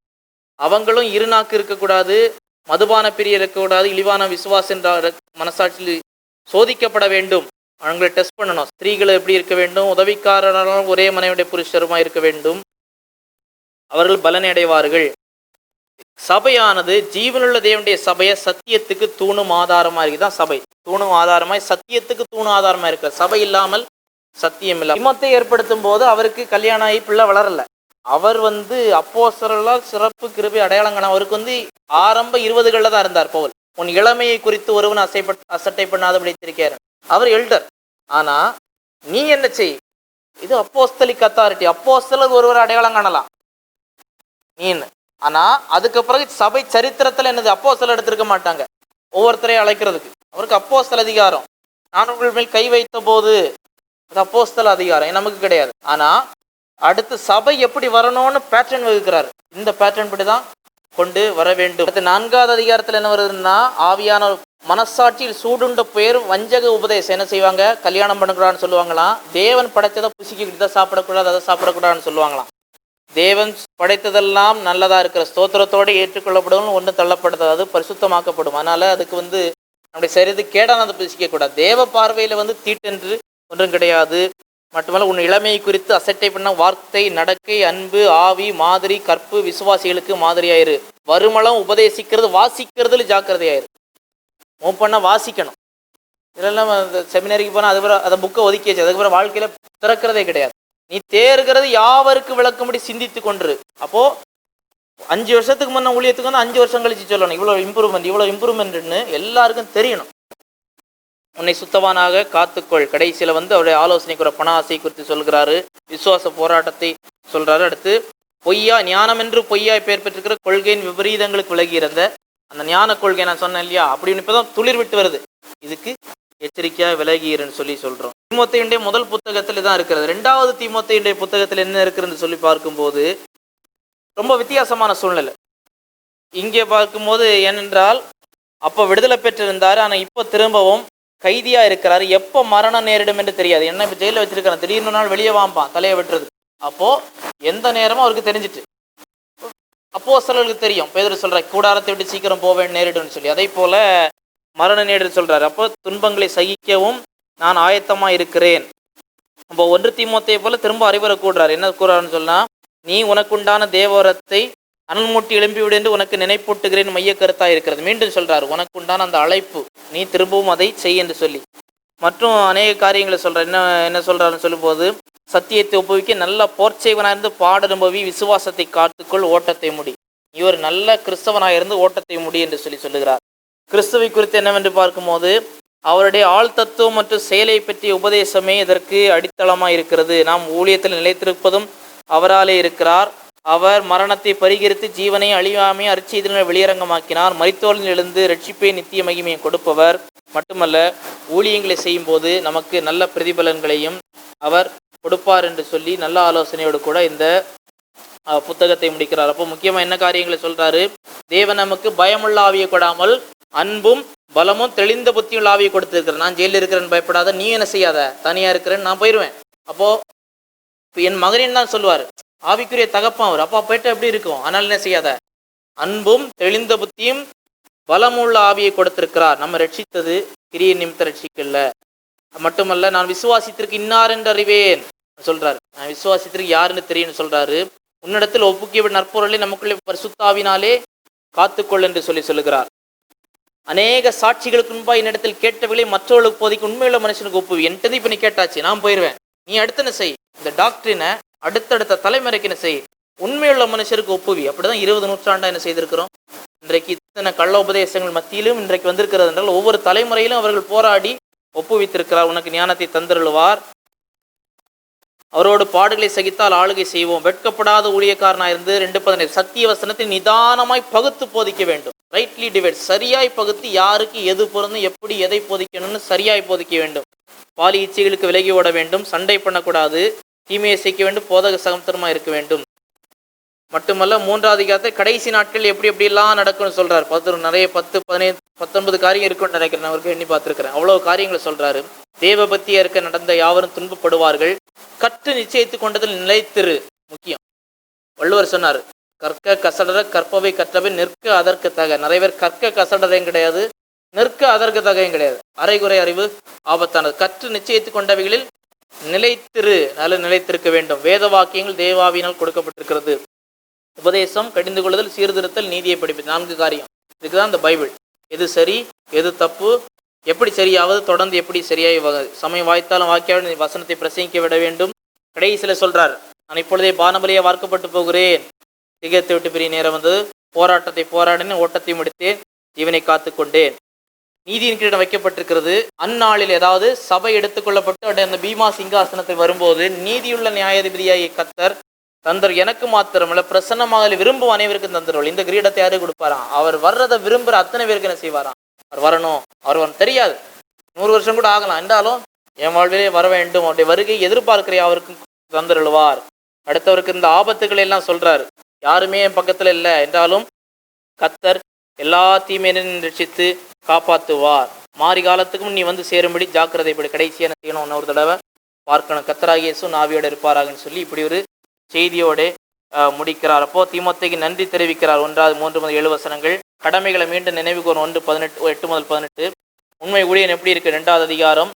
அவங்களும் இருநாக்கு இருக்கக்கூடாது, மதுபான பிரிய இருக்கக்கூடாது, இழிவான விசுவாசம் என்ற மனசாட்சியில் சோதிக்கப்பட வேண்டும். அவங்களை டெஸ்ட் பண்ணணும். ஸ்திரீகளை எப்படி இருக்க வேண்டும், உதவிக்காரனாலும் ஒரே மனைவியுடைய புருஷருமா இருக்க வேண்டும். அவர்கள் பலனை அடைவார்கள். சபையானது ஜீவனுள்ள தேவனுடைய சபையை சத்தியத்துக்கு தூணும் ஆதாரமா இருக்குதான் சபை. தூணும் ஆதாரமாய் சத்தியத்துக்கு தூணும் ஆதாரமா இருக்கிற சபை இல்லாமல் சத்தியம் இல்லை. திமோத்தை ஏற்படுத்தும் போது அவருக்கு கல்யாணம் ஆகி பிள்ளை வளரல. அவர் அப்போஸ்தலர்களால் சிறப்பு கிருபை அடையாளங்கான. அவருக்கு ஆரம்ப 20களில் தான் இருந்தார் பவுல். உன் இளமையை குறித்து ஒருவன் அசட்டை பண்ணாதபடி இருக்கிறார். அவர் எல்டர். ஆனா நீ என்ன செய், இது அப்போஸ்தலிக் அத்தாரிட்டி. அப்போஸ்தலர் ஒருவர் அடையாளம் காணலாம் நீ. ஆனா அதுக்கு பிறகு சபை சரித்திரத்துல என்னது, அப்போஸ்தலர் எடுத்திருக்க மாட்டாங்க ஒவ்வொருத்தரையும் அழைக்கிறதுக்கு. அவருக்கு அப்போஸ்தல அதிகாரம். நான் உங்கள் மேல் கை வைத்த போது அது அப்போஸ்தல அதிகாரம் நமக்கு கிடையாது. ஆனா அடுத்து சபை எப்படி வரணும்னு பேட்டர்ன் வகுக்கிறார். இந்த பேட்டர்ன் படி தான் கொண்டு வர வேண்டும். அடுத்து 4வது அதிகாரத்துல என்ன வருதுன்னா, ஆவியான மனசாட்சியில் சூடுண்ட பேர் வஞ்சக உபதேசம். என்ன செய்வாங்க, கல்யாணம் பண்ணக்கூடாதுன்னு சொல்லுவாங்களாம். தேவன் படைச்சதை புசிக்கிட்டு இதை சாப்பிடக்கூடாது அதை சாப்பிடக்கூடாதுன்னு சொல்லுவாங்களாம். தேவன் படைத்ததெல்லாம் நல்லதா இருக்கிற ஸ்தோத்திரத்தோடு ஏற்றுக்கொள்ளப்படும், ஒன்று தள்ளப்படுது, அது பரிசுத்தமாக்கப்படும். அதனால அதுக்கு நம்முடைய சரீரத்துக்கு கேடானதை புசிக்க கூடாது. தேவ பார்வையில தீட்டென்று ஒன்றும் கிடையாது. மட்டுமல்ல, உன் இளமையை குறித்து அசட்டை பண்ண வார்த்தை, நடக்கை, அன்பு, ஆவி, மாதிரி, கற்பு, விசுவாசிகளுக்கு மாதிரியாயிரு. வருமளம் உபதேசிக்கிறது, வாசிக்கிறதுல ஜாக்கிரதையாயிரு. மூவ் பண்ண வாசிக்கணும். இதெல்லாம் செமினரிக்கு போனால் அதுக்கப்புறம் அதை புக்கை ஒதுக்கி வச்சு அதுக்கப்புறம் வாழ்க்கையில திறக்கிறதே கிடையாது. நீ தேர்கிறது யாவருக்கு விளக்கும்படி சிந்தித்து கொண்டு. அப்போ 5 வருஷத்துக்கு முன்ன ஊழியத்துக்கு 5 வருஷம் கழிச்சு சொல்லணும் இவ்வளோ இம்ப்ரூவ்மெண்ட்னு எல்லாருக்கும் தெரியணும். உன்னை சுத்தவானாக காத்துக்கொள். கடைசியில அவருடைய ஆலோசனைக்கு ஒரு பண ஆசை குறித்து சொல்கிறாரு. விசுவாச போராட்டத்தை சொல்றாரு. அடுத்து பொய்யா ஞானம் என்று பொய்யாய் பெயர் பெற்றிருக்கிற கொள்கையின் விபரீதங்களுக்கு விலகி இருந்த அந்த ஞான கொள்கை நான் சொன்னேன் இல்லையா, அப்படின்னு இப்பதான் துளிர் விட்டு வருது. இதுக்கு எச்சரிக்கையா விலகிருன்னு சொல்றோம். தீமோத்தேயுடைய முதல் புத்தகத்துல தான் இருக்கிறது. 2வது தீமோத்தேயுடைய புத்தகத்துல என்ன இருக்குன்னு சொல்லி பார்க்கும்போது ரொம்ப வித்தியாசமான சூழ்நிலை. இங்கே பார்க்கும்போது ஏனென்றால் அப்போ விடுதலை பெற்றிருந்தாரு. ஆனா இப்போ திரும்பவும் கைதியா இருக்கிறாரு. எப்போ மரணம் நேரிடும் என்று தெரியாது. என்ன இப்போ ஜெயிலில் வச்சிருக்காரு, திடீர்னு நாள் வெளியே வாம்பான் தலையை வெட்டுறது. அப்போ எந்த நேரமும் அவருக்கு தெரிஞ்சிட்டு. அப்போஸ்தலர்களுக்கு தெரியும், பேதுரு சொல்ற கூடாரத்தை விட்டு சீக்கிரம் போவேன் நேரிடும்னு சொல்லி. அதே போல மரண நேரிடு சொல்றாரு. அப்போ துன்பங்களை சகிக்கவும் நான் ஆயத்தமா இருக்கிறேன். அப்போ 1 தீமோத்தேயை போல திரும்ப அறிவுரை கூடுறாரு. என்ன கூறாருன்னு சொன்னா, நீ உனக்குண்டான தேவரத்தை அனல்மூட்டி எழும்பிவிடு என்று உனக்கு நினைப்பூட்டுகிறேன் மைய கருத்தா இருக்கிறது. மீண்டும் சொல்றாரு, உனக்குண்டான அந்த அழைப்பு நீ திரும்பவும் அதை செய் என்று சொல்லி. மற்றும் அநேக காரியங்களை சொல்றாரு. என்ன சொல்றாருன்னு சொல்லும்போது, சத்தியத்தை ஒப்புவிக்க நல்ல போர்ச்சைவனாயிருந்து பாடனுபவி, விசுவாசத்தை காத்துக்கொள், ஓட்டத்தை முடி. நீ ஒரு நல்ல கிறிஸ்தவனாயிருந்து ஓட்டத்தை முடி என்று சொல்லுகிறார். கிறிஸ்துவை குறித்து என்னவென்று பார்க்கும்போது, அவருடைய ஆள் தத்துவம் மற்றும் செயலை பற்றிய உபதேசமே இதற்கு அடித்தளமாக இருக்கிறது. நாம் ஊழியத்தில் நிலைத்திருப்பதும் அவராலே இருக்கிறார். அவர் மரணத்தை பரிகரித்து ஜீவனை அழியாமை அரிச்செய்தினால் வெளியரங்கமாக்கினார். மரித்தோரில் எழுந்து ரட்சிப்பை நித்திய மகிமையை கொடுப்பவர். மட்டுமல்ல, ஊழியங்களை செய்யும் போது நமக்கு நல்ல பிரதிபலன்களையும் அவர் கொடுப்பார் என்று சொல்லி நல்ல ஆலோசனையோடு கூட இந்த புத்தகத்தை முடிக்கிறார். அப்போ முக்கியமாக என்ன காரியங்களை சொல்றாரு, தேவன் நமக்கு பயமுள்ள ஆவியை கொடாமல் அன்பும் பலமும் தெளிந்த புத்தியுள்ள ஆவியை கொடுத்திருக்கிறேன். நான் ஜெயிலில் இருக்கிறேன்னு பயப்படாத, நீ என்ன செய்யாத, தனியா இருக்கிறேன்னு நான் போயிடுவேன். அப்போ என் மகனின் தான் சொல்லுவார், ஆவிக்குரிய தகப்பம் அவர். அப்பா போயிட்டு எப்படி இருக்கும், ஆனால் என்ன செய்யாத, அன்பும் தெளிந்த புத்தியும் பலமுள்ள ஆவியை கொடுத்திருக்கிறார். நம்ம ரட்சித்தது கிரிய நிமித்த ரட்சிக்கல. மட்டுமல்ல, நான் விசுவாசித்திற்கு இன்னார் என்று அறிவேன் சொல்றாரு. நான் விசுவாசித்திற்கு யாருன்னு தெரியும்னு சொல்றாரு. உன்னிடத்தில் ஒப்புக்கிய நற்பொருளை நமக்குள்ளே பரிசுத்தாவினாலே காத்துக்கொள் என்று சொல்லுகிறார். அநேக சாட்சிகளுக்கு முன்பாக என்னிடத்தில் கேட்டவர்களை மற்றவர்களுக்கு போதிக்கு உண்மையுள்ள மனுஷனுக்கு ஒப்புவி. என்கிட்ட இப்ப நீ கேட்டாச்சு, நான் போயிடுவேன், நீ அடுத்து என்ன செய், இந்த டாக்டரினை அடுத்தடுத்த தலைமுறைக்கு என்ன செய், உண்மையுள்ள மனுஷருக்கு ஒப்புவி. அப்படிதான் 20 நூற்றாண்டா என்ன செய்திருக்கிறோம். இன்றைக்கு இத்தனை கள்ள உபதேசங்கள் மத்தியிலும் இன்றைக்கு வந்திருக்கிறது என்றால் ஒவ்வொரு தலைமுறையிலும் அவர்கள் போராடி ஒப்புவித்திருக்கிறார். உனக்கு ஞானத்தை தந்திருவார், அவரோடு பாடுகளை சகித்தால் ஆளுகை செய்வோம். வெட்கப்படாத ஊழியக்காரனாயிருந்து 2:17 சத்திய வசனத்தை நிதானமாய் பகுத்து போதிக்க வேண்டும். ரைட்லி டிவைட், சரியாய் பகுத்து யாருக்கு எது பொருந்தும், எப்படி எதை போதிக்கணும்னு சரியாய் போதிக்க வேண்டும். பாலி இச்சைகளுக்கு விலகி ஓட வேண்டும், சண்டை பண்ணக்கூடாது, தீமையை செய்ய வேண்டும், போதக சகமத்தனமா இருக்க வேண்டும். மட்டுமல்ல, 3வது அதிகாரத்தை கடைசி நாட்கள் எப்படி எப்படிலாம் நடக்கும்னு சொல்றாரு. நிறைய 10, 15, 19 காரியம் இருக்குன்னு நினைக்கிறேன். அவருக்கு எண்ணி பார்த்துருக்கிறேன். அவ்வளவு காரியங்களை சொல்றாரு. தேவ பக்தியா இருக்க நடந்த யாவரும் துன்பப்படுவார்கள். கற்று நிச்சயித்து கொண்டதில் நிலைத்திரு முக்கியம். வள்ளுவர் சொன்னார், கற்க கசடர கற்பவை கற்றவை நிற்க அதற்கு தக. நிறைய பேர் கற்க கசடரையும் கிடையாது, நிற்க அதற்கு தகையும் கிடையாது. அரைகுறை அறிவு ஆபத்தானது. கற்று நிச்சயித்து கொண்டவைகளில் நிலைத்திரு, நல்ல நிலைத்திருக்க வேண்டும். வேத வாக்கியங்கள் தேவாவினால் கொடுக்கப்பட்டிருக்கிறது. உபதேசம், கடிந்து கொள்ளுதல், சீர்திருத்தல், நீதியை படிப்பு, 4 காரியம். இதுக்கு தான் இந்த பைபிள். எது சரி, எது தப்பு, எப்படி சரியாவது, தொடர்ந்து எப்படி சரியாகி சமயம் வாய்த்தாலும் வாக்கியாவது வசனத்தை பிரசங்கிக்க விட வேண்டும். கடைசியில் சொல்றார், நான் இப்பொழுதே பானபலியாக வார்க்கப்பட்டு போகிறேன், திகத்தை விட்டு பிரிய நேரம் வந்தது, போராட்டத்தை போராடினேன், ஓட்டத்தை முடித்தேன், ஜீவனை காத்து கொண்டேன். நீதியின் கிரீடம் வைக்கப்பட்டிருக்கிறது. அந்நாளில் ஏதாவது சபை எடுத்துக்கொள்ளப்பட்டு அந்த பீமா சிங்காசனத்தில் வரும்போது நீதியுள்ள நியாயாதிபதியாகிய கர்த்தர் தந்தர் எனக்கு மாத்திரமல்ல பிரசன்னமாக விரும்பும் அனைவருக்கும் தந்துருவாள். இந்த கிரீடத்தை யாரு கொடுப்பாராம்? அவர் வர்றதை விரும்புகிற அத்தனை பேருக்கு என்ன செய்வாராம்? அவர் வரணும். அவர் தெரியாது, 100 வருஷம் கூட ஆகலாம், என்றாலும் என் வாழ்விலே வர வேண்டும், அவருடைய வருகை எதிர்பார்க்கிற அவருக்கும் தந்துருவார். அடுத்தவருக்கு இந்த ஆபத்துக்களை எல்லாம் சொல்றாரு. யாருமே என் பக்கத்துல இல்லை என்றாலும் கர்த்தர் எல்லா தீமையிலும் ரட்சித்து காப்பாற்றுவார். மாறி காலத்துக்கும் நீ வந்து சேரும்படி ஜாக்கிரதைப்படி. கடைசியான செய்யணும், இன்னொரு தடவை பார்க்கணும், கர்த்தராகிய இயேசு ஆவியோட இருப்பாராகன்னு சொல்லி இப்படி ஒரு செய்தியோடு முடிக்கிறார். அப்போ தீமோத்தேயுக்கு நன்றி தெரிவிக்கிறார். 1:3-7 கடமைகளை மீண்டும் நினைவு கூறும். 1:8-18 உண்மை ஊழியன் எப்படி இருக்கு? 2வது அதிகாரம்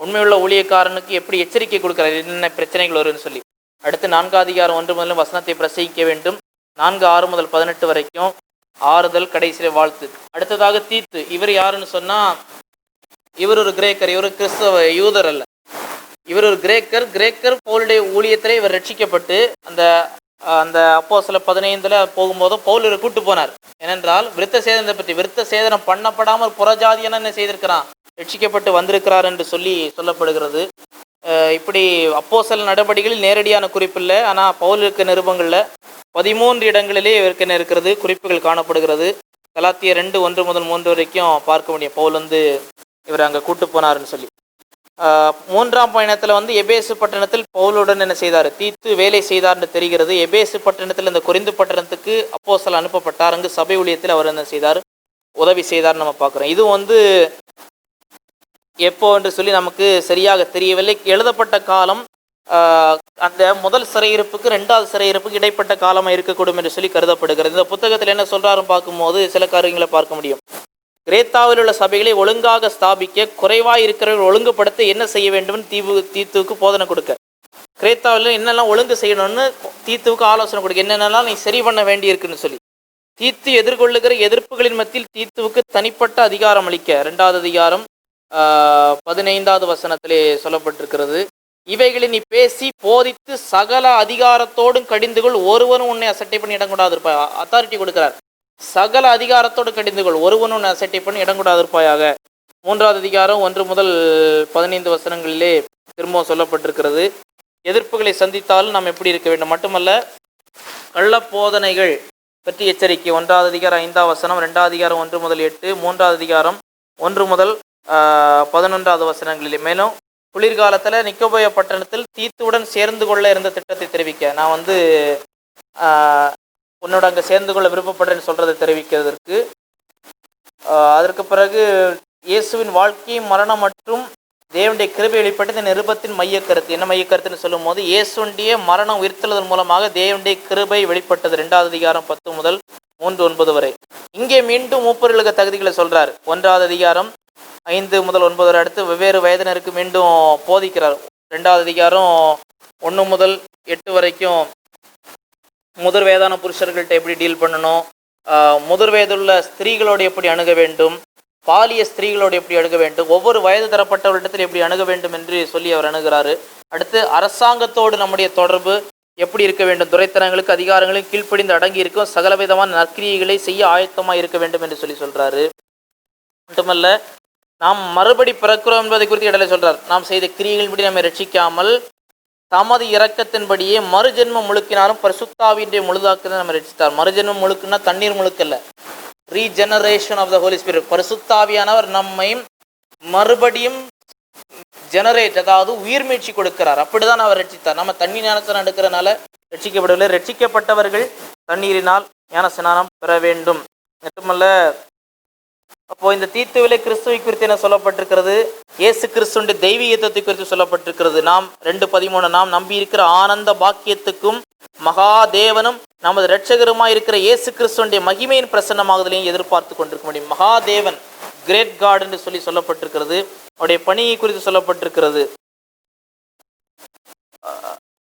உண்மையுள்ள ஊழியக்காரனுக்கு எப்படி எச்சரிக்கை கொடுக்கிறார், என்னென்ன பிரச்சனைகள் வரும்னு சொல்லி. அடுத்து 4வது அதிகாரம் 1 வசனத்தை பிரசங்கிக்க வேண்டும். 4:6-18 வரைக்கும் ஆறுதல், கடைசியில வாழ்த்து. அடுத்ததாக தீத்து. இவர் யாருன்னு சொன்னா, இவர் ஒரு கிரேக்கர், இவர் கிறிஸ்தவ யூதர் அல்ல, இவர் ஒரு கிரேக்கர் பவுலுடைய ஊழியத்திலே இவர் ரட்சிக்கப்பட்டு அந்த அப்போஸ்தலர் 15 போகும்போதும் பவுல் இவரை கூட்டு போனார். ஏனென்றால் விருத்த சேதனத்தை பற்றி, விருத்த சேதனம் பண்ணப்படாமல் புறஜாதியான என்ன செய்திருக்கிறான், ரட்சிக்கப்பட்டு வந்திருக்கிறார் என்று சொல்லப்படுகிறது. இப்படி அப்போஸ்தலர் நடவடிக்கைகளில் நேரடியான குறிப்பில்லை, ஆனால் பவுல் இருக்க நிருபங்களில் 13 இடங்களிலே இவருக்கு என்ன இருக்கிறது, குறிப்புகள் காணப்படுகிறது. கலாத்தியர் 2:1-3 வரைக்கும் பார்க்க முடியும். பவுல் இவர் அங்கே கூட்டு போனார்னு சொல்லி. 3ஆம் பயணத்தில் எபேசு பட்டணத்தில் பவுலுடன் என்ன செய்தார், தீத்து வேலை செய்தார்னு தெரிகிறது. எபேசு பட்டணத்தில் இந்த கொரிந்து பட்டணத்துக்கு அப்போஸ்தலர் அனுப்பப்பட்டார். அங்கு சபை ஊழியத்தில் அவர் என்ன செய்தார், உதவி செய்தார் நம்ம பார்க்குறோம். இது எப்போ என்று சொல்லி நமக்கு சரியாக தெரியவில்லை. எழுதப்பட்ட காலம் அந்த முதல் சிறையிருப்புக்கு 2வது சிறையிருப்புக்கு இடைப்பட்ட காலமாக இருக்கக்கூடும் என்று சொல்லி கருதப்படுகிறது. இந்த புத்தகத்தில் என்ன சொல்றாருன்னு பார்க்கும்போது சில காரியங்களை பார்க்க முடியும். கிரேத்தாவில் உள்ள சபைகளை ஒழுங்காக ஸ்தாபிக்க, குறைவாக இருக்கிறவர்கள் ஒழுங்குபடுத்த என்ன செய்ய வேண்டும் தீத்துவுக்கு போதனை கொடுக்க, கிரேத்தாவில் என்னெல்லாம் ஒழுங்கு செய்யணும்னு தீத்துவுக்கு ஆலோசனை கொடுக்க, என்னென்னலாம் நீ சரி பண்ண வேண்டி இருக்குன்னு சொல்லி. தீத்து எதிர்கொள்ளுகிற எதிர்ப்புகளின் மத்தியில் தீத்துவுக்கு தனிப்பட்ட அதிகாரம் அளிக்க 2வது அதிகாரம் 15வது வசனத்திலே சொல்லப்பட்டிருக்கிறது. இவைகளை நீ பேசி போதித்து சகல அதிகாரத்தோடும் கடிந்துகொள், ஒருவனும் உன்னை அசட்டை பண்ணி இடங்கூடாது இருப்பாய். அத்தாரிட்டி கொடுக்கிறார். சகல அதிகாரத்தோடு கடிந்துகொள், ஒருவனும் உன்னை அசட்டை பண்ணி இடங்கூடாது இருப்பாயாக. 3வது அதிகாரம் 1-15 வசனங்களிலே திரும்பவும் சொல்லப்பட்டிருக்கிறது. எதிர்ப்புகளை சந்தித்தாலும் நாம் எப்படி இருக்க வேண்டும், மட்டுமல்ல கள்ள போதனைகள் பற்றி எச்சரிக்கை. 1வது அதிகாரம் 5ஆம் வசனம், 2வது அதிகாரம் 1-8, 3வது அதிகாரம் 1-11 வசனங்களிலே. மேலும் குளிர்காலத்தில் நிக்கோபோய பட்டணத்தில் தீத்துவுடன் சேர்ந்து கொள்ள இருந்த திட்டத்தை தெரிவிக்க, நான் உன்னோட அங்கே சேர்ந்து கொள்ள விருப்பப்படுறேன்னு சொல்றதை தெரிவிக்கிறதுக்கு. அதற்கு பிறகு இயேசுவின் வாழ்க்கை, மரணம் மற்றும் தேவனுடைய கிருபை வெளிப்பட்ட இந்த நிருபத்தின் மையக்கருத்து என்ன, மையக்கருத்துன்னு சொல்லும் போது இயேசுடைய மரணம் உயிர்த்தெழுதல் மூலமாக தேவனுடைய கிருபை வெளிப்பட்டது. 2வது அதிகாரம் 10-3-9 வரை. இங்கே மீண்டும் மூப்பர்களுக்கு தகுதிகளை சொல்றார். 1வது அதிகாரம் 5-9 வரை. அடுத்து வெவ்வேறு வயதினருக்கு மீண்டும் போதிக்கிறார். 2வது அதிகாரம் 1-8 வரைக்கும் முதிர் வயதான புருஷர்கள்ட்ட எப்படி டீல் பண்ணணும், முதிர் வயதுள்ள ஸ்திரீகளோடு எப்படி அணுக வேண்டும், பாலிய ஸ்திரீகளோடு எப்படி அணுக வேண்டும், ஒவ்வொரு வயது தரப்பட்டவர்களிடத்தில் எப்படி அணுக வேண்டும் என்று சொல்லி அவர் அணுகிறாரு. அடுத்து அரசாங்கத்தோடு நம்முடைய தொடர்பு எப்படி இருக்க வேண்டும், துரைத்தனங்களுக்கு அதிகாரங்களும் கீழ்ப்படிந்து அடங்கி இருக்கும், சகலவிதமான நற்கிரியைகளை செய்ய ஆயத்தமாக இருக்க வேண்டும் என்று சொல்லி சொல்றாரு. மட்டுமல்ல, நாம் மறுபடி பிறக்கிறோம் என்பதை குறித்து இடையில சொல்றார். நாம் செய்த கிரியைகளின்படி நம்மை ரட்சிக்காமல் தமது இரக்கத்தின்படியே மறுஜென்மம் முழுக்கினாலும் பரிசுத்தாவியுடைய முழுதாக்குதான் நம்ம ரட்சித்தார். மறுஜென்மம் முழுக்குன்னா தண்ணீர் முழுக்கல்ல, regeneration of the holy spirit. பரிசுத்தாவியானவர் நம்மை மறுபடியும் ஜெனரேட், அதாவது உயிர் மீட்சி கொடுக்கிறார். அப்படிதான் அவர் ரட்சித்தார். நம்ம தண்ணீர் ஞானஸ்நானம் எடுக்கிறனால ரட்சிக்கப்படவில்லை. ரட்சிக்கப்பட்டவர்கள் தண்ணீரினால் ஞானஸ்நானம் பெற வேண்டும். மட்டுமல்ல, அப்போ இந்த தீத்துவிலே கிறிஸ்துவை குறித்து என்ன சொல்லப்பட்டிருக்கிறது, இயேசு கிறிஸ்துவின் தெய்வீகத்தை குறித்து சொல்லப்பட்டிருக்கிறது. நாம் 2:13 நாம் நம்பி இருக்கிற ஆனந்த பாக்கியத்துக்கும் மகாதேவனும் நமது இரட்சகருமாய் இருக்கிற இயேசு கிறிஸ்துவின் மகிமையின் பிரசன்னமாகுதலையும் எதிர்பார்த்து கொண்டிருக்க முடியும். மகாதேவன், கிரேட் காட் என்று சொல்லி சொல்லப்பட்டிருக்கிறது. அவருடைய பணியை குறித்து சொல்லப்பட்டிருக்கிறது.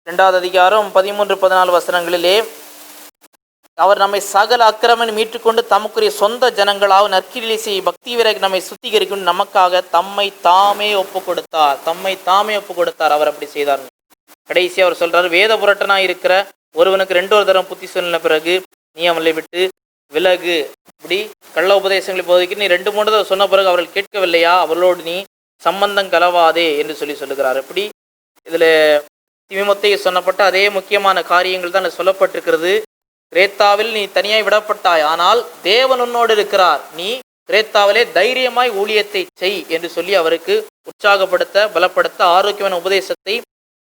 2வது அதிகாரம் 13-14 வசனங்களிலே அவர் நம்மை சகல அக்கிரமனை மீட்டுக்கொண்டு தமக்குரிய சொந்த ஜனங்களாக நற்கிரியை செய்ய பக்தி விரைக்கு நம்மை சுத்திகரிக்கும் நமக்காக தம்மை தாமே ஒப்பு கொடுத்தார். தம்மை தாமே ஒப்பு கொடுத்தார். அவர் அப்படி செய்தார். கடைசி அவர் சொல்றாரு, வேத புரட்டனா இருக்கிற ஒருவனுக்கு 2 தரம் புத்தி சொன்ன பிறகு நீ அவளை விட்டு விலகு. இப்படி கள்ள உபதேசங்களை போதைக்கு நீ 2-3 தடவை சொன்ன பிறகு அவர்கள் கேட்கவில்லையா, அவர்களோடு நீ சம்பந்தம் கலவாதே என்று சொல்லுகிறார். இப்படி இதுல தீமோத்தேயுக்கு சொன்னப்பட்ட அதே முக்கியமான காரியங்கள் தான் சொல்லப்பட்டிருக்கிறது. கிரேத்தாவில் நீ தனியாய் விடப்பட்டாய், ஆனால் தேவன் உன்னோடு இருக்கிறார், நீ கிரேத்தாவிலே தைரியமாய் ஊழியத்தை செய் என்று சொல்லி அவருக்கு உற்சாகப்படுத்த பலப்படுத்த ஆரோக்கியமான உபதேசத்தை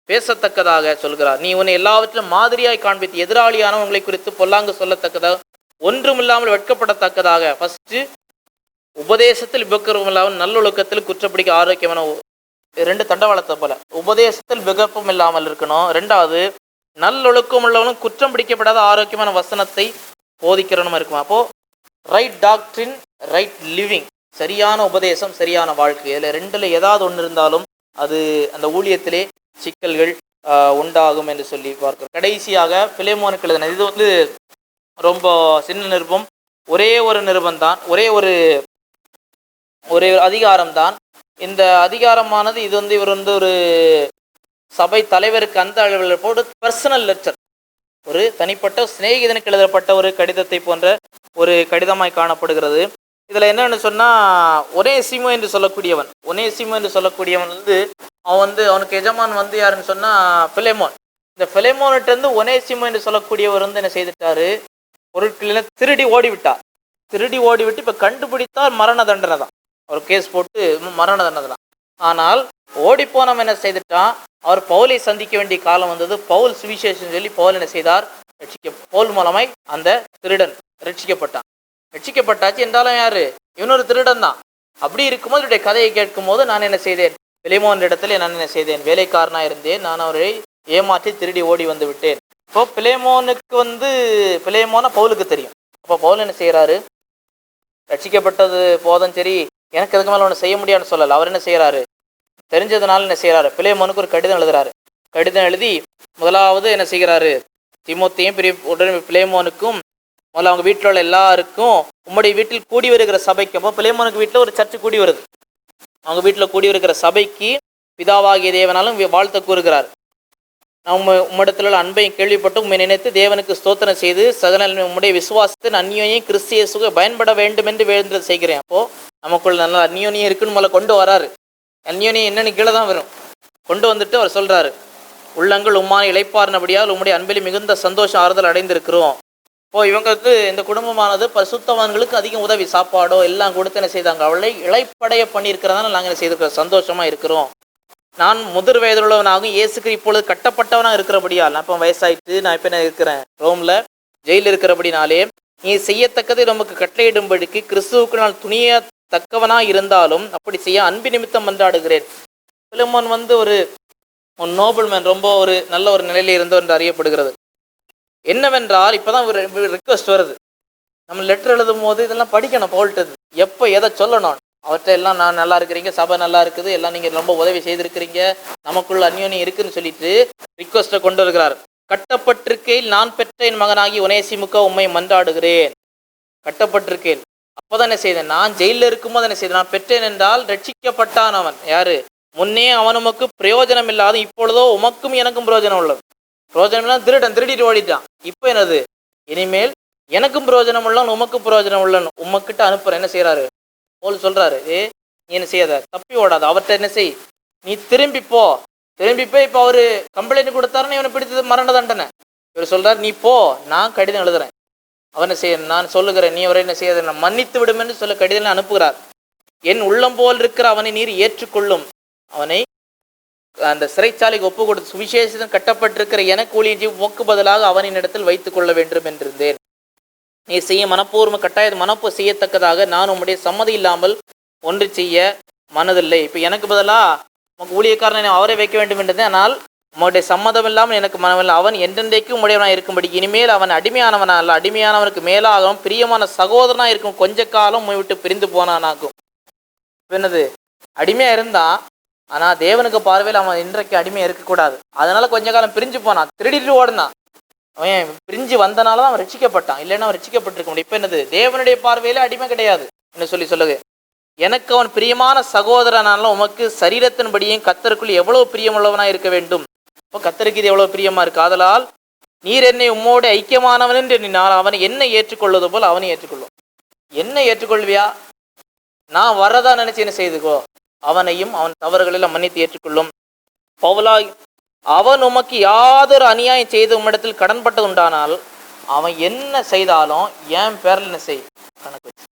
பேசத்தக்கதாக சொல்கிறார். நீ உன்னை எல்லாவற்றிலும் மாதிரியாய் காண்பித்து எதிராளியான உங்களை குறித்து பொல்லாங்கு சொல்லத்தக்கதாக ஒன்றுமில்லாமல் வெட்கப்படத்தக்கதாக. ஃபர்ஸ்ட் உபதேசத்தில் விபக்கரமில்லாமல் நல்லொழுக்கத்தில் குற்றப்பிடிக்க ஆரோக்கியமான 2 தண்டவாளத்தை போல உபதேசத்தில் விகப்பம் இல்லாமல் இருக்கணும். 2வது நல்லொழுக்கம் உள்ளவனும் குற்றம் பிடிக்கப்படாத ஆரோக்கியமான வசனத்தை போதிக்கிறவனும் இருக்குமா. அப்போ ரைட் டாக்ட்ரின் ரைட் லிவிங், சரியான உபதேசம் சரியான வாழ்க்கை, இதில் 2ல் ஏதாவது ஒன்று இருந்தாலும் அது அந்த ஊழியத்திலே சிக்கல்கள் உண்டாகும் என்று சொல்லி பார்க்கிறோம். கடைசியாக பிலேமோனுக்கு எழுதின இது ரொம்ப சின்ன நிருபம், ஒரே ஒரு நிருபம் தான், ஒரே ஒரு அதிகாரம் தான். இந்த அதிகாரமானது இது இவர் ஒரு சபை தலைவருக்கு அந்த அளவில் போட்டு பர்சனல் லெக்சர், ஒரு தனிப்பட்ட சிநேகிதனுக்கு எழுதப்பட்ட ஒரு கடிதத்தை போன்ற ஒரு கடிதமாய் காணப்படுகிறது. இதில் என்னன்னு சொன்னால், ஒனேசிமோ என்று சொல்லக்கூடியவன் அவனுக்கு எஜமான் யாருன்னு சொன்னால் பிலேமோன். இந்த பிலேமோன்கிட்ட ஒனேசிமோ என்று சொல்லக்கூடியவர் என்ன செய்துட்டாரு, பொருட்களில் திருடி ஓடிவிட்டு இப்போ கண்டுபிடித்தால் மரண தண்டனை தான். அவர் கேஸ் போட்டு மரண தண்டனை தான். ஆனால் ஓடிப்போனவன் என்ன செய்துட்டான், அவர் பவுலை சந்திக்க வேண்டிய காலம் வந்தது. பவுல் சுவிசேஷம் சொல்லி பவுல் என்ன செய்தார், பவுல் மூலமாய் அந்த திருடன் ரட்சிக்கப்பட்டாச்சு. என்றாலும் யாரு, இவனொரு திருடன் தான். அப்படி இருக்கும்போது இவருடைய கதையை கேட்கும் போது நான் என்ன செய்தேன், பிலேமோன் இடத்துல நான் என்ன செய்தேன், வேலைக்காரனா இருந்தேன், நான் அவரை ஏமாற்றி திருடி ஓடி வந்து விட்டேன். இப்போ பிலேமோனை பவுலுக்கு தெரியும். அப்போ பவுல் என்ன செய்யறாரு, ரட்சிக்கப்பட்டது போதும், சரி எனக்கு அதுக்கு மேலே ஒன்று செய்ய முடியாதுன்னு சொல்லலை. அவர் என்ன செய்யறாரு, தெரிஞ்சதுனால என்ன செய்யறாரு, பிலேமோனுக்கு ஒரு கடிதம் எழுதுறாரு. கடிதம் எழுதி முதலாவது என்ன செய்கிறாரு, தீமோத்தேயும் உடனே பிலேமோனுக்கும் முதல்ல அவங்க வீட்டில் உள்ள எல்லாருக்கும் உம்முடைய வீட்டில் கூடி வருகிற சபைக்கு, அப்போ பிலேமோனுக்கு வீட்டில் ஒரு சர்ச்சு கூடி வருது, அவங்க வீட்டில் கூடி வருகிற சபைக்கு பிதாவாகிய தேவனாலும் வாழ்த்து கூறுகிறார். உம்மிடத்தில் உள்ள அன்பையும் கேள்விப்பட்டு உண்மை நினைத்து தேவனுக்கு ஸ்தோத்திரம் செய்து சகல உம்முடைய விசுவாசத்தின் அந்யோன்யம் கிறிஸ்து இயேசுவுக்கு பயன்பட வேண்டும் என்று வேண்டுதல் செய்கிறேன். அப்போ நமக்குள்ள நல்ல அந்யோன்யம் இருக்குன்னு முதல்ல கொண்டு வராரு. அந்யோன்யம் என்னன்னு கீழே தான் வரும். கொண்டு வந்துட்டு அவர் சொல்றாரு, உள்ளங்கள் உம்மான இளைப்பார்னபடியால் உம்முடைய அன்பில் மிகுந்த சந்தோஷம் ஆறுதல் அடைந்திருக்கிறோம். இப்போ இவங்களுக்கு இந்த குடும்பமானது பரிசுத்தவான்களுக்கு அதிகம் உதவி, சாப்பாடோ எல்லாம் கொடுத்து என்ன செய்தாங்க, அவளை இளைப்படைய பண்ணியிருக்கிறதால நாங்கள் என்ன செய்திருக்கிறோம், சந்தோஷமா இருக்கிறோம். நான் முதிர் வயதுள்ளவனாகவும் இயேசுக்கு இப்பொழுது கட்டப்பட்டவனாக இருக்கிறபடியால், நான் இப்போ வயசாயிட்டு நான் இப்போ என்ன இருக்கிறேன், ரோமில் ஜெயிலில் இருக்கிறபடினாலே நீ செய்யத்தக்கதை நமக்கு கட்டளையிடும்படிக்கு கிறிஸ்துவுக்கு நான் துணியத்தக்கவனாக இருந்தாலும் அப்படி செய்ய அன்பு நிமித்தம் மன்றாடுகிறேன். பிலேமோன் ஒரு நோபல் மேன், ரொம்ப ஒரு நல்ல ஒரு நிலையில இருந்தவர் என்று அறியப்படுகிறது. என்னவென்றால் இப்போதான் ஒரு ரிக்வெஸ்ட் வருது, நம்ம லெட்டர் எழுதும் போது இதெல்லாம் படிக்கணும், போல்ட்டது எப்போ எதை சொல்லணும், அவர்கிட்ட எல்லாம் நான் நல்லா இருக்கிறீங்க, சபை நல்லா இருக்குது, எல்லாம் நீங்கள் ரொம்ப உதவி செய்திருக்கிறீங்க, நமக்குள்ள அந்யோன்யம் இருக்குன்னு சொல்லிட்டு ரிக்வெஸ்ட்டை கொண்டு வருகிறார். கட்டப்பட்டிருக்கையில் நான் பெற்ற என் மகனாகி ஒனேசிமுக்க உம்மை மன்றாடுகிறேன். கட்டப்பட்டிருக்கையில் அப்போதான் என்ன செய்தேன், நான் ஜெயிலில் இருக்கும்போது என்ன செய்தேன், நான் பெற்றேன் என்றால் ரட்சிக்கப்பட்டான் அவன். யாரு, முன்னே அவன் உமக்கு பிரயோஜனம் இல்லாத இப்பொழுதோ உமக்கும் எனக்கும் பிரயோஜனம் உள்ளது. பிரயோஜனம் இல்லாத திருடிட்டு ஓடிட்டான். இப்போ என்னது, இனிமேல் எனக்கும் பிரயோஜனம் உள்ளவன் உமக்கும் பிரயோஜனம் உள்ளவன் உமக்கிட்ட அனுப்புறேன். என்ன செய்யறாரு, போல் சொல்றாரு, நீ என்ன செய்யாத, தப்பி ஓடாத, அவர்கிட்ட என்ன செய், நீ திரும்பி போய் இப்போ அவரு கம்ப்ளைண்ட் கொடுத்தாருன்னு இவனை பிடித்தது மரண தண்டனை. இவர் சொல்றாரு, நீ போ, நான் கடிதம் எழுதுறேன், அவனை செய்ய நான் சொல்லுகிறேன், நீ அவரை என்ன செய்யாத, நான் மன்னித்து விடும் என்று சொல்ல கடிதம் அனுப்புகிறார். என் உள்ளம் போல் இருக்கிற அவனை நீர் ஏற்றுக்கொள்ளும், அவனை அந்த சிறைச்சாலைக்கு ஒப்பு கொடுத்து சுவிசேஷம் கட்டப்பட்டிருக்கிற எனக்கு ஊழியம் போக்கு பதிலாக அவனின் இடத்தில் வைத்துக் கொள்ள வேண்டும் என்றிருந்தேன். நீ செய்ய மனப்பூர்வ கட்டாய மனப்பூ செய்யத்தக்கதாக நான் உம்முடைய சம்மதி இல்லாமல் ஒன்று செய்ய மனதில்லை. இப்போ எனக்கு பதிலாக உங்க ஊழியக்காரனை அவரை வைக்க வேண்டும் என்றது, ஆனால் உங்களுடைய சம்மதம் இல்லாமல் எனக்கு மனமில்லை. அவன் என்றென்றைக்கும் உடையவனாக இருக்கும்படி இனிமேல் அவன் அடிமையானவனா அல்ல, அடிமையானவனுக்கு மேலாகவும் பிரியமான சகோதரனாக இருக்கும், கொஞ்ச காலம் உம்மை விட்டு பிரிந்து போனானாகும். என்னது, அடிமையாக இருந்தான், ஆனால் தேவனுக்கு பார்வையில் அவன் இன்றைக்கு அடிமையாக இருக்கக்கூடாது, அதனால கொஞ்ச காலம் பிரிஞ்சு போனான், திருடிட்டு ஓடினான். அவன் பிரிஞ்சு வந்தனால தான் அவன் ரட்சிக்கப்பட்டான், இல்லைன்னா அவன் ரட்சிக்கப்பட்டிருக்க முடியும். இப்போ என்னது, தேவனுடைய பார்வையில அடிமை கிடையாது என்ன சொல்லுது. எனக்கு அவன் பிரியமான சகோதரனாலும் உமக்கு சரீரத்தின்படியும் கர்த்தருக்குள் எவ்வளவு பிரியமுள்ளவனாய் இருக்க வேண்டும். இப்போ கர்த்தருக்கு இது எவ்வளவு பிரியமா இருக்கு. ஆதலால் நீர் என்னை உம்மோடு ஐக்கியமானவன் என்று எண்ணினால் அவனை என்னை ஏற்றுக்கொள்வது போல் அவனை ஏற்றுக்கொள்ளும். என்ன ஏற்றுக்கொள்வியா? நான் வரதா நினைச்சு என்ன செய்துக்கோ, அவனையும் அவன் தவறுகளெல்லாம் மன்னித்து ஏற்றுக்கொள்ளும். பவுலாய் அவன் உமக்கு யாதொரு அநியாயம் செய்து உம்மிடத்தில் கடன்பட்டது உண்டானால் அவன் என்ன செய்தாலும் என் பேரில் என்ன செய் கணக்கு வச்சு.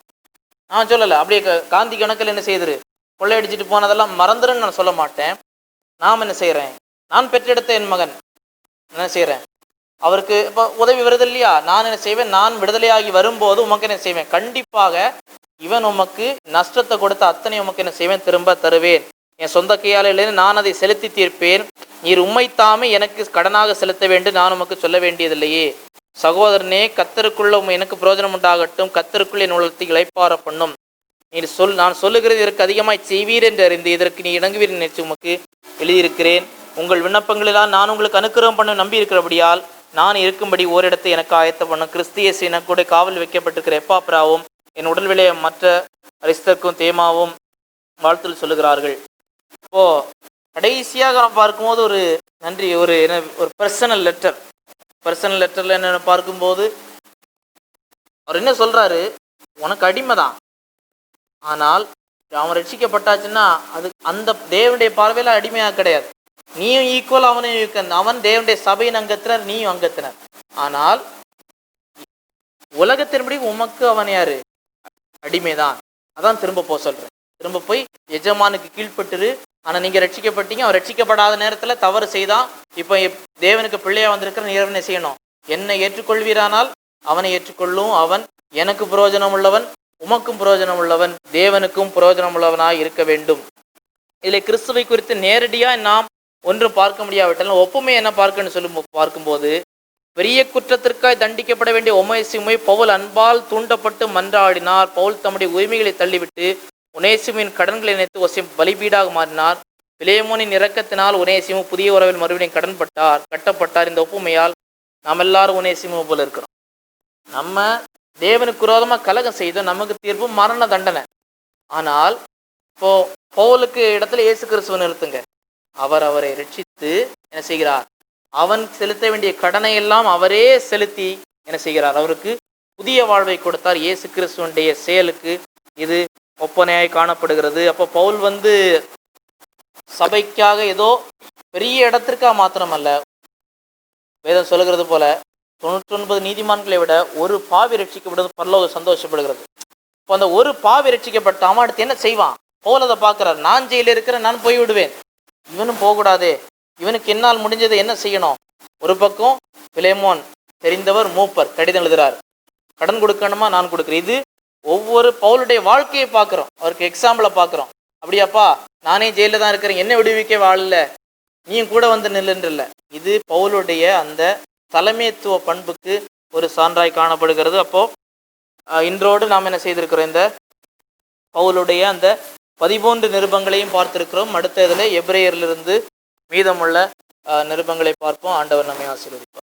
நான் சொல்லலை அப்படியே காந்தி கணக்கில் என்ன செய்யுது, கொள்ளையடிச்சிட்டு போனதெல்லாம் மறந்துருன்னு நான் சொல்ல மாட்டேன். நாம் என்ன செய்கிறேன், நான் பெற்றெடுத்த என் மகன் என்ன செய்கிறேன், அவருக்கு இப்போ உதவி வருது இல்லையா, நான் என்ன செய்வேன், நான் விடுதலையாகி வரும்போது உமக்கு என்ன செய்வேன், கண்டிப்பாக இவன் உமக்கு நஷ்டத்தை கொடுத்த அத்தனை உமக்கு என்ன செய்வேன், திரும்ப தருவேன். என் சொந்த கையாளிலிருந்து நான் அதை செலுத்தி தீர்ப்பேன். நீர் உம்மைத்தாமே எனக்கு கடனாக செலுத்த வேண்டும், நான் உமக்கு சொல்ல வேண்டியதில்லையே. சகோதரனே, கர்த்தருக்குள்ள எனக்கு பிரயோஜனம் உண்டாகட்டும், கர்த்தருக்குள் என் உள்ளத்தை இளைப்பாற பண்ணும். நீர் நான் சொல்லுகிறது இதற்கு அதிகமாய் செய்வீர் என்று அறிந்து இதற்கு நீ இணங்குவீர் நினைச்சு உமக்கு எழுதியிருக்கிறேன். உங்கள் விண்ணப்பங்களெல்லாம் நான் உங்களுக்கு அனுக்கிரகம் பண்ண நம்பி இருக்கிறபடியால் நான் இருக்கும்படி ஓரிடத்தை எனக்கு ஆயத்த பண்ணும். கிறிஸ்தியஸ் எனக்கு கூட காவல் வைக்கப்பட்டிருக்கிற எப்பாப்ராவும் என் உடல் விளைய மற்ற அரிஸ்தர்க்கும் தேமாவும் வாழ்த்தில் சொல்லுகிறார்கள். இப்போ கடைசியாக நம்ம பார்க்கும்போது ஒரு நன்றி, ஒரு பர்சனல் லெட்டரில் என்ன பார்க்கும்போது அவர் என்ன சொல்றாரு, உனக்கு அடிமை தான், ஆனால் அவன் ரட்சிக்கப்பட்டாச்சுன்னா அது அந்த தேவனுடைய பார்வையில அடிமையாக கிடையாது. நீயும் ஈக்குவல், அவனையும் ஈக்குவல். அவன் தேவனுடைய சபையின் அங்கத்தினர், நீயும் அங்கத்தினர். ஆனால் உலகத்தின்படி உமக்கு அவன் யாரு, அடிமைதான். அதான் திரும்ப போக சொல்றேன். திரும்ப போய் எஜமானுக்கு கீழ்பட்டுரு. ஆனால் நீங்கள் ரட்சிக்கப்பட்டீங்க, அவன் ரட்சிக்கப்படாத நேரத்தில் தவறு செய்தான். இப்போ தேவனுக்கு பிள்ளையா வந்திருக்கிற நீர் என்ன செய்யணும், என்னை ஏற்றுக்கொள்வீரானால் அவனை ஏற்றுக்கொள்ளும். அவன் எனக்கு பிரயோஜனம் உள்ளவன், உமக்கும் பிரயோஜனம் உள்ளவன், தேவனுக்கும் பிரயோஜனம் உள்ளவனாய் இருக்க வேண்டும். இதில் கிறிஸ்துவை குறித்து நேரடியாக நாம் ஒன்றும் பார்க்க முடியாவிட்டாலும் ஒப்புமை என்ன பார்க்கணும்னு சொல்லி பார்க்கும்போது, பெரிய குற்றத்திற்காய் தண்டிக்கப்பட வேண்டிய ஒமேசிமை பவுல் அன்பால் தூண்டப்பட்டு மன்றாடினார். பவுல் தம்முடைய உரிமைகளை தள்ளிவிட்டு உனேசிமின் கடன்களை நினைத்து ஒசிம் பலிபீடாக மாறினார். பிலேமோனின் இரக்கத்தினால் உனேசிமு புதிய உறவில் மறுபடியும் கட்டப்பட்டார். இந்த ஒப்புமையால் நாம் எல்லாரும் உனேசிமு போல இருக்கிறோம். நம்ம தேவனுக்கு விரோதமாக கலகம் செய்தோம், நமக்கு தீர்ப்பு மரண தண்டனை. ஆனால் இப்போ பவுலுக்கு இடத்துல இயேசு கிறிஸ்துவ நிறுத்துங்க. அவரை ரட்சித்து என்ன செய்கிறார், அவன் செலுத்த வேண்டிய கடனை எல்லாம் அவரே செலுத்தி என்ன செய்கிறார், அவருக்கு புதிய வாழ்வை கொடுத்தார். இயேசு கிறிஸ்துவனுடைய செயலுக்கு இது ஒப்பனையாய் காணப்படுகிறது. அப்போ பவுல் சபைக்காக ஏதோ பெரிய இடத்திற்காக மாத்திரமல்ல, வேதம் சொல்லுகிறது போல 99 நீதிமான்களை விட ஒரு பாவி ரட்சிக்கப்படுவது பரலோகம் சந்தோஷப்படுகிறது. இப்போ அந்த ஒரு பாவி ரட்சிக்கப்பட்ட அவன் அடுத்து என்ன செய்வான், பவுல் அதை பார்க்கிறார். நான் ஜெயில இருக்கிறேன், நான் போய் விடுவேன், இவனும் போகக்கூடாதே, இவனுக்கு என்னால் முடிஞ்சதை என்ன செய்யணும். ஒரு பக்கம் பிலேமோன் தெரிந்தவர், மூப்பர், கடிதம் எழுதுறார், கடன் கொடுக்கணுமா, நான் கொடுக்குறேன். இது ஒவ்வொரு பவுலுடைய வாழ்க்கையை பார்க்குறோம், அவருக்கு எக்ஸாம்பிளை பார்க்குறோம். அப்படியாப்பா, நானே ஜெயிலில் தான் இருக்கிறேன், என்ன விடுவிக்க வாழல, நீயும் கூட வந்து நில்லுன்றில்ல. இது பவுலுடைய அந்த தலைமைத்துவ பண்புக்கு ஒரு சான்றாய் காணப்படுகிறது. அப்போ இன்றோடு நாம் என்ன செய்திருக்கிறோம், இந்த பவுலுடைய அந்த 13 நிருபங்களையும் பார்த்திருக்கிறோம். அடுத்த இதில் எபிரேயரிலிருந்து மீதமுள்ள நிருபங்களை பார்ப்போம். ஆண்டவர் நம்மை ஆசீர்வதிப்பார்.